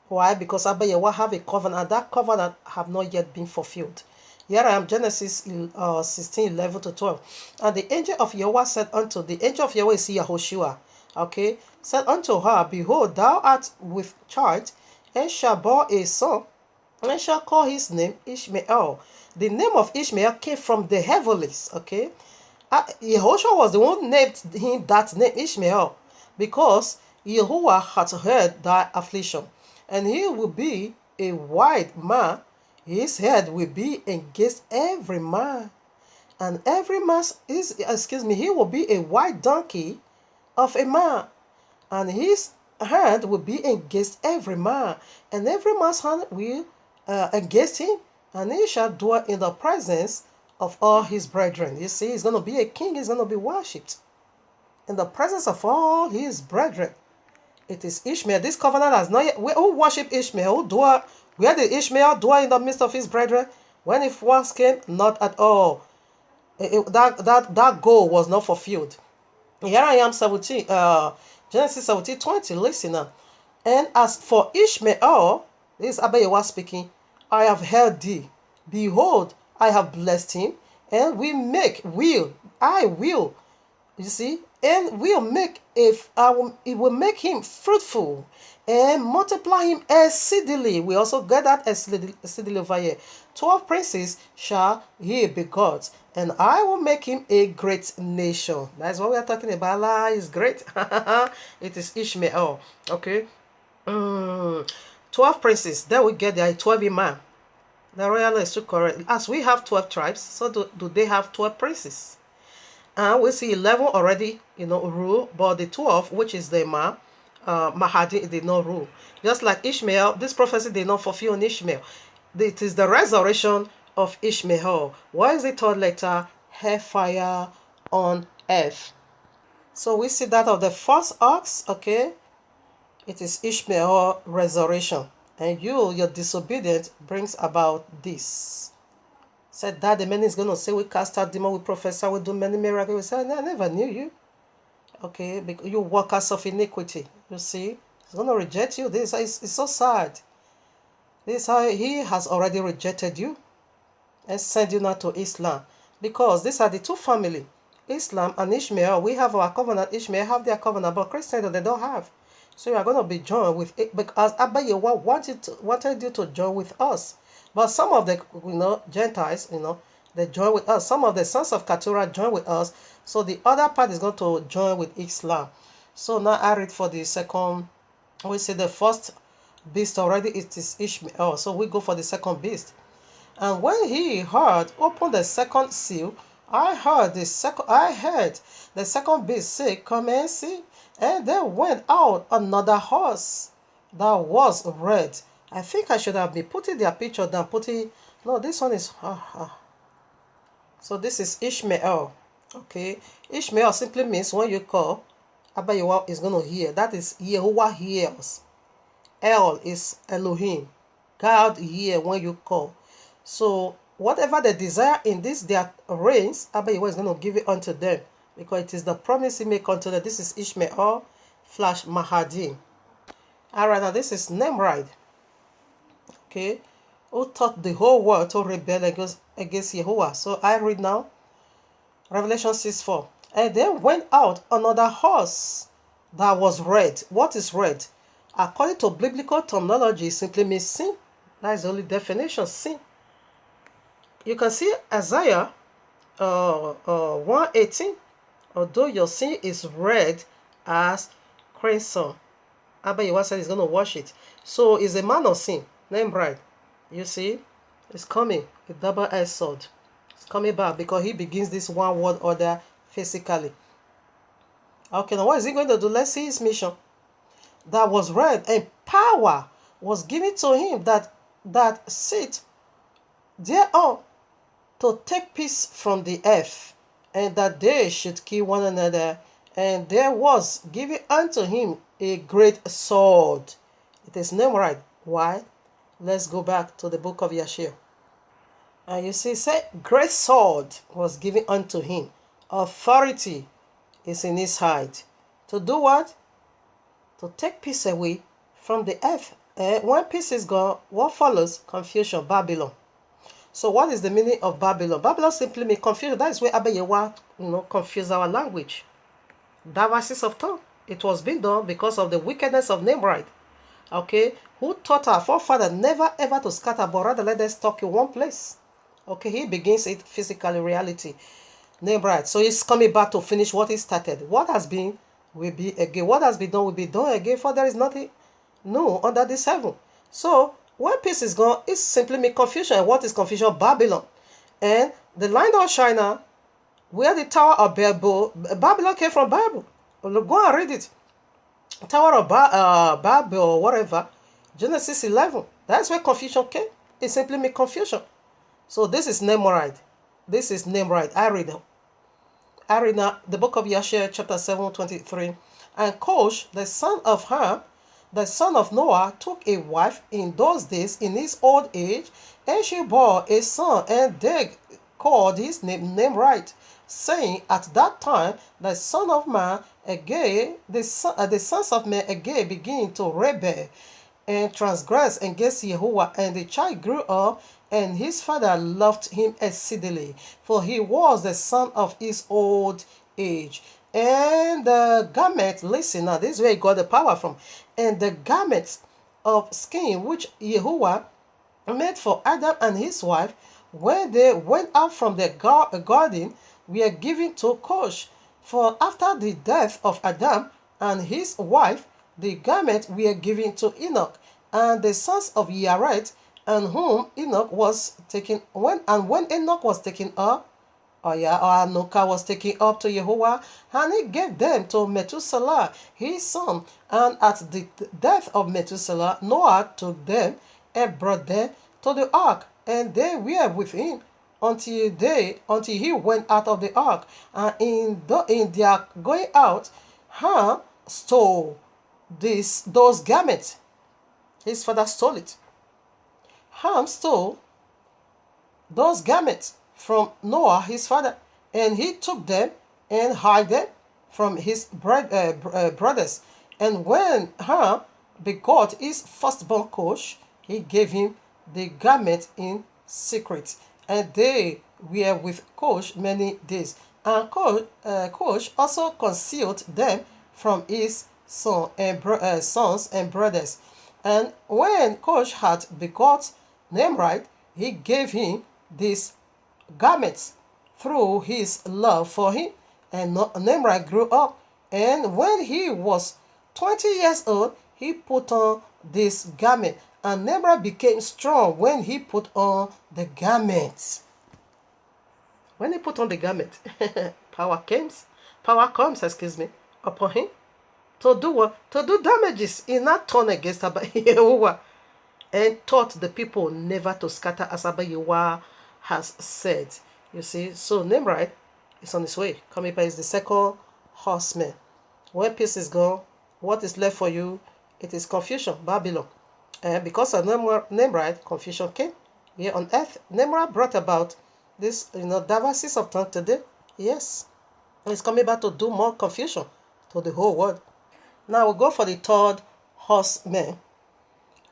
[SPEAKER 1] Why? Because Abba Yehovah have a covenant. That covenant have not yet been fulfilled. Here I am, Genesis 16, 11 to 12. And the angel of Yahweh said unto, the angel of Yahweh is Yahushua, okay, said unto her, Behold, thou art with child, and shall bear a son, and shall call his name Ishmael. The name of Ishmael came from the heavens, okay. Yahushua was the one who named him that name, Ishmael, because Yahuwah had heard thy affliction, and he will be a white man. His head will be against every man, and every man he will be a white donkey of a man, and his hand will be against every man, and every man's hand will against him, and he shall dwell in the presence of all his brethren. You see, he's going to be a king, he's going to be worshipped in the presence of all his brethren. It is Ishmael. This covenant has not yet. Who worship Ishmael? Who dwell? Where did Ishmael dwell in the midst of his brethren? When it once came, not at all. That goal was not fulfilled. Here I am, 17, Genesis 17:20. Listen now. And as for Ishmael, this is Abayewa speaking, I have held thee. Behold, I have blessed him, and I will. You see, and will make it will make him fruitful and multiply him exceedingly. We also get that exceedingly over here. 12 princes shall he begot, and I will make him a great nation. That's what we are talking about. Allah is great. It is Ishmael. Okay. 12 princes. Then we get there 12 imam. The royal is too correct. As we have 12 tribes, so do they have 12 princes? And we see 11 already, rule, but the 12, which is the imam, Mahdi, did not rule. Just like Ishmael, this prophecy did not fulfill in Ishmael. It is the resurrection of Ishmael. What is the third letter? Hellfire on earth. So we see that of the first ox, okay? It is Ishmael resurrection. And your disobedience brings about this. Said that the man is going to say, we cast out demon, we prophesy, we do many miracles. We say, I never knew you. Okay, because you workers of iniquity. You see, he's going to reject you. This is so sad. This is how he has already rejected you and sent you now to Islam. Because these are the two families, Islam and Ishmael. We have our covenant. Ishmael have their covenant, but Christians they don't have. So you are going to be joined with it because Abayewa wanted you to join with us. But some of the Gentiles, they join with us. Some of the sons of Keturah join with us. So the other part is going to join with Islam. So now I read for the second. We see the first beast already. It is Ishmael. So we go for the second beast. And when he heard open the second seal, I heard the second beast say, come and see. And there went out another horse that was red. I think I should have been putting their picture than putting. No, this one is. So this is Ishmael. Okay. Ishmael simply means when you call, Abayewa is going to hear. That is Yahuwah hears. El is Elohim. God hear when you call. So whatever they desire in this their reigns, Abayewa is going to give it unto them. Because it is the promise he make unto them. This is Ishmael / Mahdi. Alright, now this is Nimrod. Okay. Who taught the whole world to rebel against Yahuwah. So I read now. Revelation 6:4. And then went out another horse that was red. What is red? According to biblical terminology, it simply means sin. That is the only definition, sin. You can see Isaiah 1:18. Although your sin is red as crimson, Abayewa said he's going to wash it. So he's a man of sin, Nimrod. You see, it's coming, a double-edged sword. It's coming back because he begins this one world order physically. Okay, now what is he going to do? Let's see his mission. That was red, and power was given to him that sit thereon to take peace from the earth, and that they should kill one another. And there was given unto him a great sword. It is Nimrod. Why? Let's go back to the book of Yashir. And you see, say, great sword was given unto him. Authority is in his hand. To do what? To take peace away from the earth. And when peace is gone, what follows? Confusion, Babylon. So what is the meaning of Babylon? Babylon simply means confusion. That is where Abayewa, confuse our language. Diversity of tongue. It was being done because of the wickedness of Nimrod. Okay, who taught our forefather never ever to scatter, but rather let them stuck in one place. Okay, he begins it physically, reality. Nimrod. So he's coming back to finish what he started. What has been will be again. What has been done will be done again. For there is nothing new under this heaven. So when peace is gone, it simply means confusion. And what is confusion? Babylon. And the line of China, where the Tower of Babel came from Bible. Go and read it. Tower of Babel or whatever. Genesis 11. That's where confusion came. It simply means confusion. So this is Nimrod. This is Nimrod. I read now the book of Yashar, chapter 7:23. And Cush, the son of Ham, the son of Noah, took a wife in those days in his old age, and she bore a son, and they called his name Nimrod, saying, At that time the son of man again, the sons of men again begin to rebel and transgress against Yahuwah. And the child grew up, and his father loved him exceedingly, for he was the son of his old age. And the garment, listen now, this is where he got the power from. And the garments of skin which Yahuwah made for Adam and his wife when they went out from the garden were given to Cush. For after the death of Adam and his wife, the garment were given to Enoch and the sons of Yared, and whom Enoch was taken when Enoch was taken up, or Enoch was taken up to Yahuwah, and he gave them to Methuselah his son. And at the death of Methuselah, Noah took them and brought them to the ark, and they were with him until he went out of the ark. And in their going out, Ham stole those garments. His father stole it. Ham stole those garments from Noah, his father, and he took them and hid them from his brothers. And when Ham begot his firstborn Cush, he gave him the garment in secret, and they were with Cush many days. And Cush also concealed them from his sons and brothers. And when Cush had begot Nimrod, he gave him these garments through his love for him. And Nimrod grew up, and when he was 20 years old, he put on this garment. And Nimrod became strong when he put on the garments. When he put on the garment, power comes, upon him. To do what? To do damages. He not turn against Abba Yehovah and taught the people never to scatter as Abba Yehovah has said. You see, so Nimrod is on his way. Coming by is the second horseman. When peace is gone, what is left for you? It is confusion, Babylon. And because of Nimrod, confusion came here on earth. Nimrod brought about this, diversities of tongue today. Yes. And it's coming back to do more confusion to the whole world. Now we'll go for the third horseman.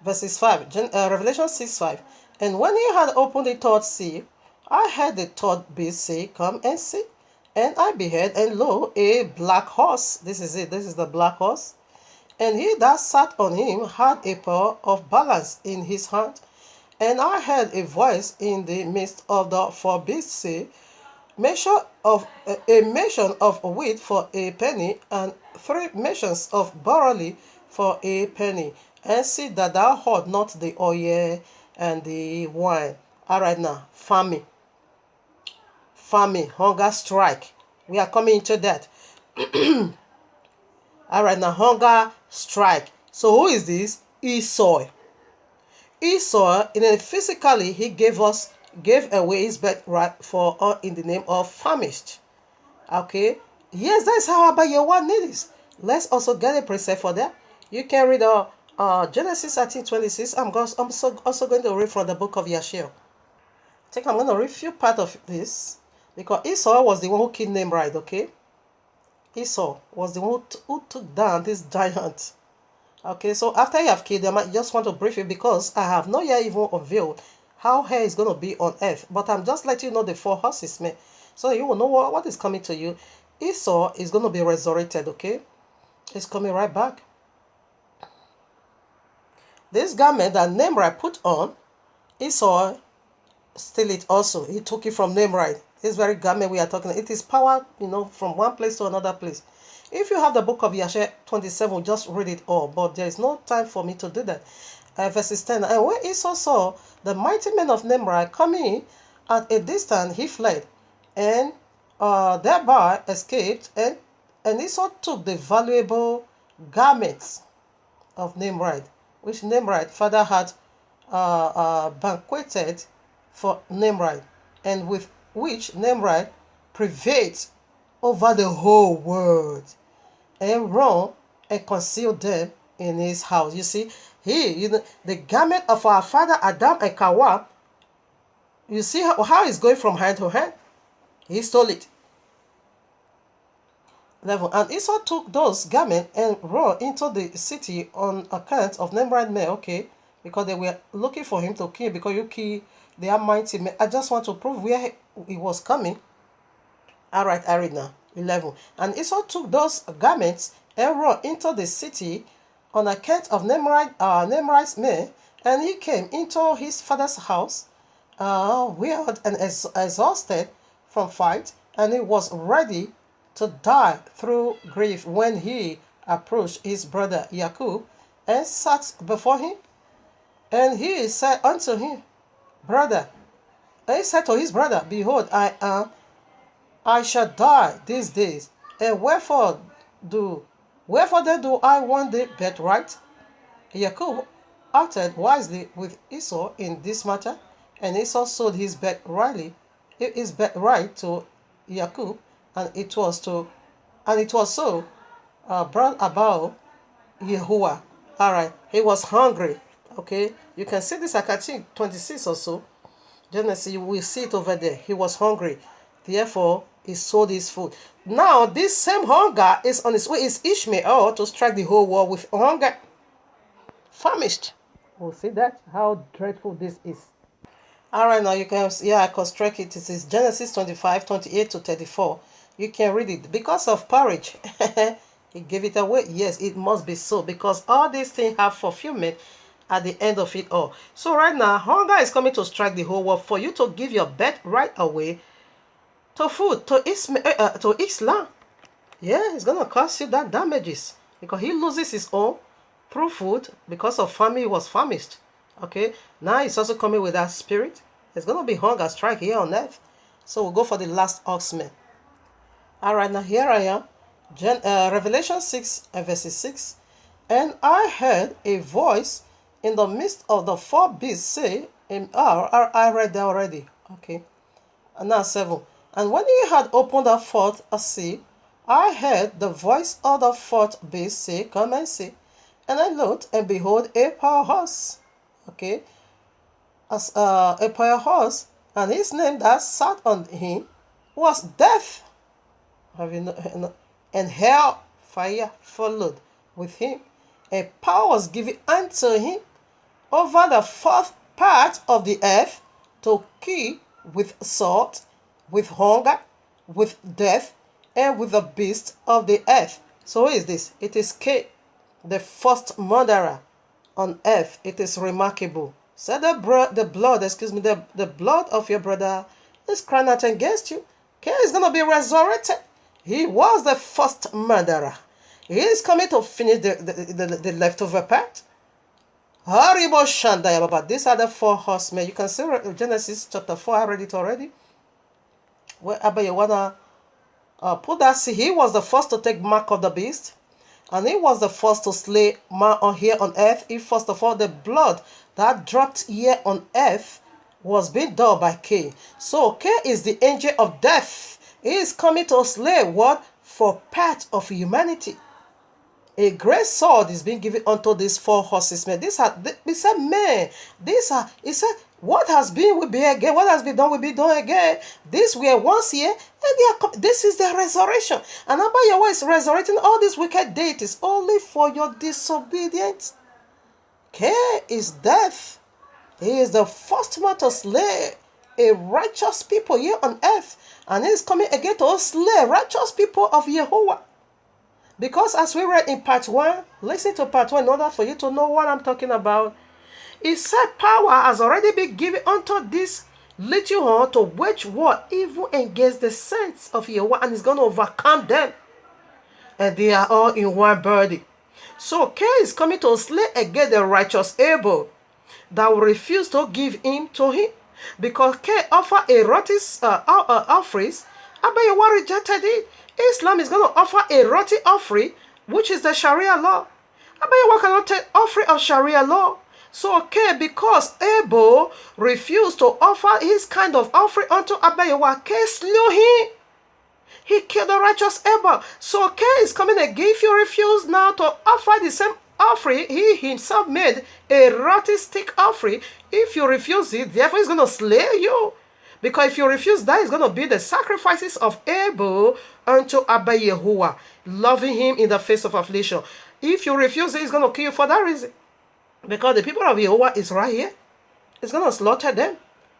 [SPEAKER 1] Verses 5. Revelation 6:5. And when he had opened the third seal, I heard the third beast say, Come and see. And I beheld, and lo, a black horse. This is it. This is the black horse. And he that sat on him had a pair of balance in his hand. And I heard a voice in the midst of the four beasts say, measure of a measure of wheat for a penny, and 3 measures of barley for a penny, and see that thou hold not the oil and the wine. All right, now famine, hunger strike. We are coming into that. All right, now hunger strike. So who is this? Esau. Esau, physically, he gave away his birthright for in the name of famished. Okay, yes, that's how Abba Yehovah needs. Let's also get a precept for that. You can read Genesis 18:26. I'm also going to read from the book of Yashar. I think I'm going to read a few parts of this because Esau was the one who killed Nimrod. Okay, Esau was the one who took down this giant. Okay, so after you have killed them, I just want to brief you because I have not yet even revealed how hell is going to be on earth. But I'm just letting you know the 4 horses, man. So you will know what is coming to you. Esau is going to be resurrected, okay? It's coming right back. This garment that Nimrod put on, Esau steal it also. He took it from Nimrod. This very garment we are talking about, it is power, from one place to another place. If you have the book of Yashar 27, just read it all. But there is no time for me to do that. Verses 10. And when Esau saw the mighty men of Nimrod coming at a distance, he fled, and thereby escaped. And Esau took the valuable garments of Nimrod, which Nimrod father had banqueted for Nimrod, and with which Nimrod prevailed over the whole world, and run and concealed them in his house. You see, the garment of our father Adam and Kawa, you see how it's going from hand to hand. He stole it. 11. And Esau took those garments and ran into the city on account of Nimrod men. Okay, because they were looking for him to kill, because you kill their mighty men. I just want to prove where he was coming. All right, I read now. 11. And Esau took those garments and ran into the city on account of Nimrod's men, and he came into his father's house, wearied and exhausted from fight, and he was ready to die through grief when he approached his brother Jacob and sat before him. And he said unto him, Brother, and he said to his brother, Behold, I shall die these days, and wherefore then do I want the birthright? Jacob acted wisely with Esau in this matter, and Esau sold his birthright to Jacob, and it was so brought about YAHUAH. All right, he was hungry. Okay, you can see this, I think 26 or so. Genesis, you will see it over there. He was hungry, therefore he sold his food. Now this same hunger is on its way. Is Ishmael to strike the whole world with hunger, famished? We'll see that how dreadful this is. All right, now you can, I construct it. It is Genesis 25, 28 to 34. You can read it. Because of porridge, he gave it away. Yes, it must be so, because all these things have fulfillment at the end of it all. So right now, hunger is coming to strike the whole world for you to give your bet right away to food, to Islam. Yeah, it's going to cost you that damages, because he loses his own through food. Because of famine, he was famished. Okay, now he's also coming with that spirit. There's going to be hunger strike here on earth. So we'll go for the last oxman. All right, now here I am. Revelation 6 and verses 6. And I heard a voice in the midst of the four beasts say, I read that already. Okay. And now 7. And when he had opened the fourth seal, I heard the voice of the fourth beast say, Come and see. And I looked, and behold, a power horse. Okay. As a power horse, and his name that sat on him was Death. And hell fire followed with him. And power was given unto him over the fourth part of the earth to kill with sword, with hunger, with death, and with the beasts of the earth. So who is this? It is Cain, the first murderer on earth. It is remarkable. So the blood of your brother is crying out against you. Cain is going to be resurrected. He was the first murderer. He is coming to finish the leftover part. Haribo Shandaya Baba. These are the four horsemen. You can see Genesis chapter 4. I read it already. Wherever you wanna put that. See, he was the first to take mark of the beast, and he was the first to slay man on here on earth. He first of all, the blood that dropped here on earth was being done by Cain. So Cain is the angel of death. He is coming to slay what? For part of humanity. A great sword is being given unto these four horses, man. He said, man, he said, what has been will be again. What has been done will be done again. This were once here, and this is the resurrection. And Abba Yahweh is resurrecting all these wicked deities only for your disobedience. Cain is death. He is the first one to slay a righteous people here on earth. And he is coming again to slay righteous people of YAHUAH. Because as we read in part 1, listen to part 1 in order for you to know what I'm talking about. He said power has already been given unto this little horn to wage war evil against the saints of YAHUAH, and he's going to overcome them. And they are all in one body. So Cain is coming to slay against the righteous Abel that will refuse to give in to him. Because Cain offered a rotten offerings, Abba Yahweh rejected it. Islam is going to offer a rotten offering, which is the Sharia law. Abayewa cannot take offering of Sharia law. So, okay, because Abel refused to offer his kind of offering unto Abayewa, Cain slew him. He killed the righteous Abel. So, Cain is coming again. If you refuse now to offer the same offering, he himself made a rotten stick offering. If you refuse it, therefore he's going to slay you. Because if you refuse that, it's going to be the sacrifices of Abel unto Abba Yahuwah, loving him in the face of affliction. If you refuse it, he's going to kill you for that reason. Because the people of Yahuwah is right here. It's going to slaughter them.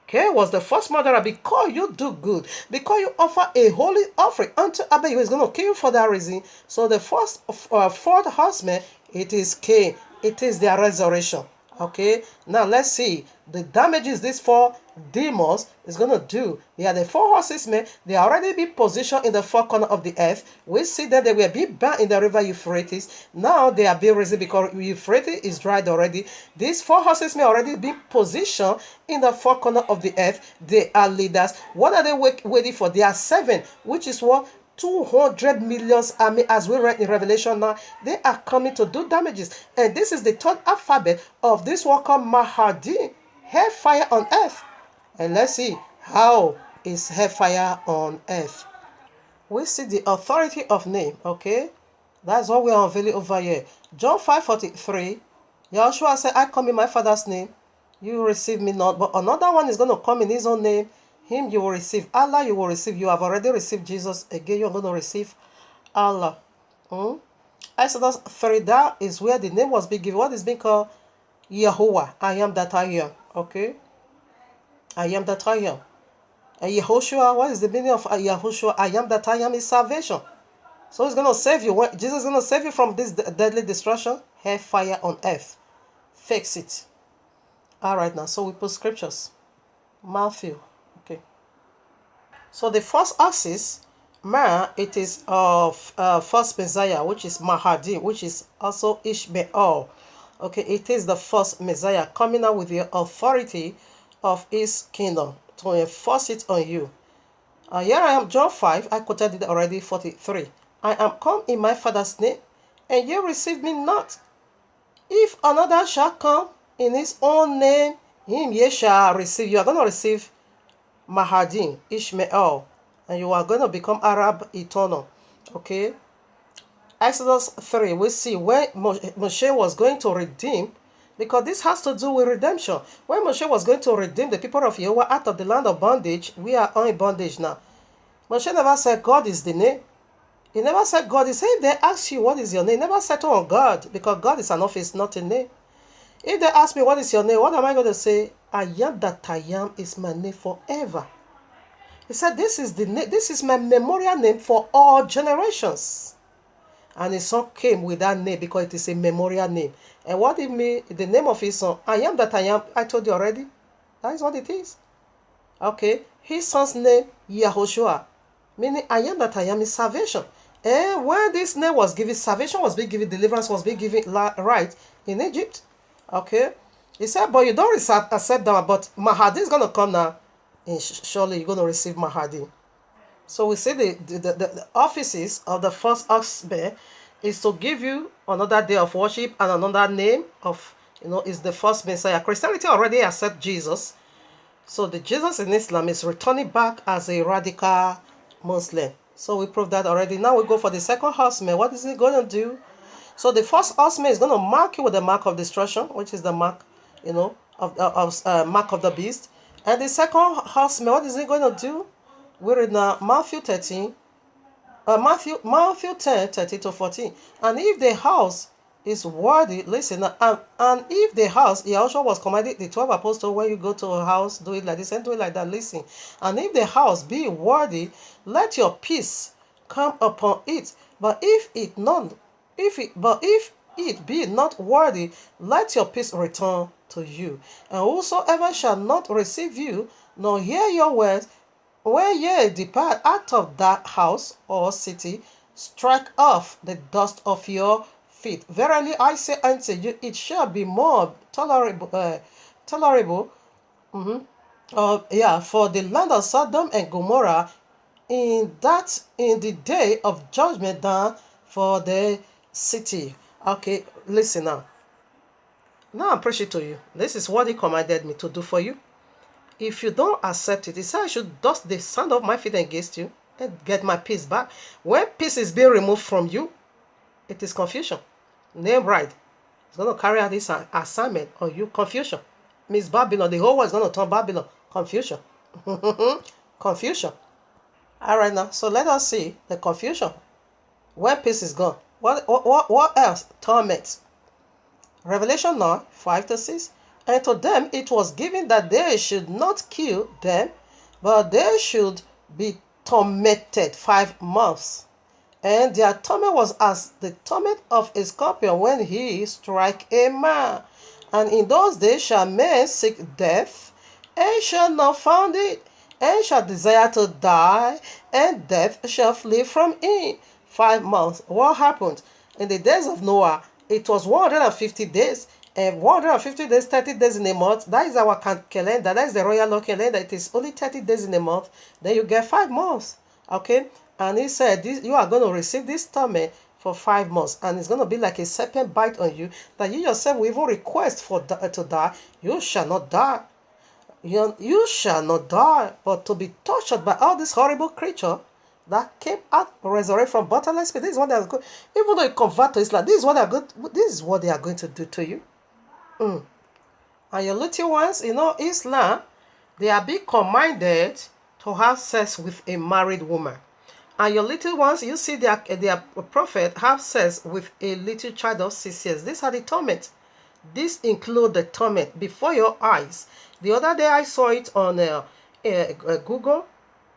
[SPEAKER 1] Okay, was the first murderer because you do good. Because you offer a holy offering unto Abba Yahuwah, is going to kill you for that reason. So the fourth horseman, it is Cain. It is their resurrection. Okay, now let's see the damages these four demons is going to do. They are the four horses, men. They are already be positioned in the four corners of the earth. We see that they will be burned in the river Euphrates. Now they are being risen because Euphrates is dried already. These four horses may already be positioned in the four corners of the earth. They are leaders. What are they waiting for? They are seven, which is what 200 million army, as we read in Revelation now. They are coming to do damages. And this is the third alphabet of this one called Mahdi, hellfire on earth. And let's see how is hellfire on earth. We see the authority of name, okay? That's what we are unveiling over here. John 5:43, Yahushua said, I come in my Father's name, you receive me not. But another one is going to come in his own name. Him you will receive. Allah you will receive. You have already received Jesus. Again, you're going to receive Allah. Exodus 3, that is where the name was being given. What is being called? Yahuwah. I am that I am. Okay? I am that I am. And Yehoshua, what is the meaning of Yehoshua? I am that I am is salvation. So he's going to save you. Jesus is going to save you from this deadly destruction. Hellfire on earth. Fix it. Alright now, so we put scriptures. Matthew. Okay. So the first axis, it is of first Messiah, which is Mahdi, which is also Ishmael. Okay, it is the first Messiah coming out with the authority of his kingdom to enforce it on you. Here I am, John 5, I quoted it already, 43. I am come in my Father's name, and ye receive me not. If another shall come in his own name, him ye shall receive. You are going to receive Mahdi, Ishmael, and you are going to become Arab eternal. Okay? Exodus 3, we see where Moshe was going to redeem, because this has to do with redemption. When Moshe was going to redeem the people of Yahuwah out of the land of bondage, we are on bondage now. Moshe never said God is the name. He never said God. He said if they ask you what is your name, never settle on God, because God is an office, not a name. If they ask me what is your name, what am I going to say? I am that I am is my name forever. He said this is the name, this is my memorial name for all generations. And his son came with that name because it is a memorial name. And what it means, the name of his son, I am that I am, I told you already. That is what it is. Okay. His son's name, Yahushua, meaning I am that I am is salvation. And when this name was given, salvation was being given, deliverance was being given right in Egypt. Okay. He said, but you don't accept that, but Mahdi is going to come now. And surely you're going to receive Mahdi. So we say the offices of the first husband is to give you another day of worship and another name of, is the first Messiah. Christianity already accepts Jesus. So the Jesus in Islam is returning back as a radical Muslim. So we proved that already. Now we go for the second horseman. What is he going to do? So the first horseman is going to mark you with the mark of destruction, which is the mark, mark of the beast. And the second horseman, what is he going to do? We read now Matthew 13, Matthew 10, 13 to 14. And if the house is worthy, listen, and if the house, Yahushua was commanded the 12 apostles, when you go to a house, do it like this and do it like that, listen. And if the house be worthy, let your peace come upon it. But if it be not worthy, let your peace return to you. And whosoever shall not receive you, nor hear your words, when ye depart out of that house or city, strike off the dust of your feet. Verily I say unto you, it shall be more tolerable, for the land of Sodom and Gomorrah in the day of judgment than for the city. Okay, listen now. Now I'm preaching to you. This is what he commanded me to do for you. If you don't accept it, he said I should dust the sand of my feet against you and get my peace back. When peace is being removed from you, it is confusion. Name right. It's going to carry out this assignment on you. Confusion. Miss Babylon. The whole world is going to turn Babylon. Confusion. Confusion. All right now. So let us see the confusion. When peace is gone. What else? Torment. Revelation 9, 5-6. And to them it was given that they should not kill them, but they should be tormented 5 months. And their torment was as the torment of a scorpion when he strike a man. And in those days shall men seek death, and shall not find it, and shall desire to die, and death shall flee from him. 5 months. What happened? In the days of Noah, it was 150 days, and 150 days, 30 days in a month. That is our calendar. That is the royal law calendar. It is only 30 days in a month. Then you get 5 months. Okay? And he said, you are going to receive this torment for 5 months. And it's going to be like a serpent bite on you, that you yourself will even request to die. You shall not die. You shall not die, but to be tortured by all this horrible creature that came out, resurrected from bottomless pit. This is what they are going. Even though you convert to Islam, this is what they are going. This is what they are going to do to you. And your little ones, Islam, they are being commanded to have sex with a married woman. And your little ones, you see their prophet have sex with a little child of 6 years. These are the torment. This include the torment before your eyes. The other day I saw it on Google.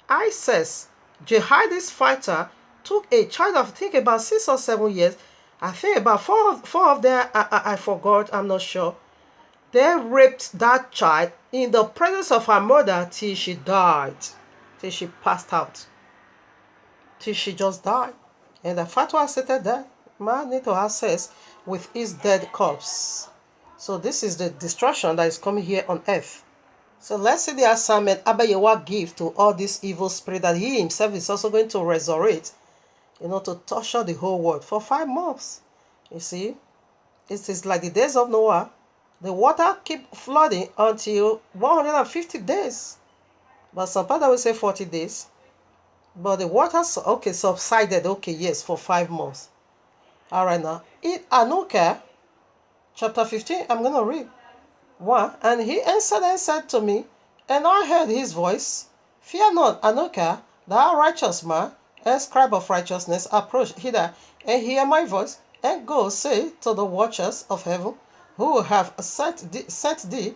[SPEAKER 1] ISIS, jihadist fighter, took a child of, I think, about 6 or 7 years. I think about four of them, I forgot, I'm not sure. They raped that child in the presence of her mother till she died, till she passed out, till she just died. And the fatwa stated that man need to have sex with his dead corpse. So this is the destruction that is coming here on earth. So let's see the assignment Abba Yahweh give to all this evil spirit that he himself is also going to resurrect, to torture the whole world for 5 months. You see, it is like the days of Noah. The water keep flooding until 150 days. But some part will say 40 days. But the water, subsided, yes, for 5 months. All right now. In Anuka, chapter 15, I'm going to read 1. And he answered and said to me, and I heard his voice, Fear not, Anuka, thou righteous man, and scribe of righteousness, approach hither, and hear my voice, and go say to the watchers of heaven, who have sent thee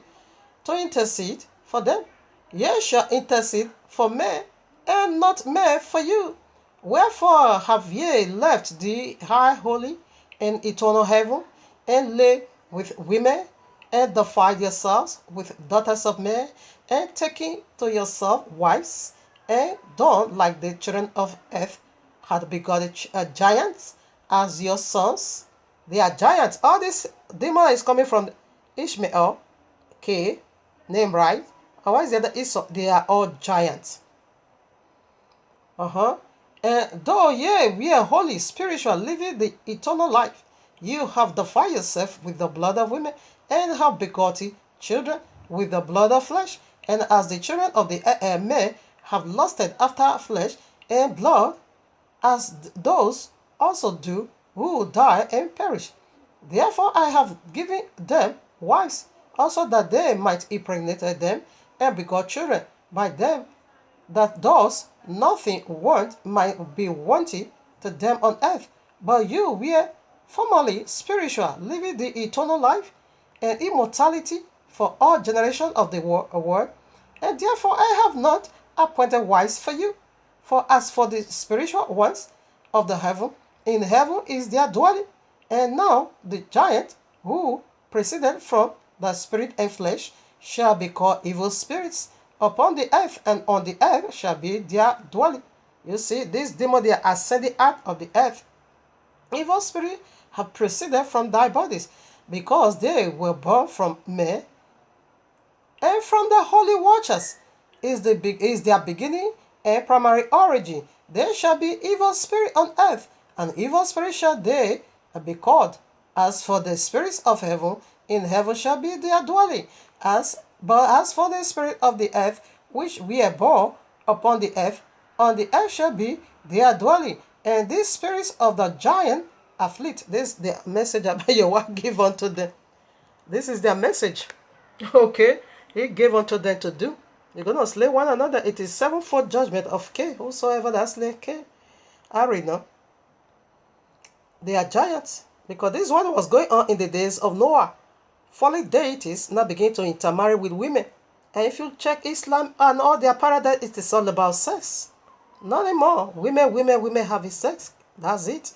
[SPEAKER 1] to intercede for them. Ye shall intercede for me, and not me for you. Wherefore have ye left the high, holy, and eternal heaven, and lay with women, and defiled yourselves with daughters of men, and taking to yourself wives, and done like the children of earth, had begotten giants as your sons? They are giants. All this demon is coming from Ishmael, name right. And why is the other Esau? They are all giants. And though ye we are holy, spiritual, living the eternal life, you have defiled yourself with the blood of women, and have begotten children with the blood of flesh. And as the children of the men have lusted after flesh and blood, as those also do who die and perish. Therefore I have given them wives, also that they might impregnate them and begot children by them, that thus nothing might be wanting to them on earth. But you were formerly spiritual, living the eternal life and immortality for all generations of the world, and therefore I have not appointed wives for you. For as for the spiritual ones of the heaven, in heaven is their dwelling. And now the giant who proceeded from the spirit and flesh shall be called evil spirits upon the earth, and on the earth shall be their dwelling. You see, these demons, they are ascending out of the earth. Evil spirits have proceeded from thy bodies, because they were born from men, and from the holy watchers is their beginning and primary origin. There shall be evil spirit on earth, and evil spirit shall they be called. As for the spirits of heaven, in heaven shall be their dwelling. But as for the spirit of the earth, which we are born upon the earth, on the earth shall be their dwelling. And these spirits of the giant afflict. This is the message that YAHUAH give unto them. This is their message. Okay, he gave unto them to do. You're going to slay one another. It is sevenfold judgment of K. Whosoever that slay K. I read now. They are giants. Because this is what was going on in the days of Noah. Fallen deities now begin to intermarry with women. And if you check Islam and all their paradise, it is all about sex. Not anymore. Women having sex. That's it.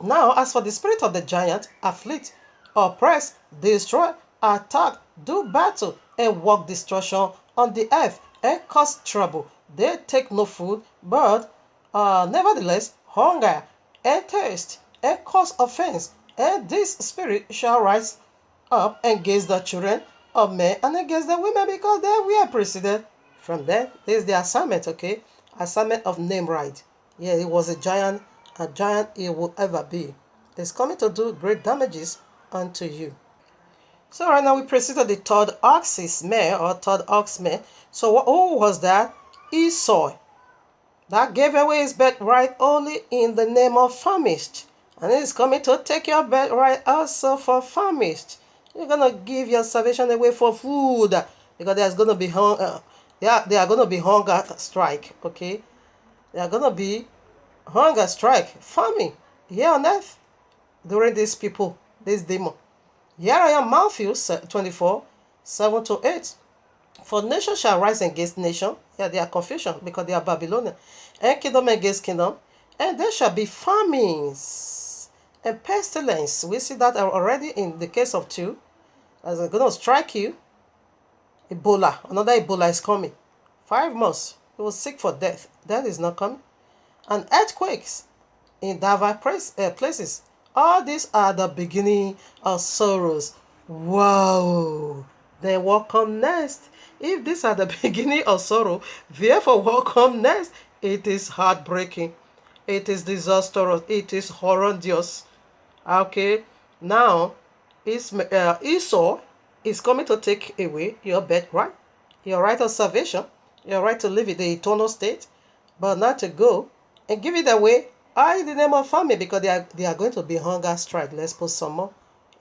[SPEAKER 1] Now, as for the spirit of the giant, afflict, oppress, destroy, attack, do battle, and work destruction on the earth, and cause trouble. They take no food, but nevertheless hunger and thirst, and cause offense. And this spirit shall rise up against the children of men and against the women, because they were preceded from them. This is the assignment, okay? Assignment of Nimrod. Yeah, he was a giant he will ever be. He's coming to do great damages unto you. So right now we proceed to the third ox's mare, or third ox mare. So who was that? Esau. That gave away his birthright only in the name of famished. And he's coming to take your birthright also for famished. You're going to give your salvation away for food. Because there's going to be hunger. They are going to be hunger strike. Okay? They are going to be hunger strike, famine here on earth during these people, this demon. Here I am, Matthew 24, 7 to 8. For nation shall rise against nation. Yeah, they are confusion because they are Babylonian. And kingdom against kingdom. And there shall be famines and pestilence. We see that already in the case of two. As they're going to strike you. Ebola. Another Ebola is coming. 5 months. You will seek for death. Death is not coming. And earthquakes in diverse places. All these are the beginning of sorrows. Wow! Then what come next? If these are the beginning of sorrow, therefore what come next? It is heartbreaking. It is disastrous. It is horrendous. Okay? Now, Esau is coming to take away your birthright, your right of salvation, your right to live in the eternal state, but not to go and give it away in the name of famine, because they are going to be hunger strike. Let's put some more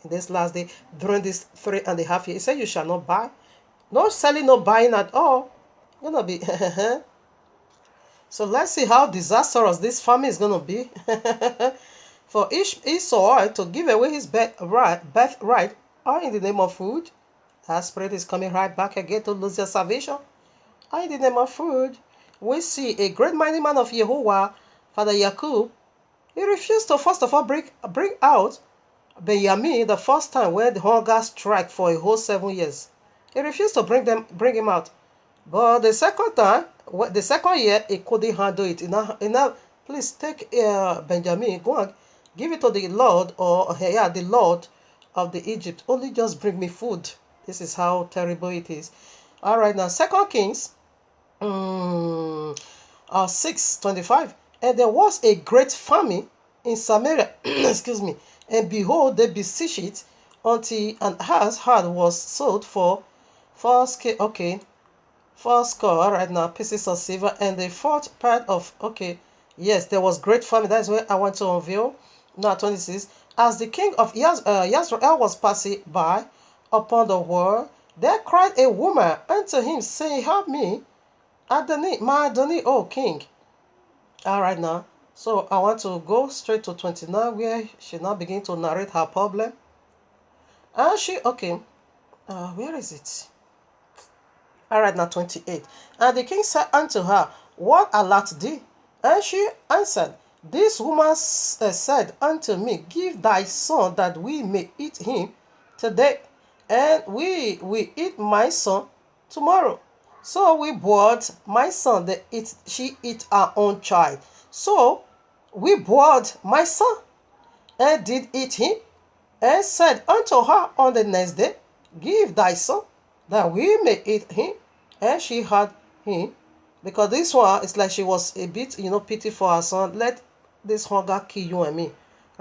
[SPEAKER 1] in this last day during this 3.5 years. He said you shall not buy. No selling, no buying at all. You're gonna be so let's see how disastrous this famine is gonna be. For Esau to give away his birthright or in the name of food, that spirit is coming right back again to lose your salvation. Or in the name of food. We see a great mighty man of YAHUAH, Father Yakub. He refused to first of all bring out Benjamin the first time when the hunger strike for a whole 7 years. He refused to bring him out. But the second time, the second year, he couldn't handle it. Enough, please take Benjamin, go and give it to the Lord, or the Lord of the Egypt. Only just bring me food. This is how terrible it is. All right, now 2 Kings 6:25. And there was a great famine in Samaria, excuse me, and behold, they besieged it until an ass herd was sold for 4 score, right now, pieces of silver, and the fourth part of, yes, there was great famine. That is where I want to unveil. Now, 26. As the king of Israel was passing by upon the world, there cried a woman unto him, saying, help me, my Adonai, O king. All right, now. So I want to go straight to 29, where she now begin to narrate her problem. And she, where is it? All right, now 28. And the king said unto her, what allot thee? And she answered, this woman said unto me, give thy son that we may eat him today, and we will eat my son tomorrow. So we bought my son, she eat her own child. So we bought my son, and did eat him, and said unto her on the next day, give thy son, that we may eat him. And she had him, because this one is like she was a bit, pity for her son. Let this hunger kill you and me.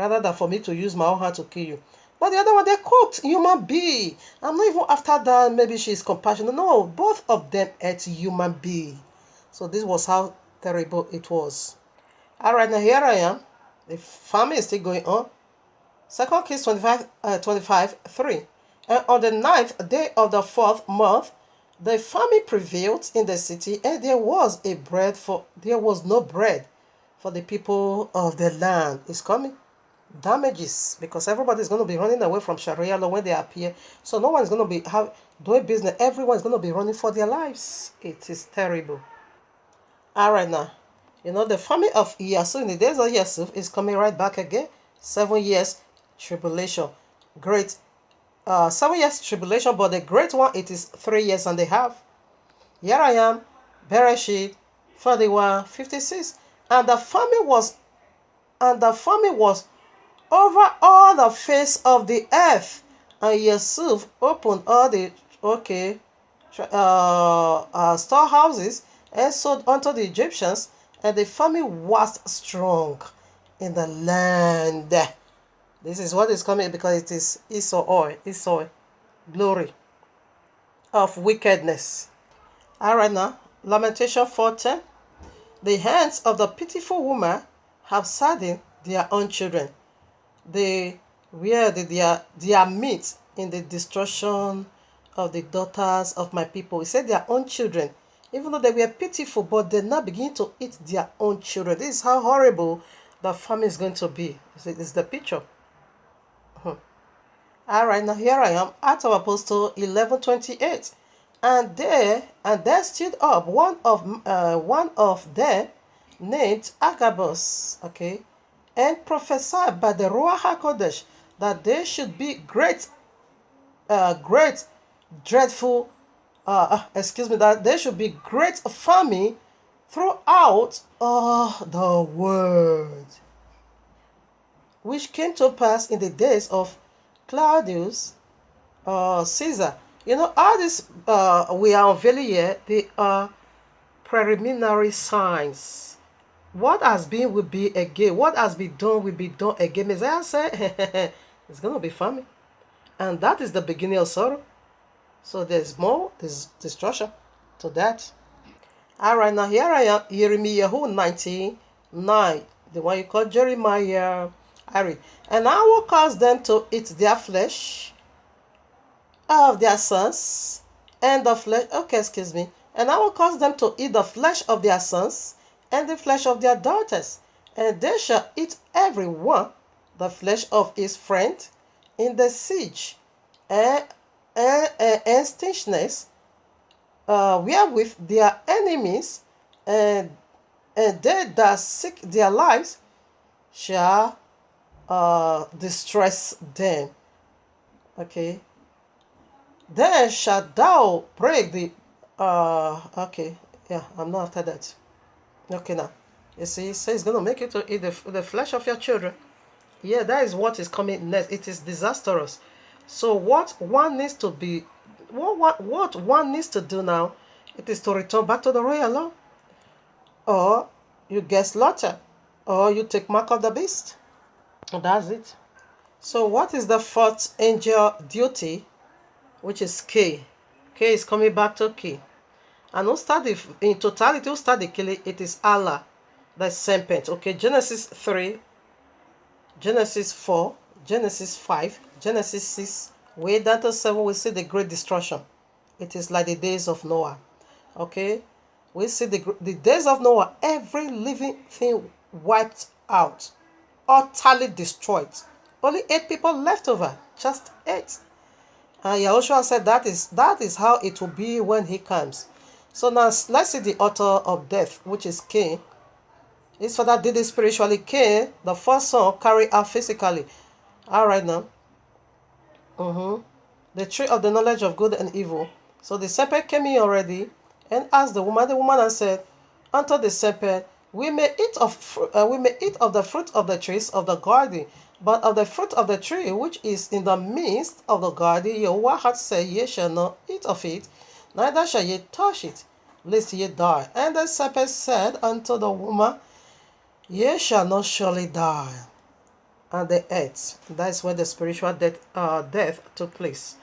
[SPEAKER 1] rather than for me to use my own hand to kill you. But the other one, they cooked human being. I'm not even after that. Maybe she's compassionate. No, both of them ate human being. So this was how terrible it was. All right, now here I am. The famine is still going on. 2 Kings 25:3. And on the 9th day of the 4th month, the famine prevailed in the city, and there was no bread for the people of the land. It's coming. Damages, because everybody's going to be running away from Sharia law when they appear. So no one's going to be doing business. Everyone's going to be running for their lives. It is terrible. All right, now, the famine of Yasuf in the days of Yasuf is coming right back again. 7 years tribulation. Great. 7 years tribulation, but the great one, it is 3 years and a half. Here I am, Bereshit 41:56. And the famine was over all the face of the earth, and Yusuf opened all the storehouses and sold unto the Egyptians, and the famine was strong in the land. This is what is coming, because it is Esau, glory of wickedness. All right, now, Lamentation 4:10. The hands of the pitiful woman have saddened their own children. They wear their meat in the destruction of the daughters of my people. He said their own children, even though they were pitiful, but they now begin to eat their own children. This is how horrible the famine is going to be. It's the picture. All right, now here I am, Acts of Apostles 11:28. And there stood up one of them named Agabus, and prophesied by the Ruach HaKodesh that there should be that there should be great famine throughout all the world, which came to pass in the days of Claudius Caesar. All this we are unveiling here, they are preliminary signs. What has been will be again. What has been done will be done again. Messiah said it's going to be famine. And that is the beginning of sorrow. So there's destruction to that. All right, now here I am, Jeremiah 19:9. The one you call Jeremiah. I read. And I will cause them to eat their flesh of their sons, and the flesh, and I will cause them to eat the flesh of their sons, and the flesh of their daughters, and they shall eat every one the flesh of his friend in the siege, and stinchness, wherewith their enemies, and they that seek their lives shall distress them. Then shalt thou break the I'm not after that. Now you see, so it's gonna make you to eat the flesh of your children. Yeah, that is what is coming next. It is disastrous. So what one needs to do now, it is to return back to the royal law, or you get slaughtered, or you take mark of the beast. And that's it. So what is the fourth angel duty, which is K? K is coming back to K. And in totality, who start the killing? It is Allah, the serpent. Genesis 3, Genesis 4, Genesis 5, Genesis 6, way down to 7, we see the great destruction. It is like the days of Noah. We see the days of Noah, every living thing wiped out, utterly destroyed. Only 8 people left over, just 8. And Yahushua said that is how it will be when he comes. So now let's see the author of death, which is Cain. His father did it spiritually. Cain, the first son, carried out physically. All right now. The tree of the knowledge of good and evil. So the serpent came in already and asked the woman. The woman answered unto the serpent, we may eat of the fruit of the trees of the garden, but of the fruit of the tree which is in the midst of the garden, Yahuwah hath said, ye shall not eat of it, neither shall ye touch it, lest ye die. And the serpent said unto the woman, ye shall not surely die. and the earth. That's where the spiritual death took place.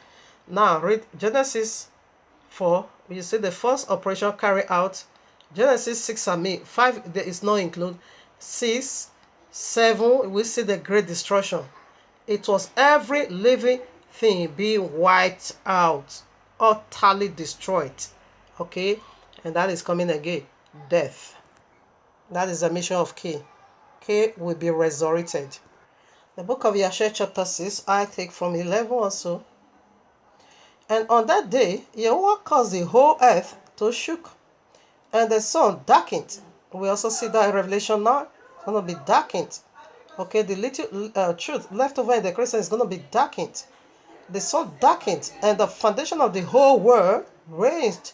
[SPEAKER 1] Now read Genesis 4. You see the first operation carried out. Genesis 6 and 5 there is no include. 6, 7 we see the great destruction. It was every living thing being wiped out, utterly destroyed. Okay, and that is coming again. Death. That is the mission of K. K will be resurrected. The book of Yahshua chapter 6, I take from 11 also. And on that day, Yahuwah caused the whole earth to shook, and the sun darkened. We also see that in Revelation 9, it's going to be darkened. Okay, the little truth left over in the Christian is going to be darkened. The sun darkened, and the foundation of the whole world raised,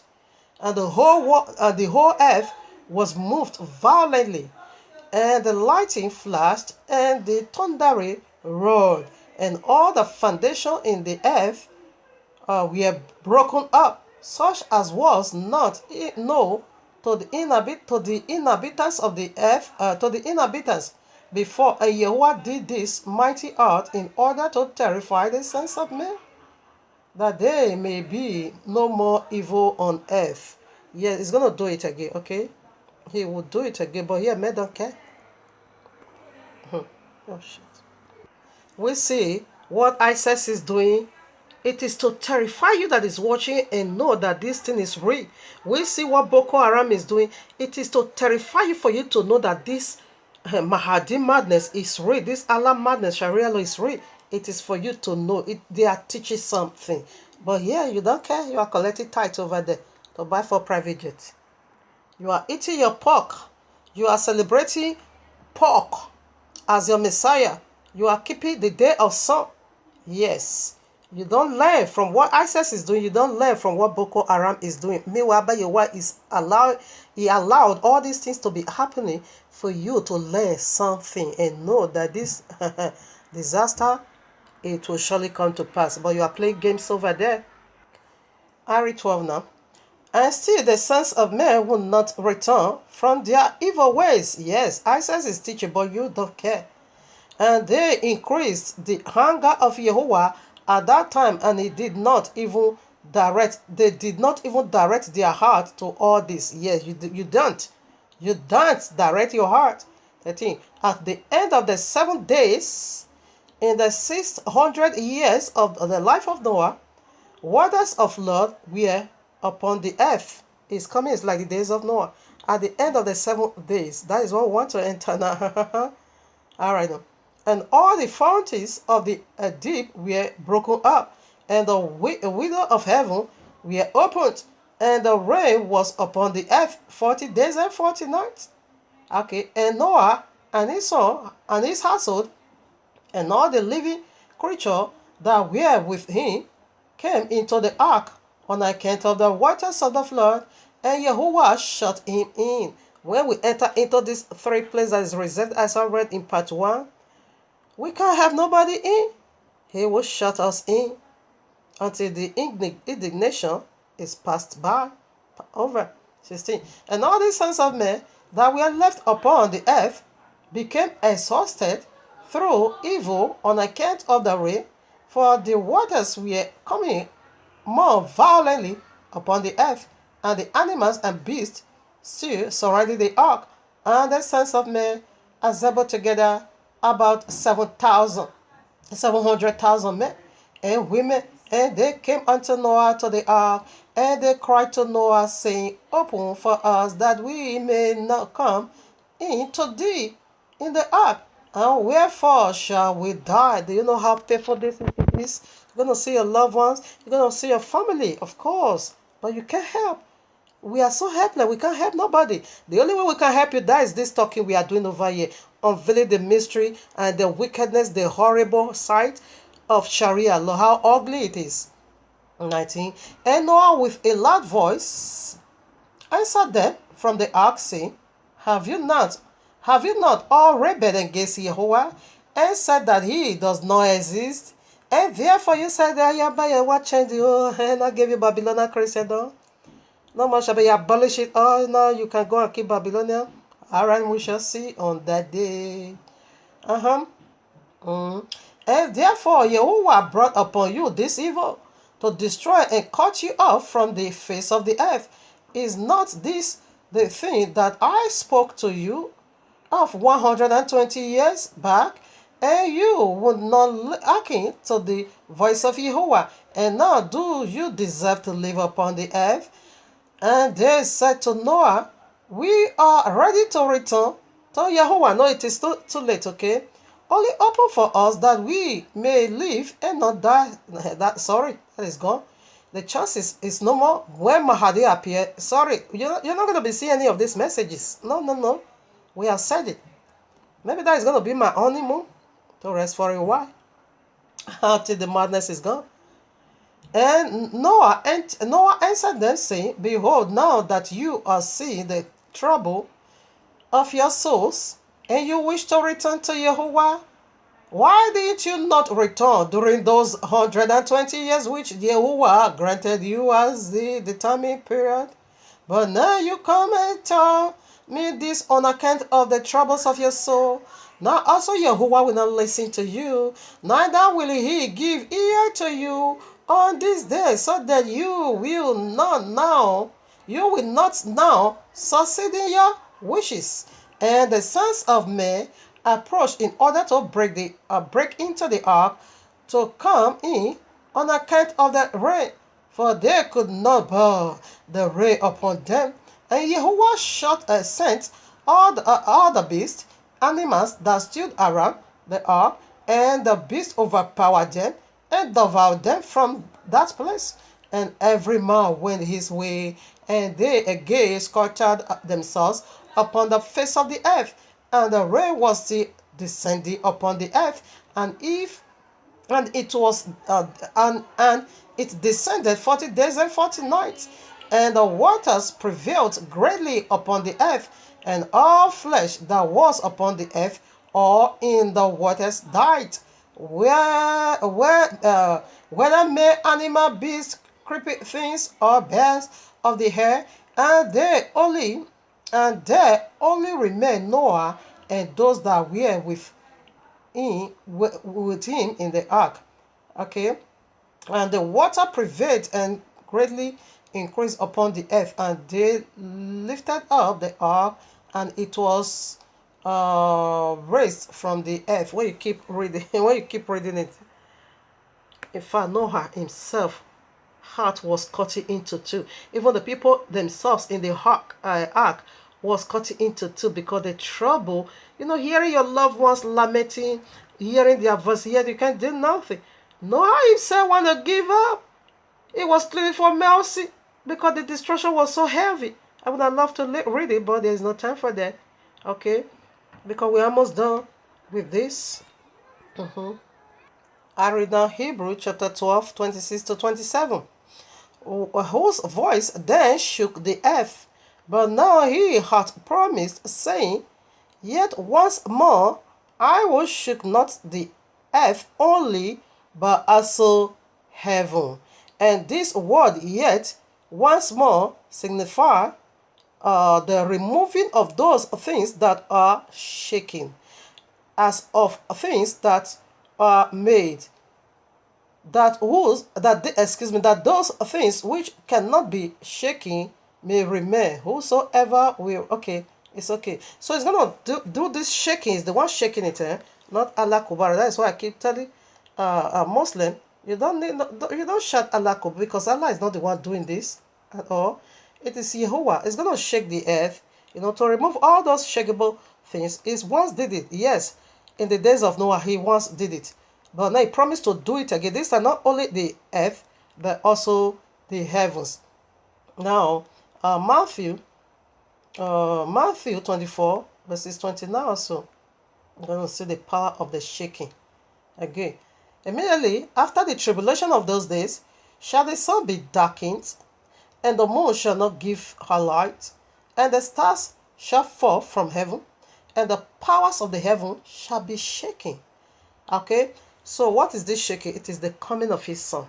[SPEAKER 1] and the whole earth was moved violently, and the lightning flashed, and the thundering roared, and all the foundation in the earth were broken up, such as was not known to the inhabitants of the earth, to the inhabitants before. And Yahuwah did this mighty art in order to terrify the sons of men, that they may be no more evil on earth. Yeah, he's gonna do it again, okay? He will do it again, but here, men don't care. Oh shit. We see what ISIS is doing. It is to terrify you that is watching and know that this thing is real. We see what Boko Haram is doing. It is to terrify you for you to know that this Mahdi madness is real. This Allah madness, Sharia law is real. It is for you to know. They are teaching something. But here, you don't care. You are collecting tithe over there to buy for private jet. You are eating your pork. You are celebrating pork as your Messiah. You are keeping the day of sun. Yes. You don't learn from what ISIS is doing. You don't learn from what Boko Haram is doing. Meanwhile, Yahuwah He allowed all these things to be happening for you to learn something and know that this disaster, it will surely come to pass. But you are playing games over there. I read 12 now. And still the sons of men will not return from their evil ways. Yes, ISIS is teaching, but you don't care. And they increased the hunger of Yahuwah at that time, and they did not even direct their heart to all this. Yes, you don't direct your heart. 13. At the end of the 7 days, in the 600 years of the life of Noah, waters of flood were upon the earth. It's coming, it's like the days of Noah. At the end of the 7 days, that is what we want to enter now. All right now. And all the fountains of the deep were broken up, and the window of heaven were opened, and the rain was upon the earth 40 days and 40 nights. Okay, and Noah and his son and his household, and all the living creatures that were with him, came into the ark on account of the waters of the flood, and Yahuwah shut him in. When we enter into these 3 places that is reserved, as I read in part 1, we can't have nobody in. He will shut us in until the indignation is passed by. Over. 16. And all the sons of men that were left upon the earth became exhausted through evil on account of the rain, for the waters were coming more violently upon the earth, and the animals and beasts still surrounded the ark, and the sons of men assembled together about 700,000 men and women, and they came unto Noah to the ark, and they cried to Noah, saying, Open for us, that we may not come into thee in the ark, and wherefore shall we die? Do you know how painful this is? You're going to see your loved ones, you're going to see your family, of course, but you can't help. We are so helpless. We can't help nobody. The only way we can help you, that is this talking we are doing over here, unveiling the mystery and the wickedness, the horrible sight of Sharia law, how ugly it is. 19. And Noah with a loud voice answered them from the ark, saying, Have you not all rebelled against Yahuwah, and said that he does not exist? And therefore you said that Yahuwah changed you, and I gave you Babylonian Christendom. No more shall be abolish it. Oh, no, you can go and keep Babylonia. All right, we shall see on that day. Mm. And therefore Yahuwah brought upon you this evil, to destroy and cut you off from the face of the earth. Is not this the thing that I spoke to you of 120 years back? And you would not hearken to the voice of Yahuwah. And now do you deserve to live upon the earth? And they said to Noah, we are ready to return to Yahuwah. No, it is too late, okay? Only open for us that we may live and not die. Sorry, that is gone. The chance is no more. When Mahdi appear, sorry, you're not going to be seeing any of these messages. No, no, no. We have said it. Maybe that is going to be my honeymoon to rest for a while until the madness is gone. And Noah answered them, saying, behold, now that you are seeing the trouble of your souls, and you wish to return to Yahuwah, why did you not return during those 120 years which Yahuwah granted you as the determined period? But now you come and tell me this on account of the troubles of your soul. Now also Yahuwah will not listen to you, neither will he give ear to you on this day, so that you will not now succeed in your wishes. And the sons of men approached in order to break into the ark, to come in on account of the rain, for they could not bear the rain upon them. And Yahuwah sent all the beasts, animals that stood around the ark, and the beasts overpowered them and devoured them from that place. And every man went his way, and they again scattered themselves upon the face of the earth. And the rain was still descending upon the earth, and it descended 40 days and 40 nights, and the waters prevailed greatly upon the earth, and all flesh that was upon the earth or in the waters died, whether male, animal, beast, creeping things, or birds of the air, and there only remained Noah and those that were with him in the ark. Okay, and the water prevailed and greatly increased upon the earth, and they lifted up the ark, and it was raised from the earth. When you keep reading, it, in fact, Noah himself heart was cut into two. Even the people themselves in the ark was cut into two, because the trouble, hearing your loved ones lamenting, hearing their voice, yet you can't do nothing. Noah himself want to give up. He was pleading for mercy because the destruction was so heavy. I would have loved to read it, but there is no time for that. Okay, because we're almost done with this. I read now Hebrew chapter 12, 26 to 27. Whose voice then shook the earth, but now he hath promised, saying, yet once more I will shake not the earth only, but also heaven. And this word yet once more signify the removing of those things that are shaken, as of things that are made, that those things which cannot be shaken may remain. Whosoever will, okay, it's okay. So it's gonna do this shaking. Is the one shaking it, not Allah Kubar. That is why I keep telling a Muslim, you don't shout Allah Kubar, because Allah is not the one doing this at all. It is Yahuwah. It's gonna shake the earth, to remove all those shakeable things. He once did it, yes, in the days of Noah. He once did it, but now he promised to do it again. These are not only the earth, but also the heavens. Now, Matthew 24, verses 29 also. I'm going to see the power of the shaking again. Immediately after the tribulation of those days, shall the sun be darkened, and the moon shall not give her light, and the stars shall fall from heaven, and the powers of the heaven shall be shaken. Okay, so what is this shaking? It is the coming of his son.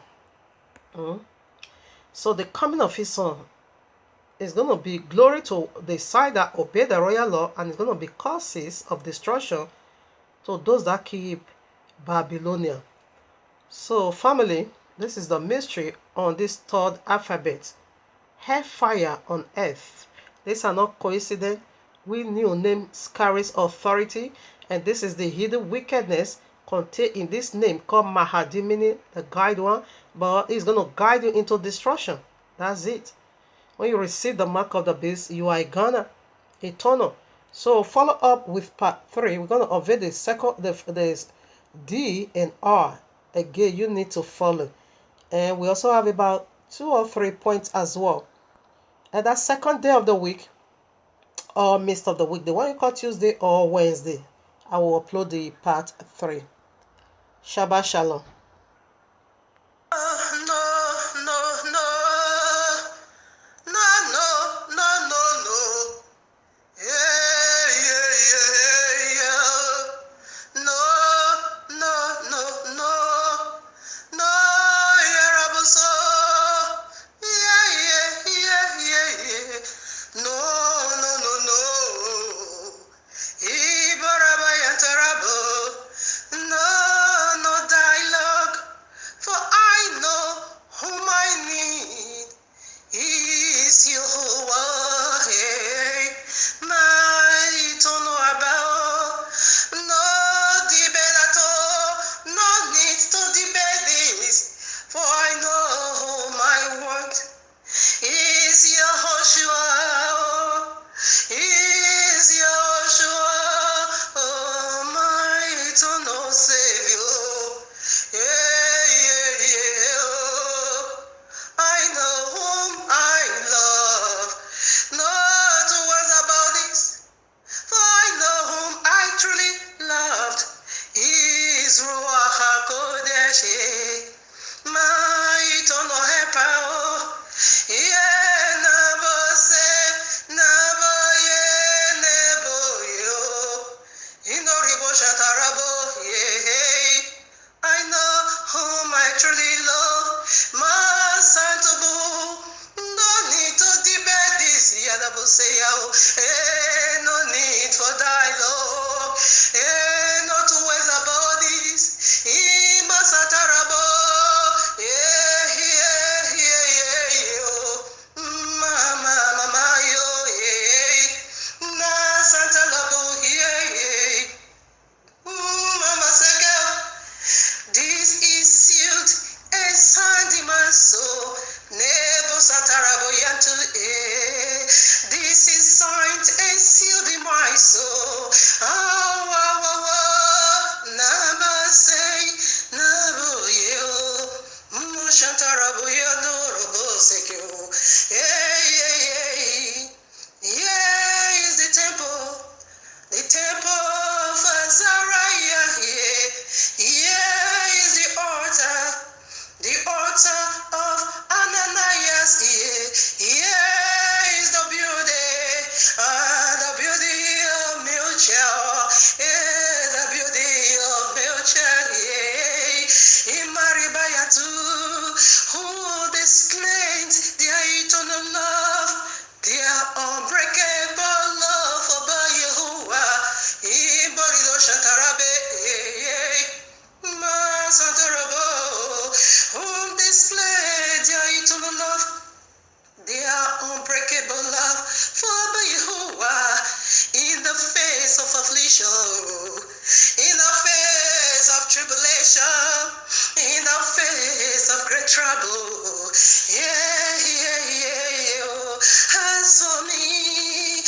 [SPEAKER 1] So the coming of his son is going to be glory to the side that obey the royal law, and it's going to be causes of destruction to those that keep Babylonia. So family, this is the mystery on this third alphabet. Hellfire on earth. These are not coincidence. We knew name carries authority, and this is the hidden wickedness contained in this name called Mahdi, meaning the guide one, but it's going to guide you into destruction. That's it. When you receive the mark of the beast, you are a Ghana, eternal. So follow up with part 3. We're going to unveil the second, the D and R. Again, you need to follow. And we also have about 2 or 3 points as well. And that second day of the week, or midst of the week, the one you call Tuesday or Wednesday, I will upload the part 3. Shabbat Shalom.
[SPEAKER 2] No need for dialogue, not to waste about this. Masatarabo, mama, yo, na Santa Labo, mama Sega. This is sealed and signed in my soul. Nebo Satarabo Yantu, this is signed and sealed in my soul. Naba say, Nabu yo, Mushantarabo Yadorobo Sekyo. Yeah, is the temple of Azariah. Yeah, is the altar of Ananias. Yeah, is the beauty of Milchel. The beauty of Milchel. In Maribayatu, who disclaimed their eternal love, their unbreakable love for Yahuwah. In Borido Shantarabe, Masantarabo, whom displayed their eternal love, their unbreakable love for Yahuwah. In the face of affliction, in the face of tribulation, in the face of great trouble. As for me,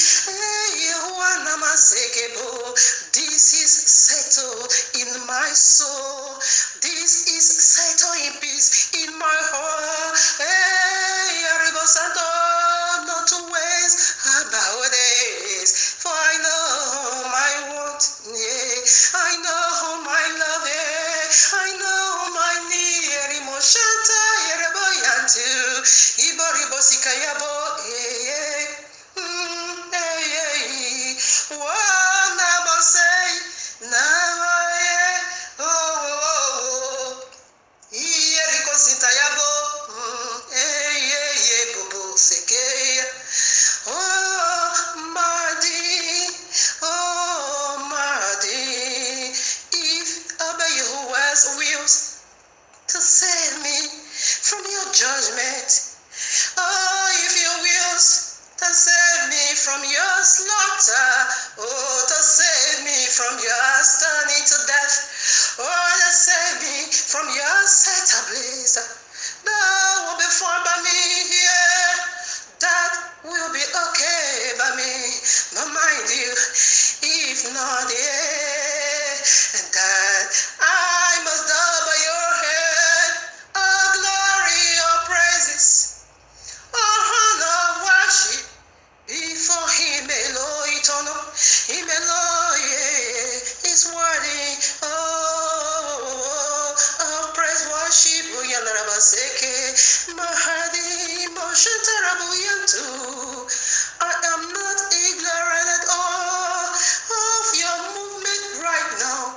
[SPEAKER 2] this is settled in my soul. This is settled in peace in my heart. Not to waste about this, for I know my want. I know my love. I know my need. Emoshanta yereboyantu. Iboribo sikayabo. Mahdi, if Abba Yahuwah to death. Oh, that saved me from your set ablaze. That will be fine by me, yeah. That will be okay by me. But mind you, if not, yeah, and that I must die by your head. Oh, glory, oh, praises, oh, honor, worship before him alone, eternal, him alone, yeah, is worthy. Oh, praise, worship, Yanarabaseke, Mahdi, Motion Tarabuyantu. I am not ignorant at all of your movement right now.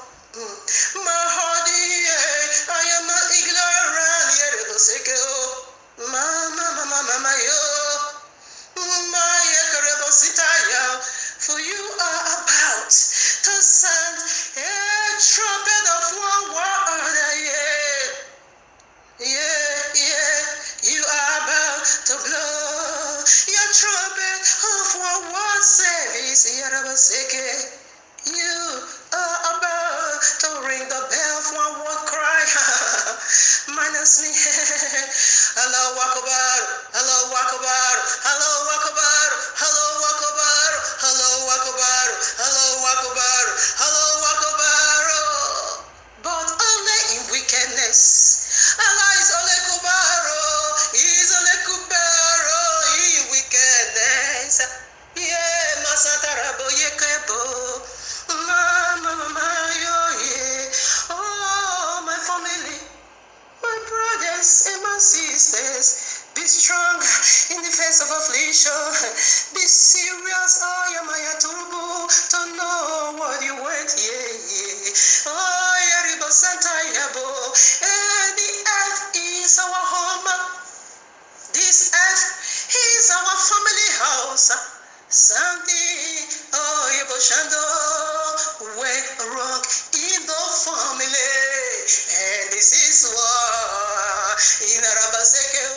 [SPEAKER 2] Mahdi, I am not ignorant, Yanarabaseke, Mama, yo. For you are about to sound a trumpet of one word, you are about to blow your trumpet of one word service, you are about to ring the bell of one word cry, minus me, hello, walk about, hello, walk about, hello, walk about, hello, walk about, hello, walk about, hello, walk about, hello, walk about, but only in wickedness. Allah is only kubaro, is only kubaro in wickedness. Yeah, Masatarabo Yekebo, Mama, yeah. Oh, my family, my brothers and my sisters, be strong in the face of affliction. Be serious, Yamaya Turbo, to know what you want, yeah. Oh, Yaribo Santa Yabo, and the earth is our home. This earth is our family house. Something, Yeboshando, went wrong in the family. And this is why in Arabaseke,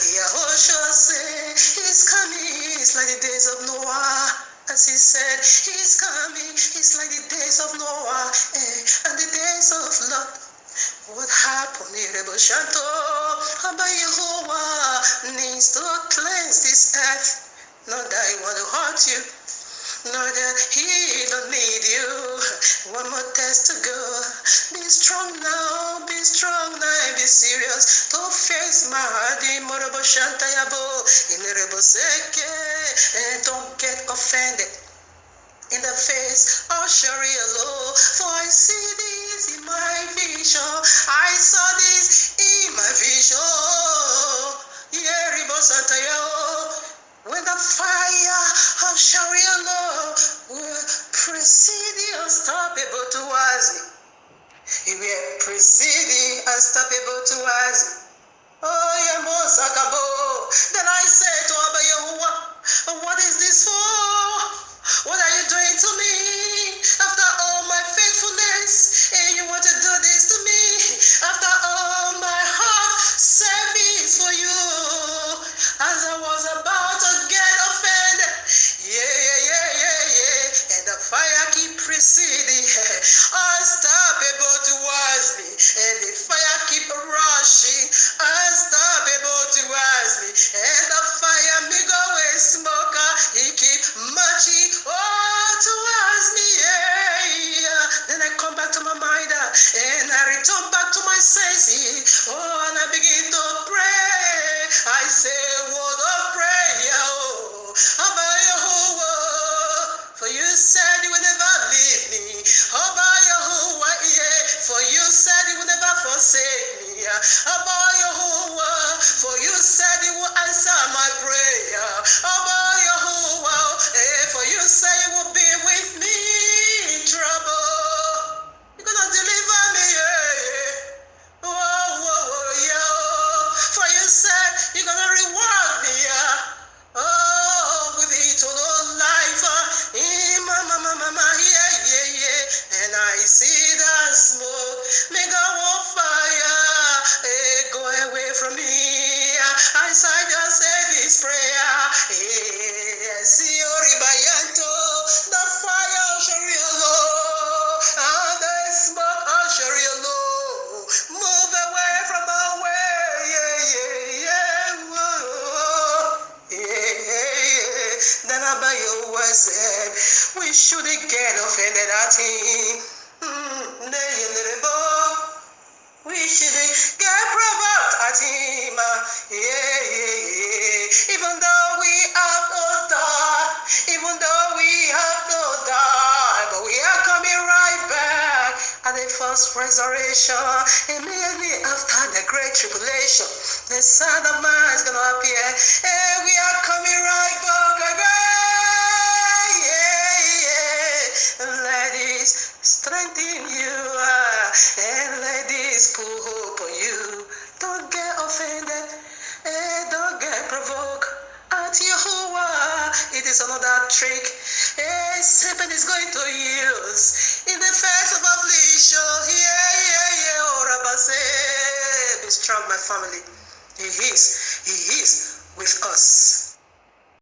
[SPEAKER 2] Yahushua said, he's coming, it's like the days of Noah. As he said, he's coming, it's like the days of Noah and the days of Lot. What happened in Reboshanto? Abba Yehovah needs to cleanse this earth. Not that he want to hurt you, not that he don't need you. One more test to go. Be strong now, be and be serious. Don't face Mahdi, Morabashanta Yabo, in Reboseke, and don't get offended in the face of Sharia law. For I see this in my vision. I saw this in my vision. Yeah, Ribosanta Yabo. When the fire of Sharia law will precede unstoppable towards me. It will precede unstoppable towards me. Oh, Yamosakabo. Then I said to Abba Yahuwah, what is this for? What are you doing to me? After all my faithfulness, and you want to do this to me? After all my heart service for you, as I was about to get offended, and the fire keep preceding, unstoppable towards me, and the fire keep rushing, unstoppable towards me, and the fire me go away smoker, he keep marching towards me, Then I come back to my mind, and I return back to my senses, and I begin to pray. I say word of prayer, Abba Yahuwah, for you said you will never leave me, Abba Yahuwah, for you said you will never forsake me, Abba Yahuwah, for you said you will answer my prayer, Abba Yahuwah, for you say you will be with me in trouble. You're gonna deliver me, for you said you're gonna reward me, with eternal life, and I see the smoke, may go on fire, go first resurrection. Immediately after the great tribulation, the Son of Man is going to appear. Hey, we are coming right back again. Yeah, yeah. Let this strengthen you, and let this put hope on you. Don't get offended. Don't get provoked. At Yahuwah, it is another trick. Satan is going to use in the face of affliction. Yeah. Oh, Rabase, be strong, my family. He is with us.